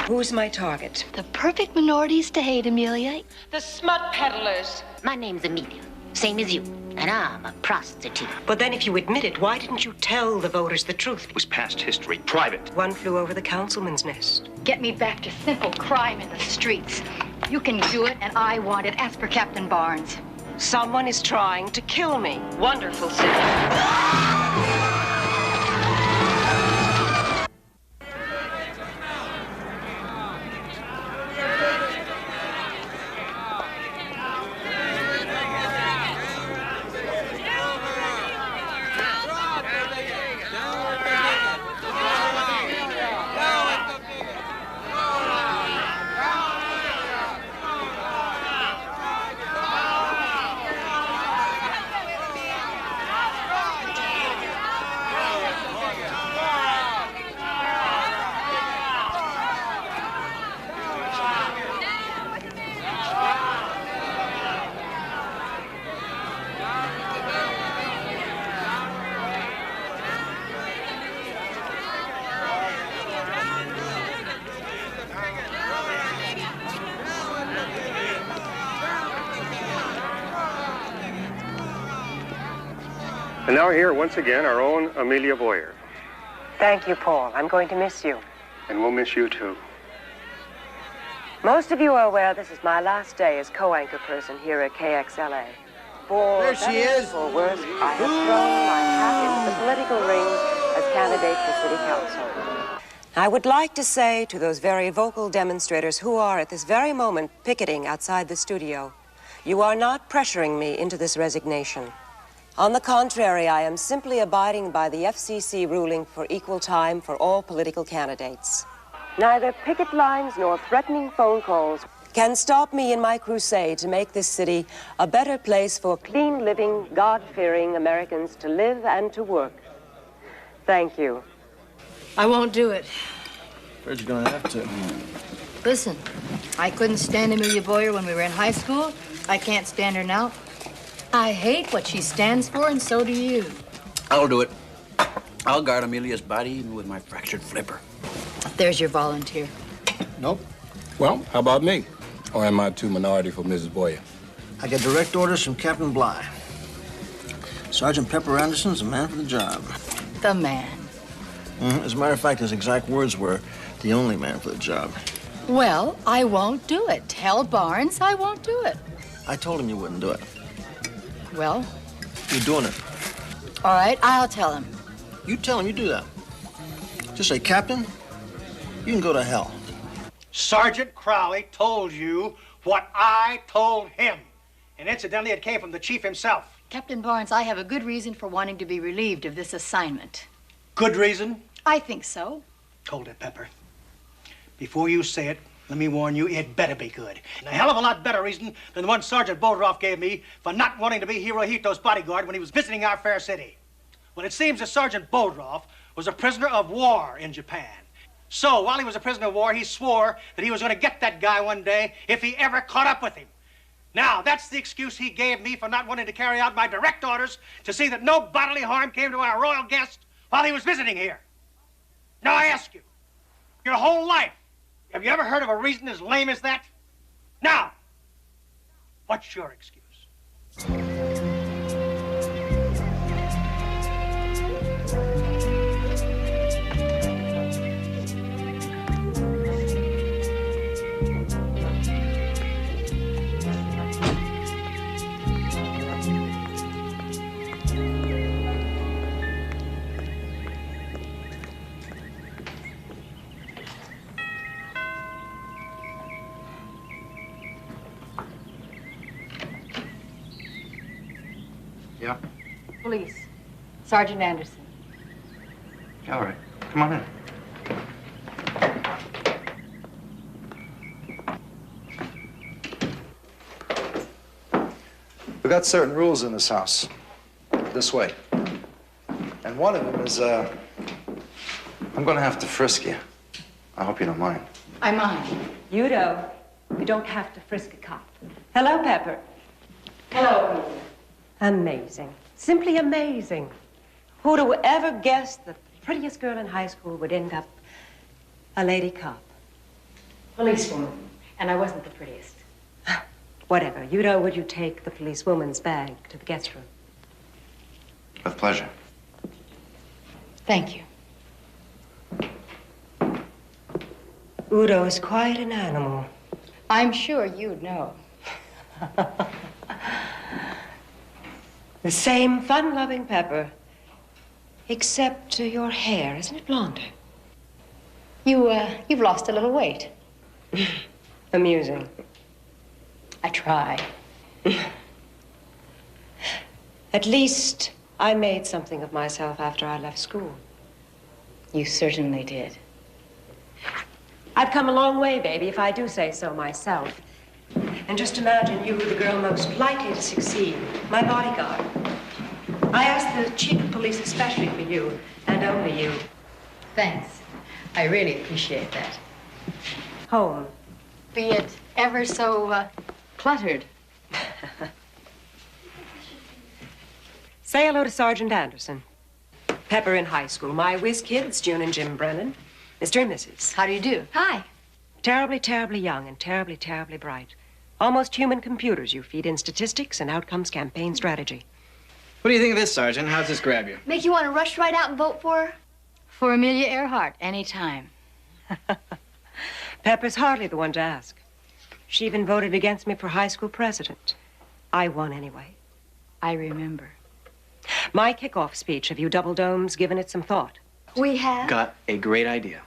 Who's my target? The perfect minorities to hate, Amelia. The smut peddlers. My name's Amelia, same as you, and I'm a prostitute. But then if you admit it, why didn't you tell the voters the truth? It was past history, private. One flew over the councilman's nest. Get me back to simple crime in the streets. You can do it, and I want it. Ask for Captain Barnes. Someone is trying to kill me. Wonderful city. And now here, once again, our own Amelia Boyer. Thank you, Paul. I'm going to miss you. And we'll miss you, too. Most of you are aware this is my last day as co-anchor person here at KXLA. For There she better is. or worse, I have thrown my hat into the political ring as candidate for city council. I would like to say to those very vocal demonstrators who are at this very moment picketing outside the studio, you are not pressuring me into this resignation. On the contrary, I am simply abiding by the FCC ruling for equal time for all political candidates. Neither picket lines nor threatening phone calls can stop me in my crusade to make this city a better place for clean-living, God-fearing Americans to live and to work. Thank you. I won't do it. Afraid you're gonna have to. Listen, I couldn't stand Amelia Boyer when we were in high school. I can't stand her now. I hate what she stands for, and so do you. I'll do it. I'll guard Amelia's body even with my fractured flipper. There's your volunteer. Nope. Well, how about me? Or am I too minority for Mrs. Boyer? I got direct orders from Captain Bly. Sergeant Pepper Anderson's the man for the job. The man. As a matter of fact, his exact words were, the only man for the job. Well, I won't do it. Tell Barnes I won't do it. I told him you wouldn't do it. Well, You're doing it. all right, I'll tell him. You tell him you do that. Just say, Captain, you can go to hell. Sergeant Crowley told you what I told him. And incidentally, it came from the chief himself. Captain Barnes, I have a good reason for wanting to be relieved of this assignment. Good reason? I think so. Hold it, Pepper. Before you say it, let me warn you, it better be good. And a hell of a lot better reason than the one Sergeant Boldroff gave me for not wanting to be Hirohito's bodyguard when he was visiting our fair city. Well, it seems that Sergeant Boldroff was a prisoner of war in Japan. So, while he was a prisoner of war, he swore that he was going to get that guy one day if he ever caught up with him. Now, that's the excuse he gave me for not wanting to carry out my direct orders to see that no bodily harm came to our royal guest while he was visiting here. Now, I ask you, your whole life, have you ever heard of a reason as lame as that? Now, what's your excuse? Police. Sergeant Anderson. All right. Come on in. We got certain rules in this house. This way. And one of them is, I'm gonna have to frisk you. I hope you don't mind. I mind. Udo, you don't have to frisk a cop. Hello, Pepper. Hello. Amazing. Simply amazing. Who'd have ever guessed that the prettiest girl in high school would end up a lady cop? Policewoman. And I wasn't the prettiest. Whatever. Udo, would you take the policewoman's bag to the guest room? With pleasure. Thank you. Udo is quite an animal. I'm sure you'd know. The same fun-loving Pepper, except your hair, isn't it blonder? You've lost a little weight. Amusing. I try. At least I made something of myself after I left school. You certainly did. I've come a long way, baby, if I do say so myself. And just imagine you, the girl most likely to succeed, my bodyguard. I asked the chief of police especially for you, and only you. Thanks. I really appreciate that. Home. Be it ever so, cluttered. Say hello to Sergeant Anderson. Pepper in high school. My whiz kids, June and Jim Brennan. Mr. and Mrs. How do you do? Hi. Terribly, terribly young and terribly, terribly bright. Almost human computers you feed in statistics and outcomes campaign strategy. What do you think of this, Sergeant? How's this grab you? Make you want to rush right out and vote for her? For Amelia Earhart, anytime. Pepper's hardly the one to ask. She even voted against me for high school president. I won anyway. I remember. My kickoff speech, have you double domes given it some thought? We have. Got a great idea.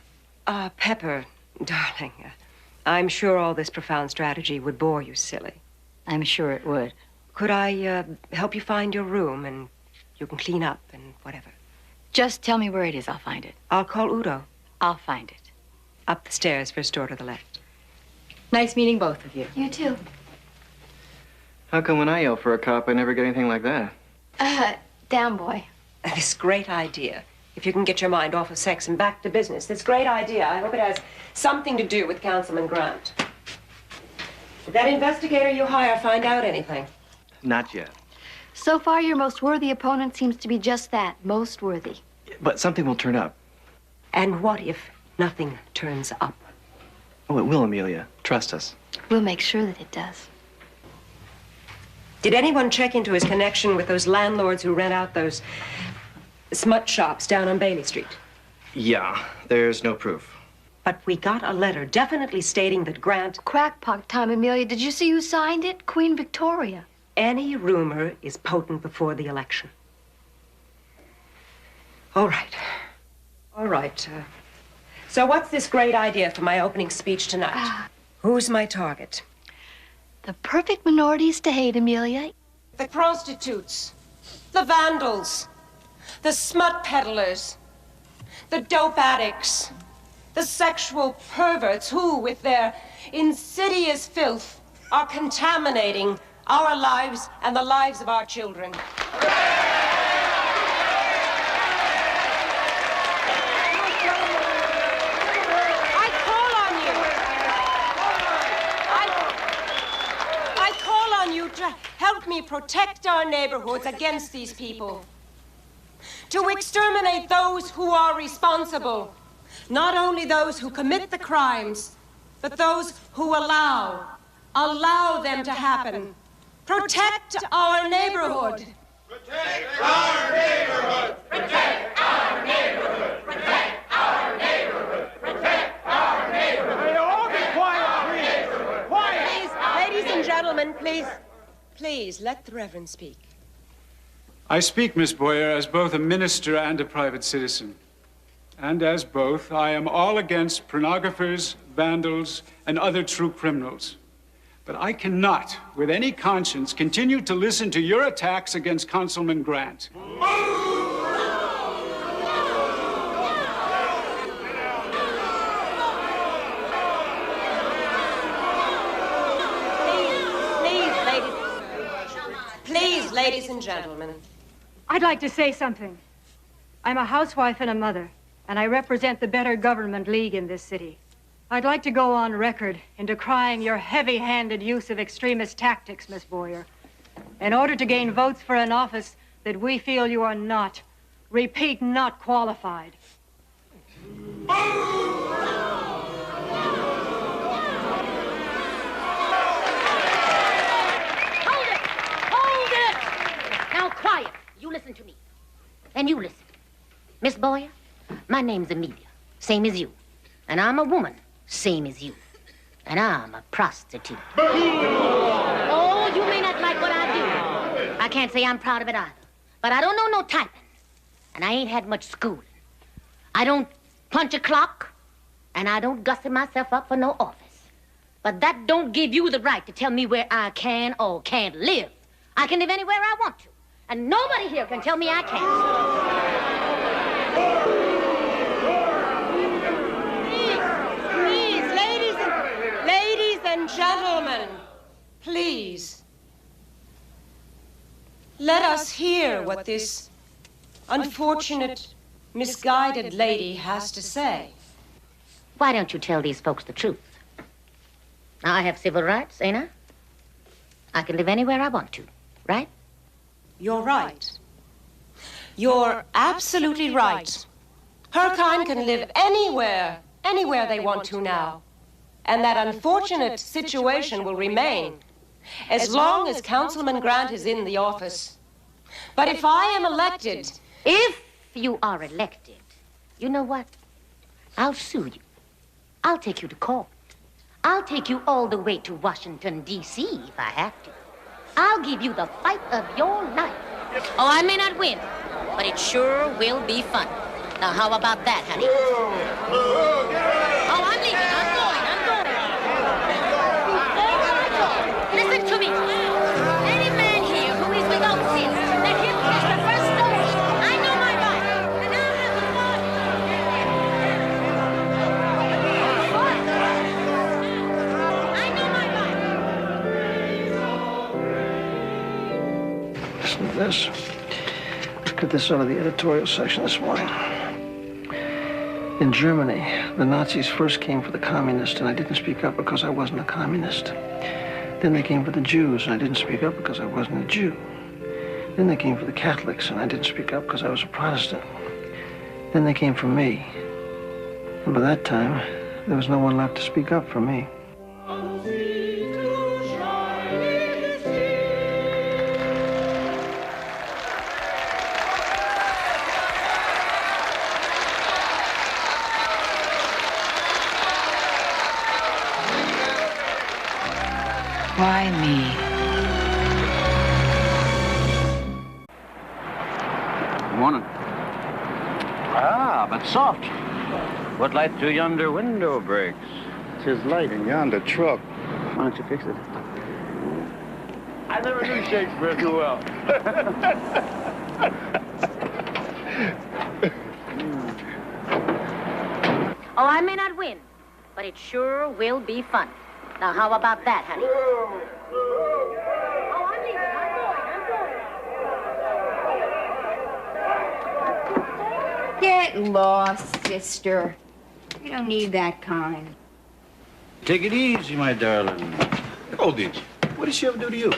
Pepper, darling, I'm sure all this profound strategy would bore you silly. I'm sure it would. Could I help you find your room and you can clean up and whatever? Just tell me where it is. I'll find it. I'll call Udo. I'll find it. Up the stairs, first door to the left. Nice meeting both of you. You too. How come when I yell for a cop, I never get anything like that? Down, boy. This great idea. If you can get your mind off of sex and back to business, this great idea, I hope it has something to do with Councilman Grant. Did that investigator you hire find out anything? Not yet. So far, your most worthy opponent seems to be just that, most worthy. But something will turn up. And what if nothing turns up? Oh, it will, Amelia. Trust us. We'll make sure that it does. Did anyone check into his connection with those landlords who rent out those smut shops down on Bailey Street? Yeah, there's no proof. But we got a letter definitely stating that Grant... Crackpot time, Amelia. Did you see who signed it? Queen Victoria. Any rumor is potent before the election. All right. All right. So what's this great idea for my opening speech tonight? Who's my target? The perfect minorities to hate, Amelia. The prostitutes, the vandals, the smut peddlers, the dope addicts, the sexual perverts who, with their insidious filth, are contaminating our lives and the lives of our children. I call on you to help me protect our neighborhoods against these people. To exterminate those who are responsible. Not only those who commit the crimes, but those who allow them to happen. Protect our neighborhood. Protect our neighborhood. Protect our neighborhood. Protect our neighborhood. Protect our neighborhood. Hey, all be quiet, please. Quiet. Please, ladies and gentlemen, please, let the Reverend speak. I speak, Miss Boyer, as both a minister and a private citizen. And as both, I am all against pornographers, vandals, and other true criminals. But I cannot, with any conscience, continue to listen to your attacks against Councilman Grant. Please, ladies and gentlemen. I'd like to say something. I'm a housewife and a mother, and I represent the Better Government League in this city. I'd like to go on record in decrying your heavy-handed use of extremist tactics, Miss Boyer, in order to gain votes for an office that we feel you are not, repeat, not qualified. Now, quiet. You listen to me. And you listen. Miss Boyer, my name's Amelia, same as you. And I'm a woman, same as you. And I'm a prostitute. Oh, you may not like what I do. I can't say I'm proud of it either. But I don't know no typing. And I ain't had much schooling. I don't punch a clock. And I don't gussy myself up for no office. But that don't give you the right to tell me where I can or can't live. I can live anywhere I want to. And nobody here can tell me I can't. Please, ladies and gentlemen, please. Let us hear what this unfortunate, misguided lady has to say. Why don't you tell these folks the truth? Now, I have civil rights, ain't I? I can live anywhere I want to, right? You're right. You're absolutely right. Her kind can live anywhere they want to now. And that unfortunate situation will remain as long as Councilman Grant is in the office. But if I am elected... If you are elected, you know what? I'll sue you. I'll take you to court. I'll take you all the way to Washington, D.C. if I have to. I'll give you the fight of your life. Oh, I may not win, but it sure will be fun. Now, how about that, honey? Oh, I'm leaving. I'm going. Listen to me. Any man here who is without sin, let him catch the first stone. I know my right, and I'll have the I know my right. Listen to this. Got this out of the editorial section this morning. In Germany, the Nazis first came for the communists, and I didn't speak up because I wasn't a communist. Then they came for the Jews, and I didn't speak up because I wasn't a Jew. Then they came for the Catholics, and I didn't speak up because I was a Protestant. Then they came for me. And by that time, there was no one left to speak up for me. Why me? Good morning. Ah, but soft. What light through yonder window breaks? Tis light in yonder truck. Why don't you fix it? I never knew Shakespeare too well. Oh, I may not win, but it sure will be fun. Now, how about that, honey? Oh, I'm leaving. I'm going. Get lost, sister. You don't need that kind. Take it easy, my darling. Hold it. What did she ever do to you?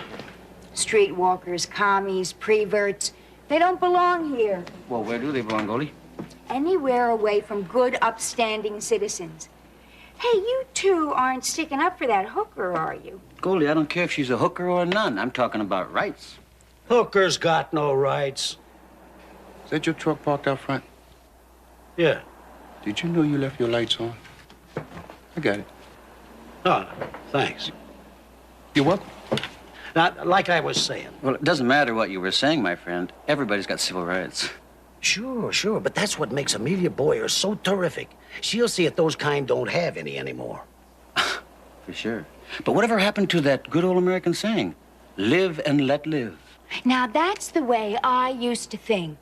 Streetwalkers, commies, preverts. They don't belong here. Well, where do they belong, Goldie? Anywhere away from good, upstanding citizens. Hey, you two aren't sticking up for that hooker, are you? Goldie, I don't care if she's a hooker or a nun. I'm talking about rights. Hookers got no rights. Is that your truck parked out front? Yeah. Did you know you left your lights on? I got it. Oh, thanks. You're welcome. Now, like I was saying. Well, it doesn't matter what you were saying, my friend. Everybody's got civil rights. Sure, but that's what makes Amelia Boyer so terrific. She'll see if those kind don't have any anymore. For sure. But whatever happened to that good old American saying? Live and let live. Now, that's the way I used to think.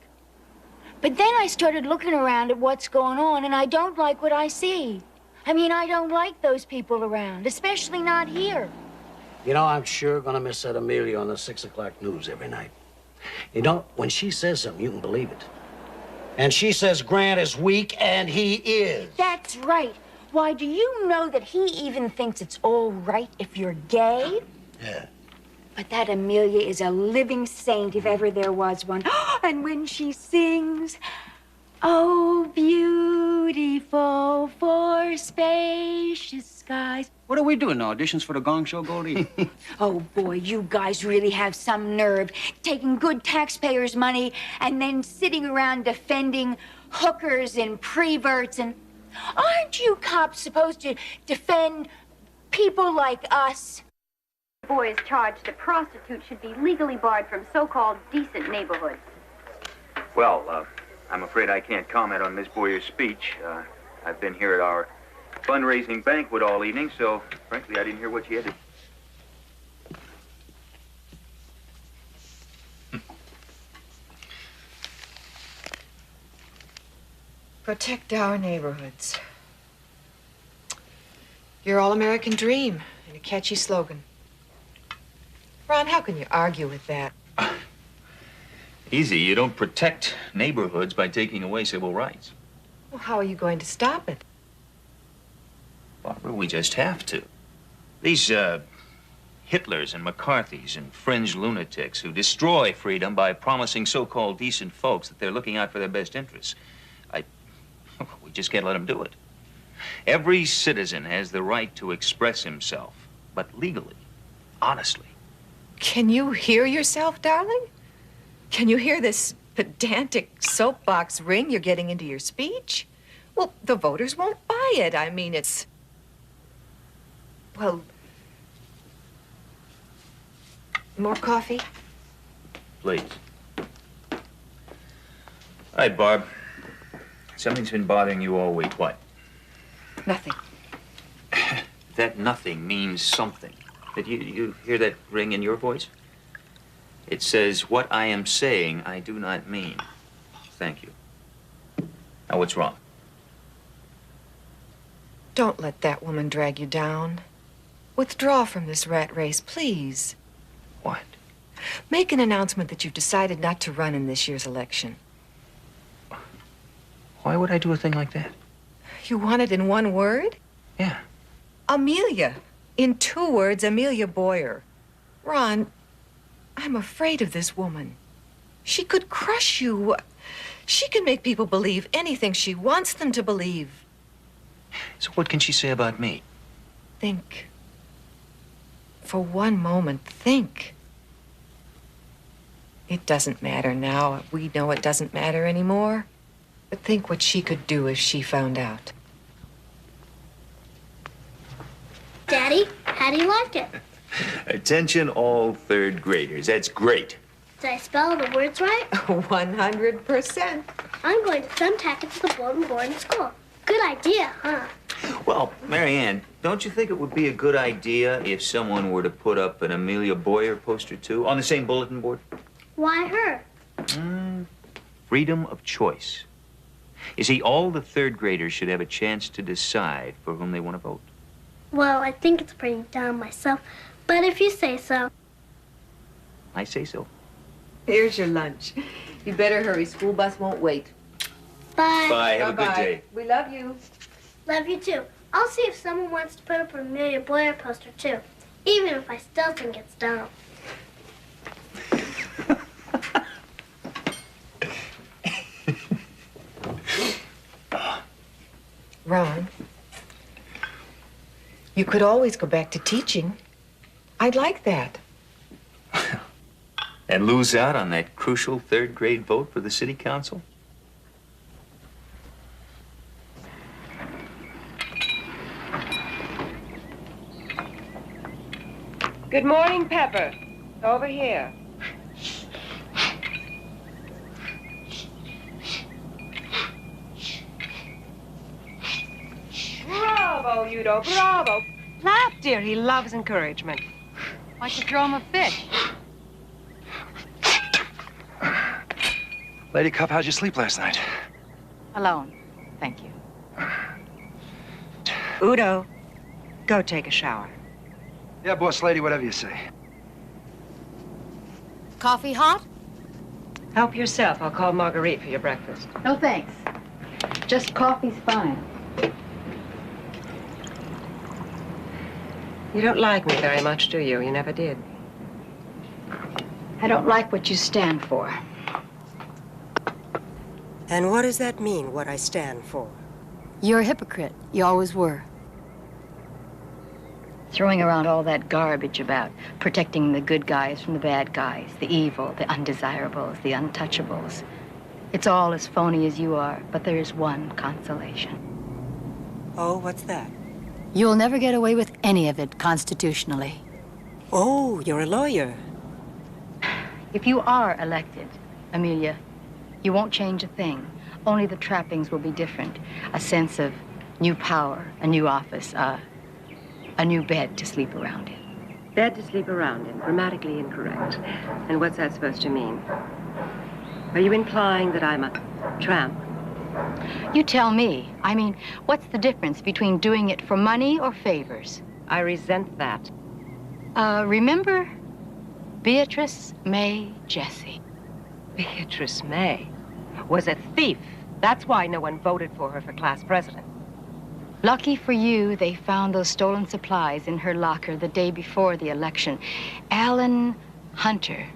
But then I started looking around at what's going on, and I don't like what I see. I mean, I don't like those people around, especially not here. You know, I'm sure gonna miss that Amelia on the 6 o'clock news every night. You know, when she says something, you can believe it. And she says Grant is weak, and he is. That's right. Why, do you know that he even thinks it's all right if you're gay? Yeah. But that Amelia is a living saint if ever there was one. And when she sings, oh, beautiful for spacious skies. What are we doing, auditions for the Gong Show, Goldie? Oh, boy, you guys really have some nerve, taking good taxpayers' money and then sitting around defending hookers and preverts and... Aren't you cops supposed to defend people like us? The boy is charged that prostitutes should be legally barred from so-called decent neighborhoods. Well, I'm afraid I can't comment on Miss Boyer's speech. I've been here at our fundraising banquet all evening, so frankly, I didn't hear what she had to... Protect our neighborhoods. Your all-American dream and a catchy slogan. Ron, how can you argue with that? Easy. You don't protect neighborhoods by taking away civil rights. Well, how are you going to stop it? Barbara, we just have to. These, Hitlers and McCarthys and fringe lunatics who destroy freedom by promising so-called decent folks that they're looking out for their best interests. We just can't let them do it. Every citizen has the right to express himself, but legally, honestly. Can you hear yourself, darling? Can you hear this pedantic soapbox ring you're getting into your speech? Well, the voters won't buy it. I mean, it's... Well... More coffee? Please. All right, Barb. Something's been bothering you all week. What? Nothing. That nothing means something. Did you hear that ring in your voice? It says, what I am saying, I do not mean. Thank you. Now, what's wrong? Don't let that woman drag you down. Withdraw from this rat race, please. What? Make an announcement that you've decided not to run in this year's election. Why would I do a thing like that? You want it in one word? Yeah. Amelia. In 2 words, Amelia Boyer. Ron, I'm afraid of this woman. She could crush you. She can make people believe anything she wants them to believe. So what can she say about me? Think. For one moment, think. It doesn't matter now. We know it doesn't matter anymore. But think what she could do if she found out. Daddy, how do you like it? Attention all 3rd graders. That's great. Did I spell the words right? 100%. I'm going to thumbtack it to the bulletin board in school. Good idea, huh? Well, Marianne, don't you think it would be a good idea if someone were to put up an Amelia Boyer poster, too, on the same bulletin board? Why her? Freedom of choice. You see, all the 3rd graders should have a chance to decide for whom they want to vote. Well, I think it's pretty dumb myself, but if you say so. I say so. Here's your lunch. You better hurry. School bus won't wait. Bye. Bye. Have a good day. We love you. Love you, too. I'll see if someone wants to put up an Amelia Boyer poster, too, even if I still think it's dumb. Ron, you could always go back to teaching. I'd like that. And lose out on that crucial 3rd grade vote for the city council? Good morning, Pepper. Over here. Bravo, Udo, bravo. Laugh, dear. He loves encouragement. Why don't you throw him a fish? Lady Cub, how'd you sleep last night? Alone. Thank you. Udo, go take a shower. Yeah, boss lady, whatever you say. Coffee hot? Help yourself. I'll call Marguerite for your breakfast. No thanks. Just coffee's fine. You don't like me very much, do you? You never did. I don't like what you stand for. And what does that mean, what I stand for? You're a hypocrite. You always were. Throwing around all that garbage about protecting the good guys from the bad guys, the evil, the undesirables, the untouchables. It's all as phony as you are, but there is one consolation. Oh, what's that? You'll never get away with any of it constitutionally. Oh, you're a lawyer. If you are elected, Amelia, you won't change a thing. Only the trappings will be different. A sense of new power, a new office, a new bed to sleep around in. Bed to sleep around in, grammatically incorrect. And what's that supposed to mean? Are you implying that I'm a tramp? You tell me. I mean, what's the difference between doing it for money or favors? I resent that. Remember Beatrice May Jesse? Beatrice May was a thief. That's why no one voted for her for class president. Lucky for you, they found those stolen supplies in her locker the day before the election. Alan Hunter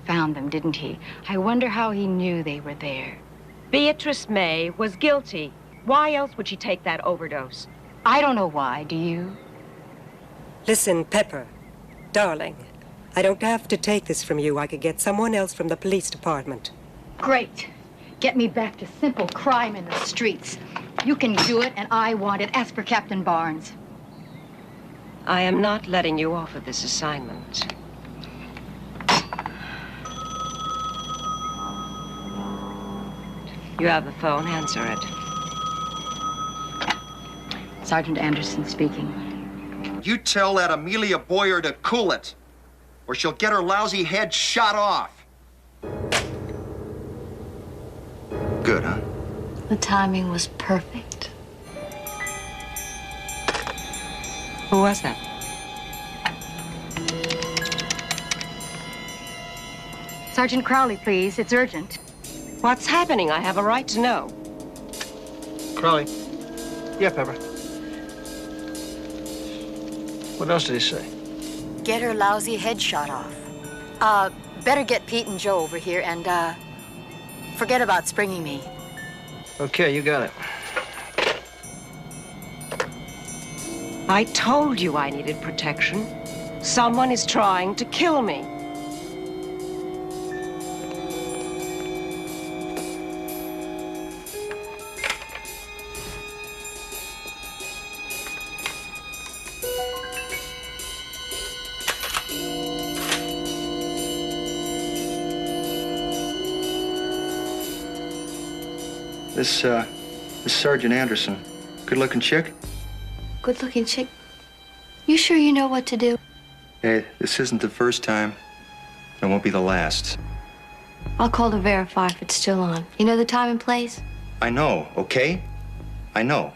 found them, didn't he? I wonder how he knew they were there. Beatrice May was guilty. Why else would she take that overdose? I don't know why, do you? Listen, Pepper, darling, I don't have to take this from you. I could get someone else from the police department. Great. Get me back to simple crime in the streets. You can do it, and I want it. Ask for Captain Barnes. I am not letting you off of this assignment. You have the phone. Answer it. Sergeant Anderson speaking. You tell that Amelia Boyer to cool it, or she'll get her lousy head shot off. Good, huh? The timing was perfect. Who was that? Sergeant Crowley, please. It's urgent. What's happening? I have a right to know. Crowley. Yeah, Pepper. What else did he say? Get her lousy head shot off. Better get Pete and Joe over here and, forget about springing me. Okay, you got it. I told you I needed protection. Someone is trying to kill me. This Sergeant Anderson, good-looking chick? Good-looking chick. You sure you know what to do? Hey, this isn't the first time. It won't be the last. I'll call to verify if it's still on. You know the time and place? I know, okay? I know.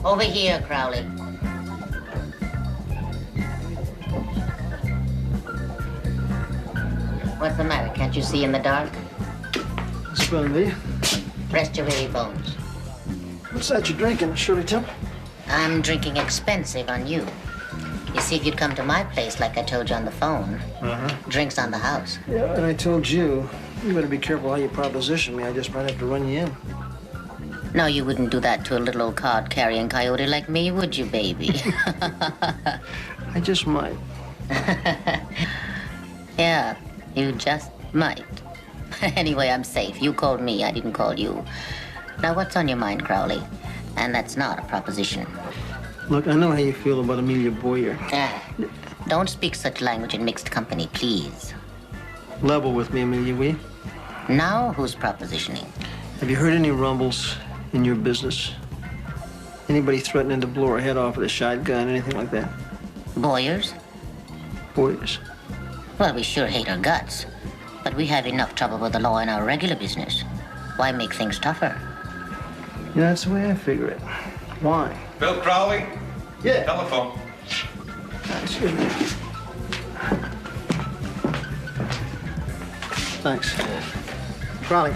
Over here, Crowley. What's the matter? Can't you see in the dark? It's gonna be. Rest your weary bones. What's that you're drinking, Shirley Temple? I'm drinking expensive on you. You see, if you'd come to my place like I told you on the phone, drinks on the house. Yeah, and I told you, you better be careful how you proposition me. I just might have to run you in. No, you wouldn't do that to a little old card-carrying coyote like me, would you, baby? I just might. Yeah, you just might. Anyway, I'm safe. You called me, I didn't call you. Now, what's on your mind, Crowley? And that's not a proposition. Look, I know how you feel about Amelia Boyer. Don't speak such language in mixed company, please. Level with me, Amelia, will you? Now, who's propositioning? Have you heard any rumbles in your business? Anybody threatening to blow her head off with a shotgun, anything like that? Boyers? Boyers. Well, we sure hate her guts. But we have enough trouble with the law in our regular business. Why make things tougher? You know, that's the way I figure it. Why? Bill Crowley? Yeah. Telephone. Excuse me. Thanks. Crowley.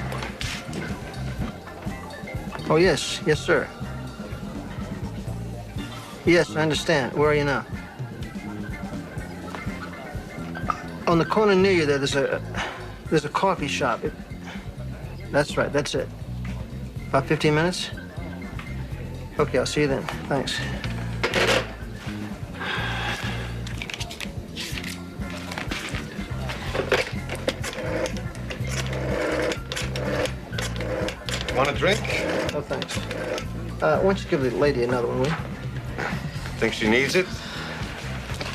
Oh, yes. Yes, sir. Yes, I understand. Where are you now? On the corner near you there, there's a coffee shop. That's right, that's it. About 15 minutes? Okay, I'll see you then. Thanks. Want a drink? Oh, thanks. Why don't you give the lady another one, will you? Think she needs it?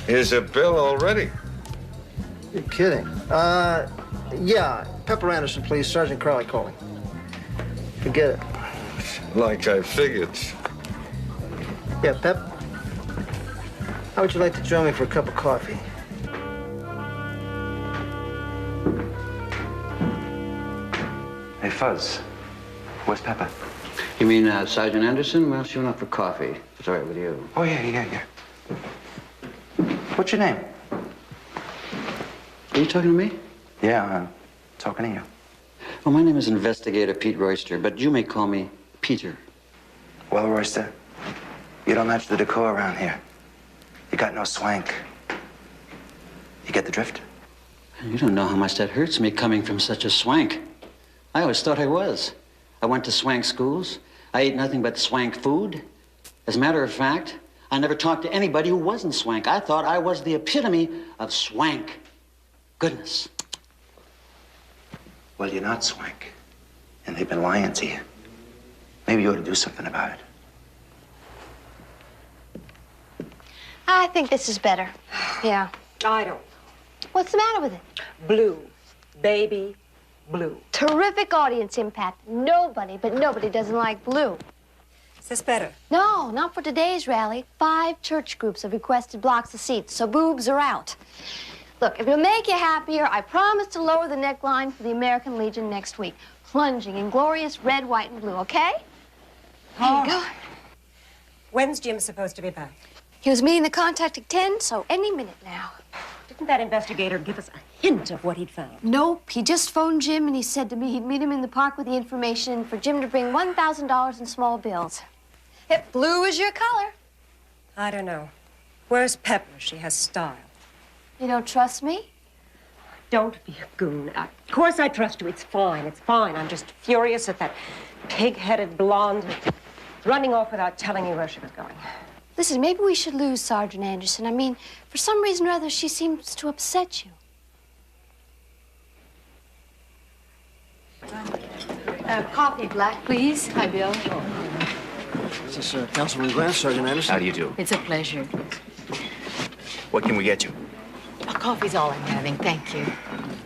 Here's a bill already. You're kidding. Yeah. Pepper Anderson, please. Sergeant Crowley calling. Forget it. Like I figured. Yeah, Pep. How would you like to join me for a cup of coffee? Hey, Fuzz. Where's Pepper? You mean Sergeant Anderson? Well, she went out for coffee. If it's all right with you. Oh, yeah. What's your name? Are you talking to me? Yeah, I'm talking to you. Well, my name is Investigator Pete Royster, but you may call me Peter. Well, Royster, you don't match the decor around here. You got no swank. You get the drift? You don't know how much that hurts me coming from such a swank. I always thought I was. I went to swank schools. I ate nothing but swank food. As a matter of fact, I never talked to anybody who wasn't swank. I thought I was the epitome of swank. Goodness. Well, you're not swank. And they've been lying to you. Maybe you ought to do something about it. I think this is better. Yeah. I don't. What's the matter with it? Blue. Baby blue. Terrific audience impact. Nobody doesn't like blue. Is this better? No, not for today's rally. 5 church groups have requested blocks of seats, so boobs are out. Look, if it'll make you happier, I promise to lower the neckline for the American Legion next week. Plunging in glorious red, white, and blue, okay? There you go. When's Jim supposed to be back? He was meeting the contact at 10, so any minute now. Didn't that investigator give us a hint of what he'd found? Nope. He just phoned Jim, and he said to me he'd meet him in the park with the information and for Jim to bring $1,000 in small bills. If blue is your color. I don't know. Where's Pepper? She has style. You don't trust me? Don't be a goon. Of course I trust you. It's fine. It's fine. I'm just furious at that pig-headed blonde running off without telling you where she was going. Listen, maybe we should lose Sergeant Anderson. I mean, for some reason or other, she seems to upset you. Coffee black, please. Hi, Bill. This is Councilman Grant, Sergeant Anderson. How do you do? It's a pleasure. What can we get you? Coffee's all I'm having, thank you.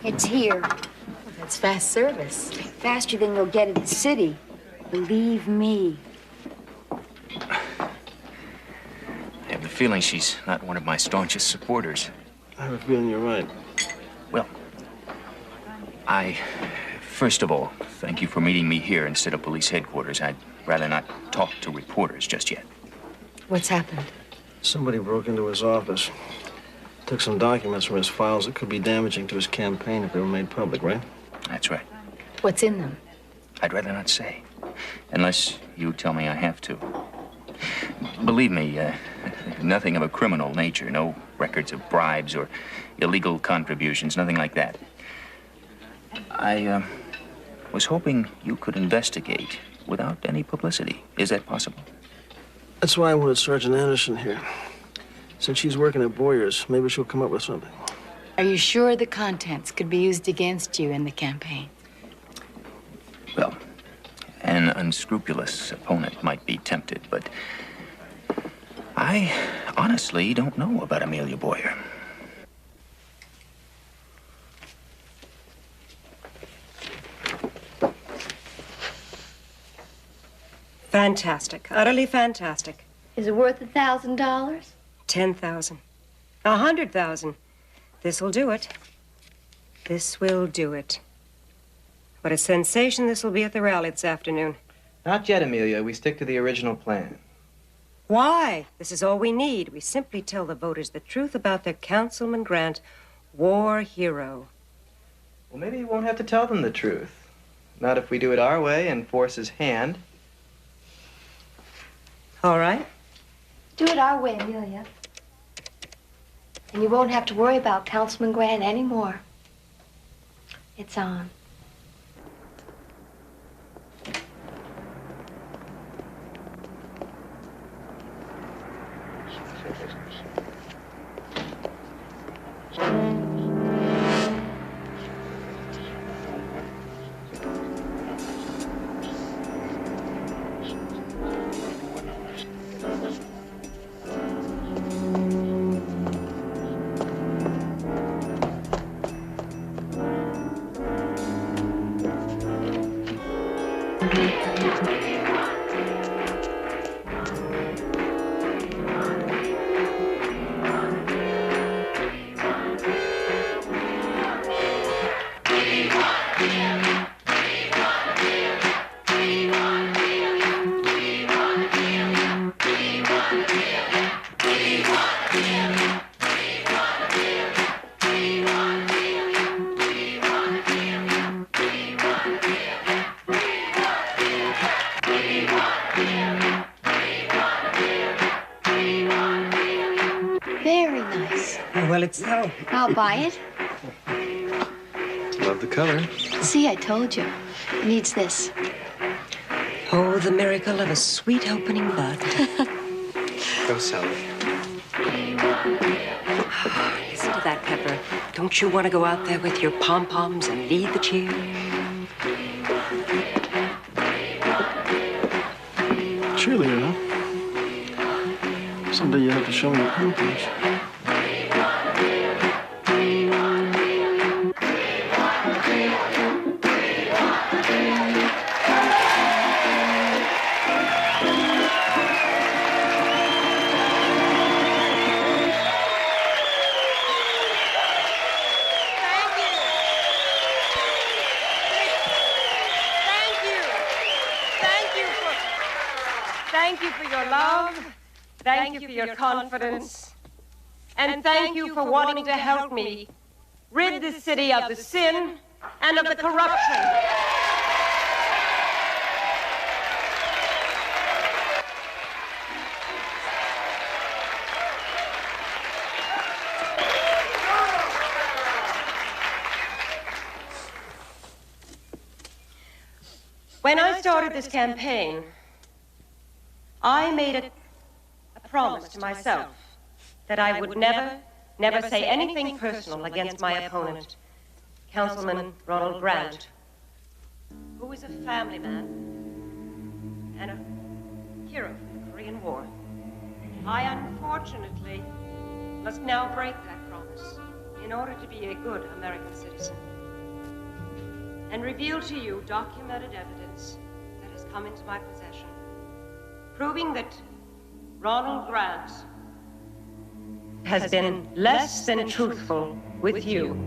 It's here. That's fast service. Faster than you'll get in the city. Believe me. I have the feeling she's not one of my staunchest supporters. I have a feeling you're right. Well, first of all, thank you for meeting me here instead of police headquarters. I'd rather not talk to reporters just yet. What's happened? Somebody broke into his office. Took some documents from his files that could be damaging to his campaign if they were made public, right? That's right. What's in them? I'd rather not say, unless you tell me I have to. Believe me, nothing of a criminal nature. No records of bribes or illegal contributions, nothing like that. I was hoping you could investigate without any publicity. Is that possible? That's why I wanted Sergeant Anderson here. Since she's working at Boyer's, maybe she'll come up with something. Are you sure the contents could be used against you in the campaign? Well, an unscrupulous opponent might be tempted, but I honestly don't know about Amelia Boyer. Fantastic. Utterly fantastic. Is it worth $1,000? 10,000. 100,000. This'll do it. This will do it. What a sensation this will be at the rally this afternoon. Not yet, Amelia. We stick to the original plan. Why? This is all we need. We simply tell the voters the truth about their Councilman Grant, war hero. Well, maybe you won't have to tell them the truth. Not if we do it our way and force his hand. All right. Do it our way, Amelia. And you won't have to worry about Councilman Grant anymore. It's on. Very nice. Well, it's so. I'll buy it. Love the color. See, I told you. It needs this. Oh, the miracle of a sweet opening bud. Go, Sally. Listen to that, Pepper. Don't you want to go out there with your pom-poms and lead the cheer? Cheerleader, huh? Someday you have to show me your pom-poms. Thank you for your love. Thank you for your confidence. And thank you for wanting to help me rid this city of the sin and of the corruption. When I started this campaign, I made a promise to myself that I would never say anything personal against my opponent, Councilman Ronald Grant, who is a family man and a hero of the Korean War. I unfortunately must now break that promise in order to be a good American citizen and reveal to you documented evidence that has come into my possession, proving that Ronald Grant has been less than truthful with you,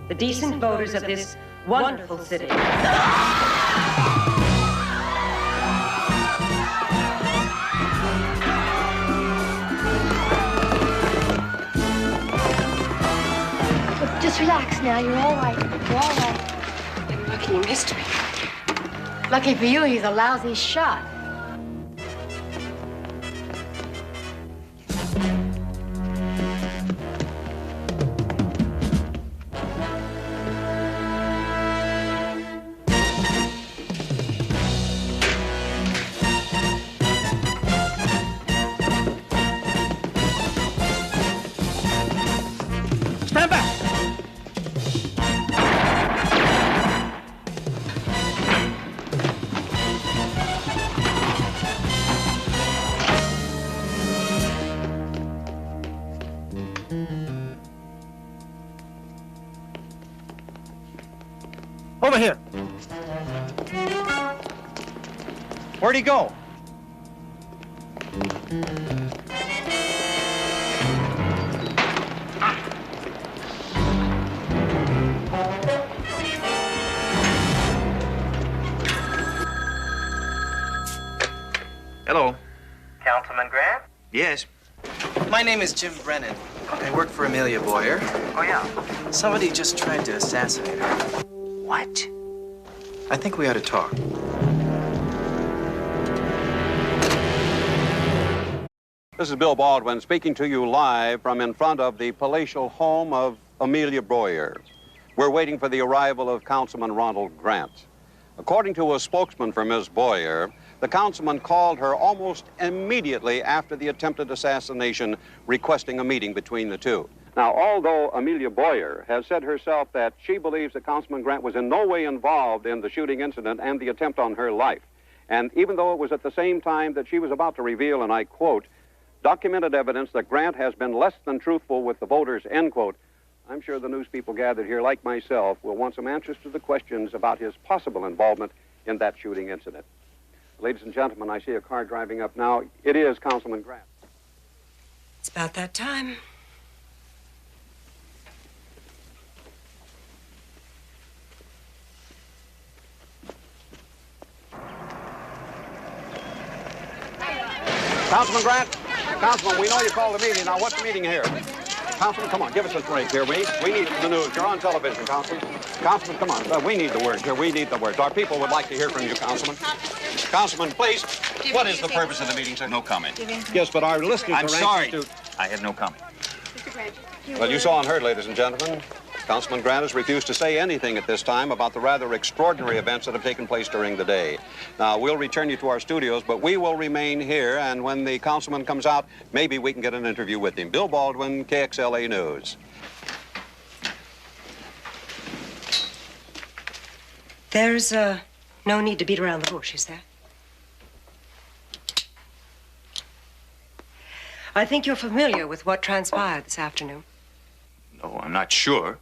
the decent voters of this wonderful city. Just relax now. You're all right. You're all right. I'm lucky you missed me. Lucky for you, he's a lousy shot. Over here. Where'd he go? Hello. Councilman Grant? Yes. My name is Jim Brennan. I work for Amelia Boyer. Oh, yeah. Somebody just tried to assassinate her. What? I think we ought to talk. This is Bill Baldwin speaking to you live from in front of the palatial home of Amelia Boyer. We're waiting for the arrival of Councilman Ronald Grant. According to a spokesman for Ms. Boyer, the councilman called her almost immediately after the attempted assassination, requesting a meeting between the two. Now, although Amelia Boyer has said herself that she believes that Councilman Grant was in no way involved in the shooting incident and the attempt on her life, and even though it was at the same time that she was about to reveal, and I quote, documented evidence that Grant has been less than truthful with the voters, end quote, I'm sure the news people gathered here, like myself, will want some answers to the questions about his possible involvement in that shooting incident. Ladies and gentlemen, I see a car driving up now. It is Councilman Grant. It's about that time. Councilman Grant, Councilman, we know you called a meeting. Now, what's the meeting here? Councilman, come on, give us a break here. We need the news. You're on television, Councilman. Councilman, come on. We need the words here. We need the words. Our people would like to hear from you, Councilman. Councilman, please. What is the purpose of the meeting, sir? No comment. Yes, but our listeners I'm are sorry. anxious to... I have no comment. Well, you saw and heard, ladies and gentlemen. Councilman Grant has refused to say anything at this time about the rather extraordinary events that have taken place during the day. Now, we'll return you to our studios, but we will remain here, and when the councilman comes out, maybe we can get an interview with him. Bill Baldwin, KXLA News. There's no need to beat around the bush, is there? I think you're familiar with what transpired this afternoon. No, I'm not sure.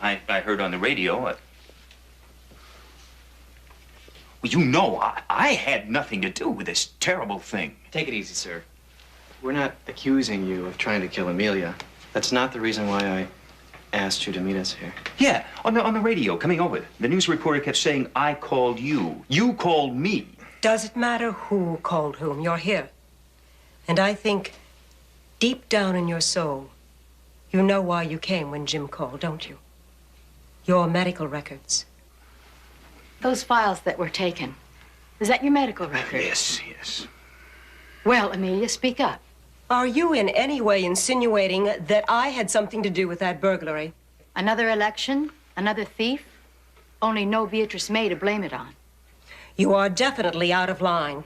I heard on the radio. Well, you know, I had nothing to do with this terrible thing. Take it easy, sir. We're not accusing you of trying to kill Amelia. That's not the reason why I asked you to meet us here. Yeah, on the radio, coming over. The news reporter kept saying, I called you. You called me. Does it matter who called whom? You're here. And I think deep down in your soul, you know why you came when Jim called, don't you? Your medical records. Those files that were taken, is that your medical record? Yes, yes. Well, Amelia, speak up. Are you in any way insinuating that I had something to do with that burglary? Another election? Another thief? Only no Beatrice May to blame it on. You are definitely out of line.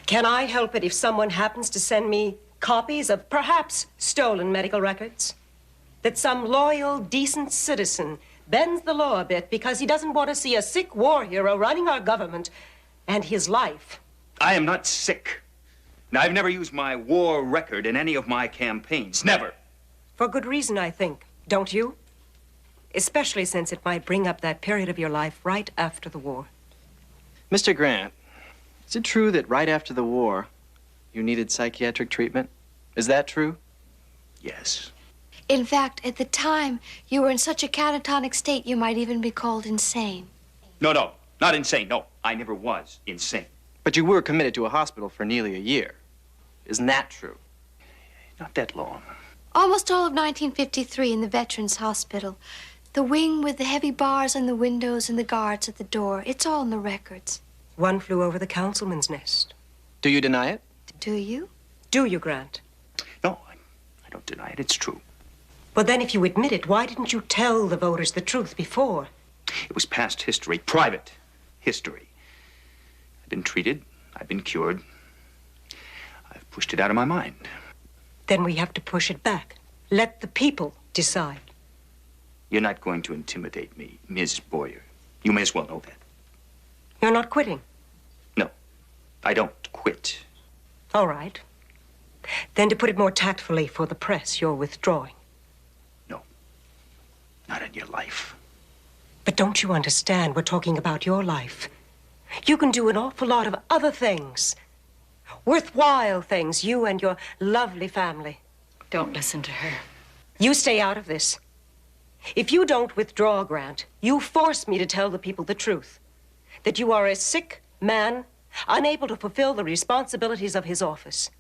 Can I help it if someone happens to send me copies of perhaps stolen medical records? That some loyal, decent citizen bends the law a bit because he doesn't want to see a sick war hero running our government and his life. I am not sick. Now, I've never used my war record in any of my campaigns. Never. For good reason, I think, don't you? Especially since it might bring up that period of your life right after the war. Mr. Grant, is it true that right after the war, you needed psychiatric treatment? Is that true? Yes. In fact, at the time, you were in such a catatonic state you might even be called insane. No, not insane. No, I never was insane. But you were committed to a hospital for nearly a year. Isn't that true? Not that long. Almost all of 1953 in the Veterans Hospital. The wing with the heavy bars on the windows and the guards at the door. It's all in the records. One flew over the councilman's nest. Do you deny it? Do you? Do you, Grant? No, I don't deny it. It's true. Well, then, if you admit it, why didn't you tell the voters the truth before? It was past history, private history. I've been treated. I've been cured. I've pushed it out of my mind. Then we have to push it back. Let the people decide. You're not going to intimidate me, Ms. Boyer. You may as well know that. You're not quitting? No, I don't quit. All right. Then, to put it more tactfully for the press, you're withdrawing. Not in your life. But don't you understand? We're talking about your life. You can do an awful lot of other things. Worthwhile things, you and your lovely family. Don't listen to her. You stay out of this. If you don't withdraw, Grant, you force me to tell the people the truth. That you are a sick man, unable to fulfill the responsibilities of his office.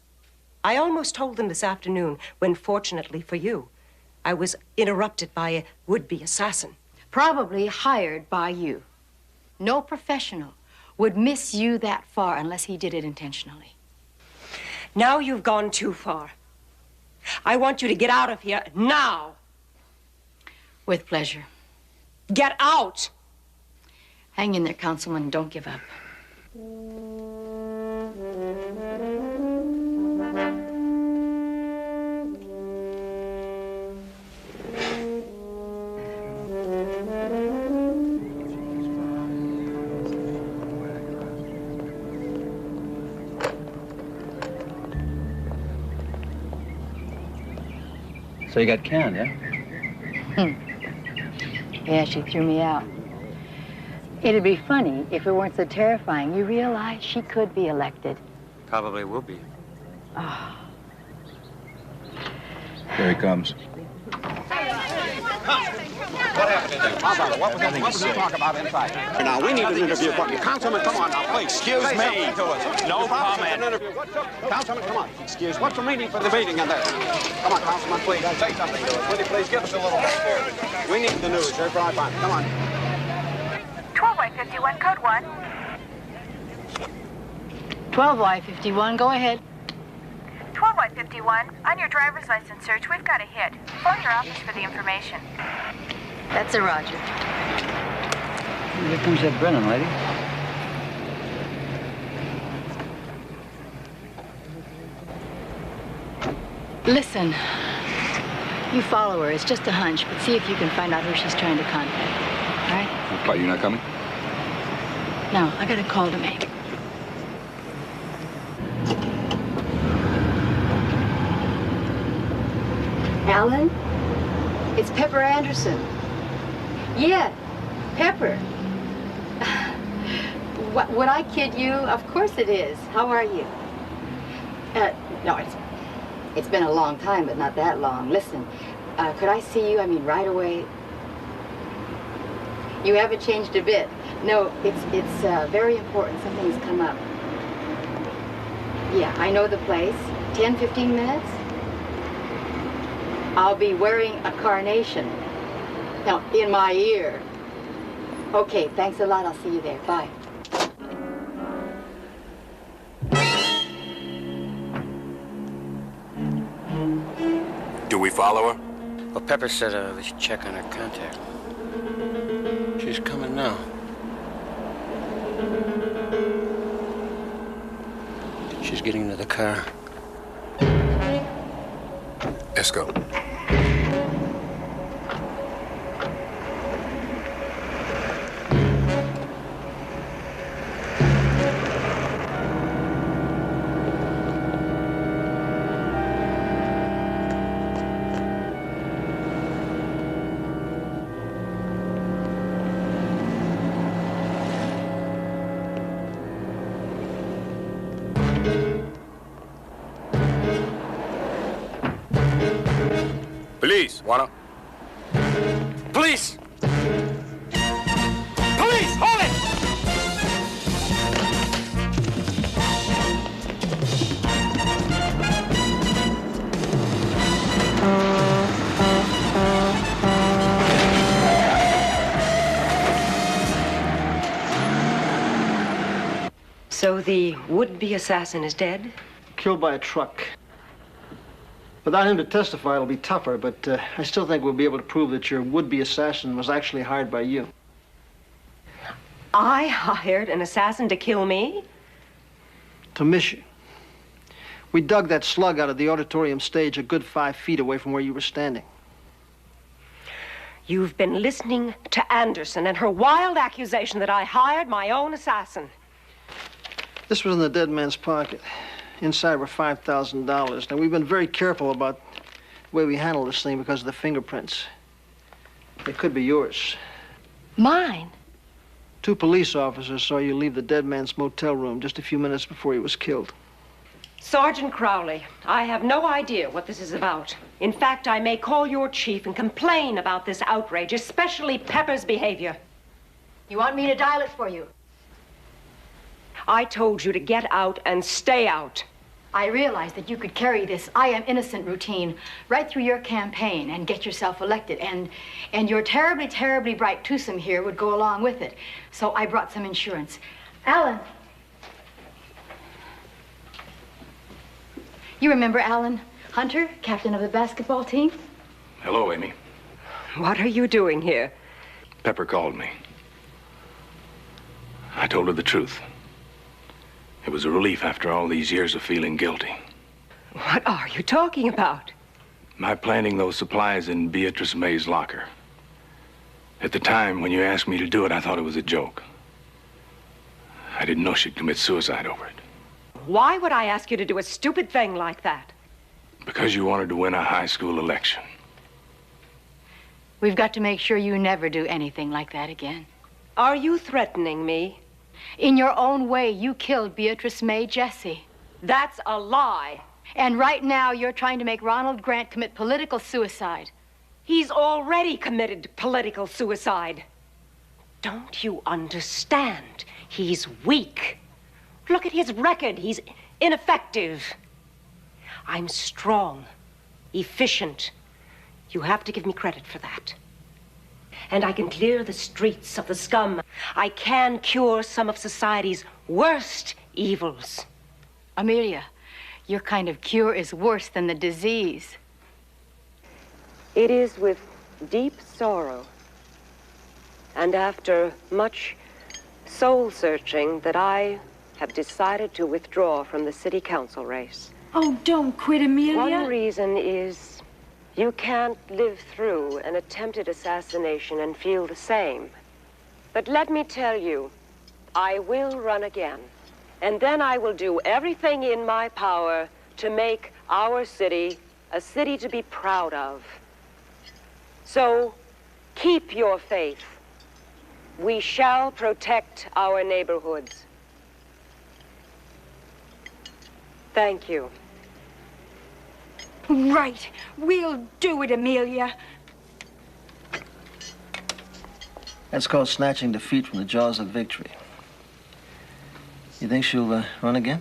I almost told them this afternoon when, fortunately for you, I was interrupted by a would-be assassin. Probably hired by you. No professional would miss you that far unless he did it intentionally. Now you've gone too far. I want you to get out of here now. With pleasure. Get out! Hang in there, Councilman. Don't give up. So you got canned, yeah? Yeah, she threw me out. It'd be funny if it weren't so terrifying. You realize she could be elected. Probably will be. Oh. Here he comes. What happened in there? How about it? What was the talk about inside? Now, we need an interview from you. Councilman, come on now, please. Excuse me. No comment. Councilman, come on. Excuse me. What's the meaning for the meeting in there? Come on, Councilman, please. Say something to us. Will you please give us a little help? We need the news. Here's where I find it. Come on. 12Y51, code 1. 12Y51, go ahead. 12Y51, on your driver's license search, we've got a hit. Phone your office for the information. That's a Roger. Here comes that Brennan lady. Listen, you follow her. It's just a hunch, but see if you can find out who she's trying to contact. All right? What, you're not coming? No, I got a call to make. Alan? It's Pepper Anderson. Yeah, Pepper. Would I kid you? Of course it is. How are you? No, it's been a long time, but not that long. Listen, could I see you? I mean, right away? You haven't changed a bit. No, it's very important. Something's come up. Yeah, I know the place. 10, 15 minutes? I'll be wearing a carnation. Now, in my ear. Okay, thanks a lot. I'll see you there. Bye. Do we follow her? Well, Pepper said we should check on her contact. She's coming now. She's getting into the car. Let's go. Police, wanna? Police! Police, hold it! So the would-be assassin is dead? Killed by a truck. Without him to testify, it'll be tougher, but I still think we'll be able to prove that your would-be assassin was actually hired by you. I hired an assassin to kill me? To miss you. We dug that slug out of the auditorium stage a good 5 feet away from where you were standing. You've been listening to Anderson and her wild accusation that I hired my own assassin. This was in the dead man's pocket. Inside were $5,000. Now, we've been very careful about the way we handle this thing because of the fingerprints. They could be yours. Mine? 2 police officers saw you leave the dead man's motel room just a few minutes before he was killed. Sergeant Crowley, I have no idea what this is about. In fact, I may call your chief and complain about this outrage, especially Pepper's behavior. You want me to dial it for you? I told you to get out and stay out. I realized that you could carry this I am innocent routine right through your campaign and get yourself elected. And your terribly, terribly bright twosome here would go along with it. So I brought some insurance. Alan. You remember Alan Hunter, captain of the basketball team? Hello, Amy. What are you doing here? Pepper called me. I told her the truth. It was a relief after all these years of feeling guilty. What are you talking about? My planting those supplies in Beatrice May's locker. At the time, when you asked me to do it, I thought it was a joke. I didn't know she'd commit suicide over it. Why would I ask you to do a stupid thing like that? Because you wanted to win a high school election. We've got to make sure you never do anything like that again. Are you threatening me? In your own way, you killed Beatrice May Jesse. That's a lie. And right now, you're trying to make Ronald Grant commit political suicide. He's already committed political suicide. Don't you understand? He's weak. Look at his record. He's ineffective. I'm strong, efficient. You have to give me credit for that. And I can clear the streets of the scum. I can cure some of society's worst evils. Amelia, your kind of cure is worse than the disease. It is with deep sorrow and after much soul-searching that I have decided to withdraw from the city council race. Oh, don't quit, Amelia. One reason is you can't live through an attempted assassination and feel the same. But let me tell you, I will run again. And then I will do everything in my power to make our city a city to be proud of. So, keep your faith. We shall protect our neighborhoods. Thank you. Right. We'll do it, Amelia. That's called snatching defeat from the jaws of victory. You think she'll run again?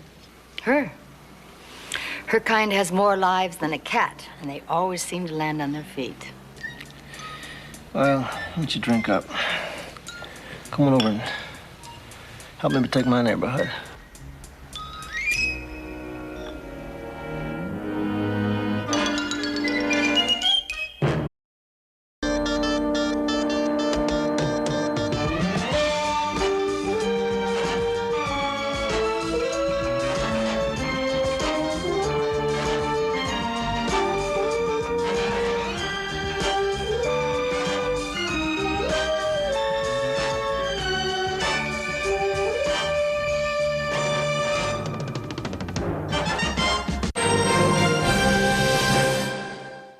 Her kind has more lives than a cat, and they always seem to land on their feet. Well, why don't you drink up? Come on over and help me protect my neighborhood.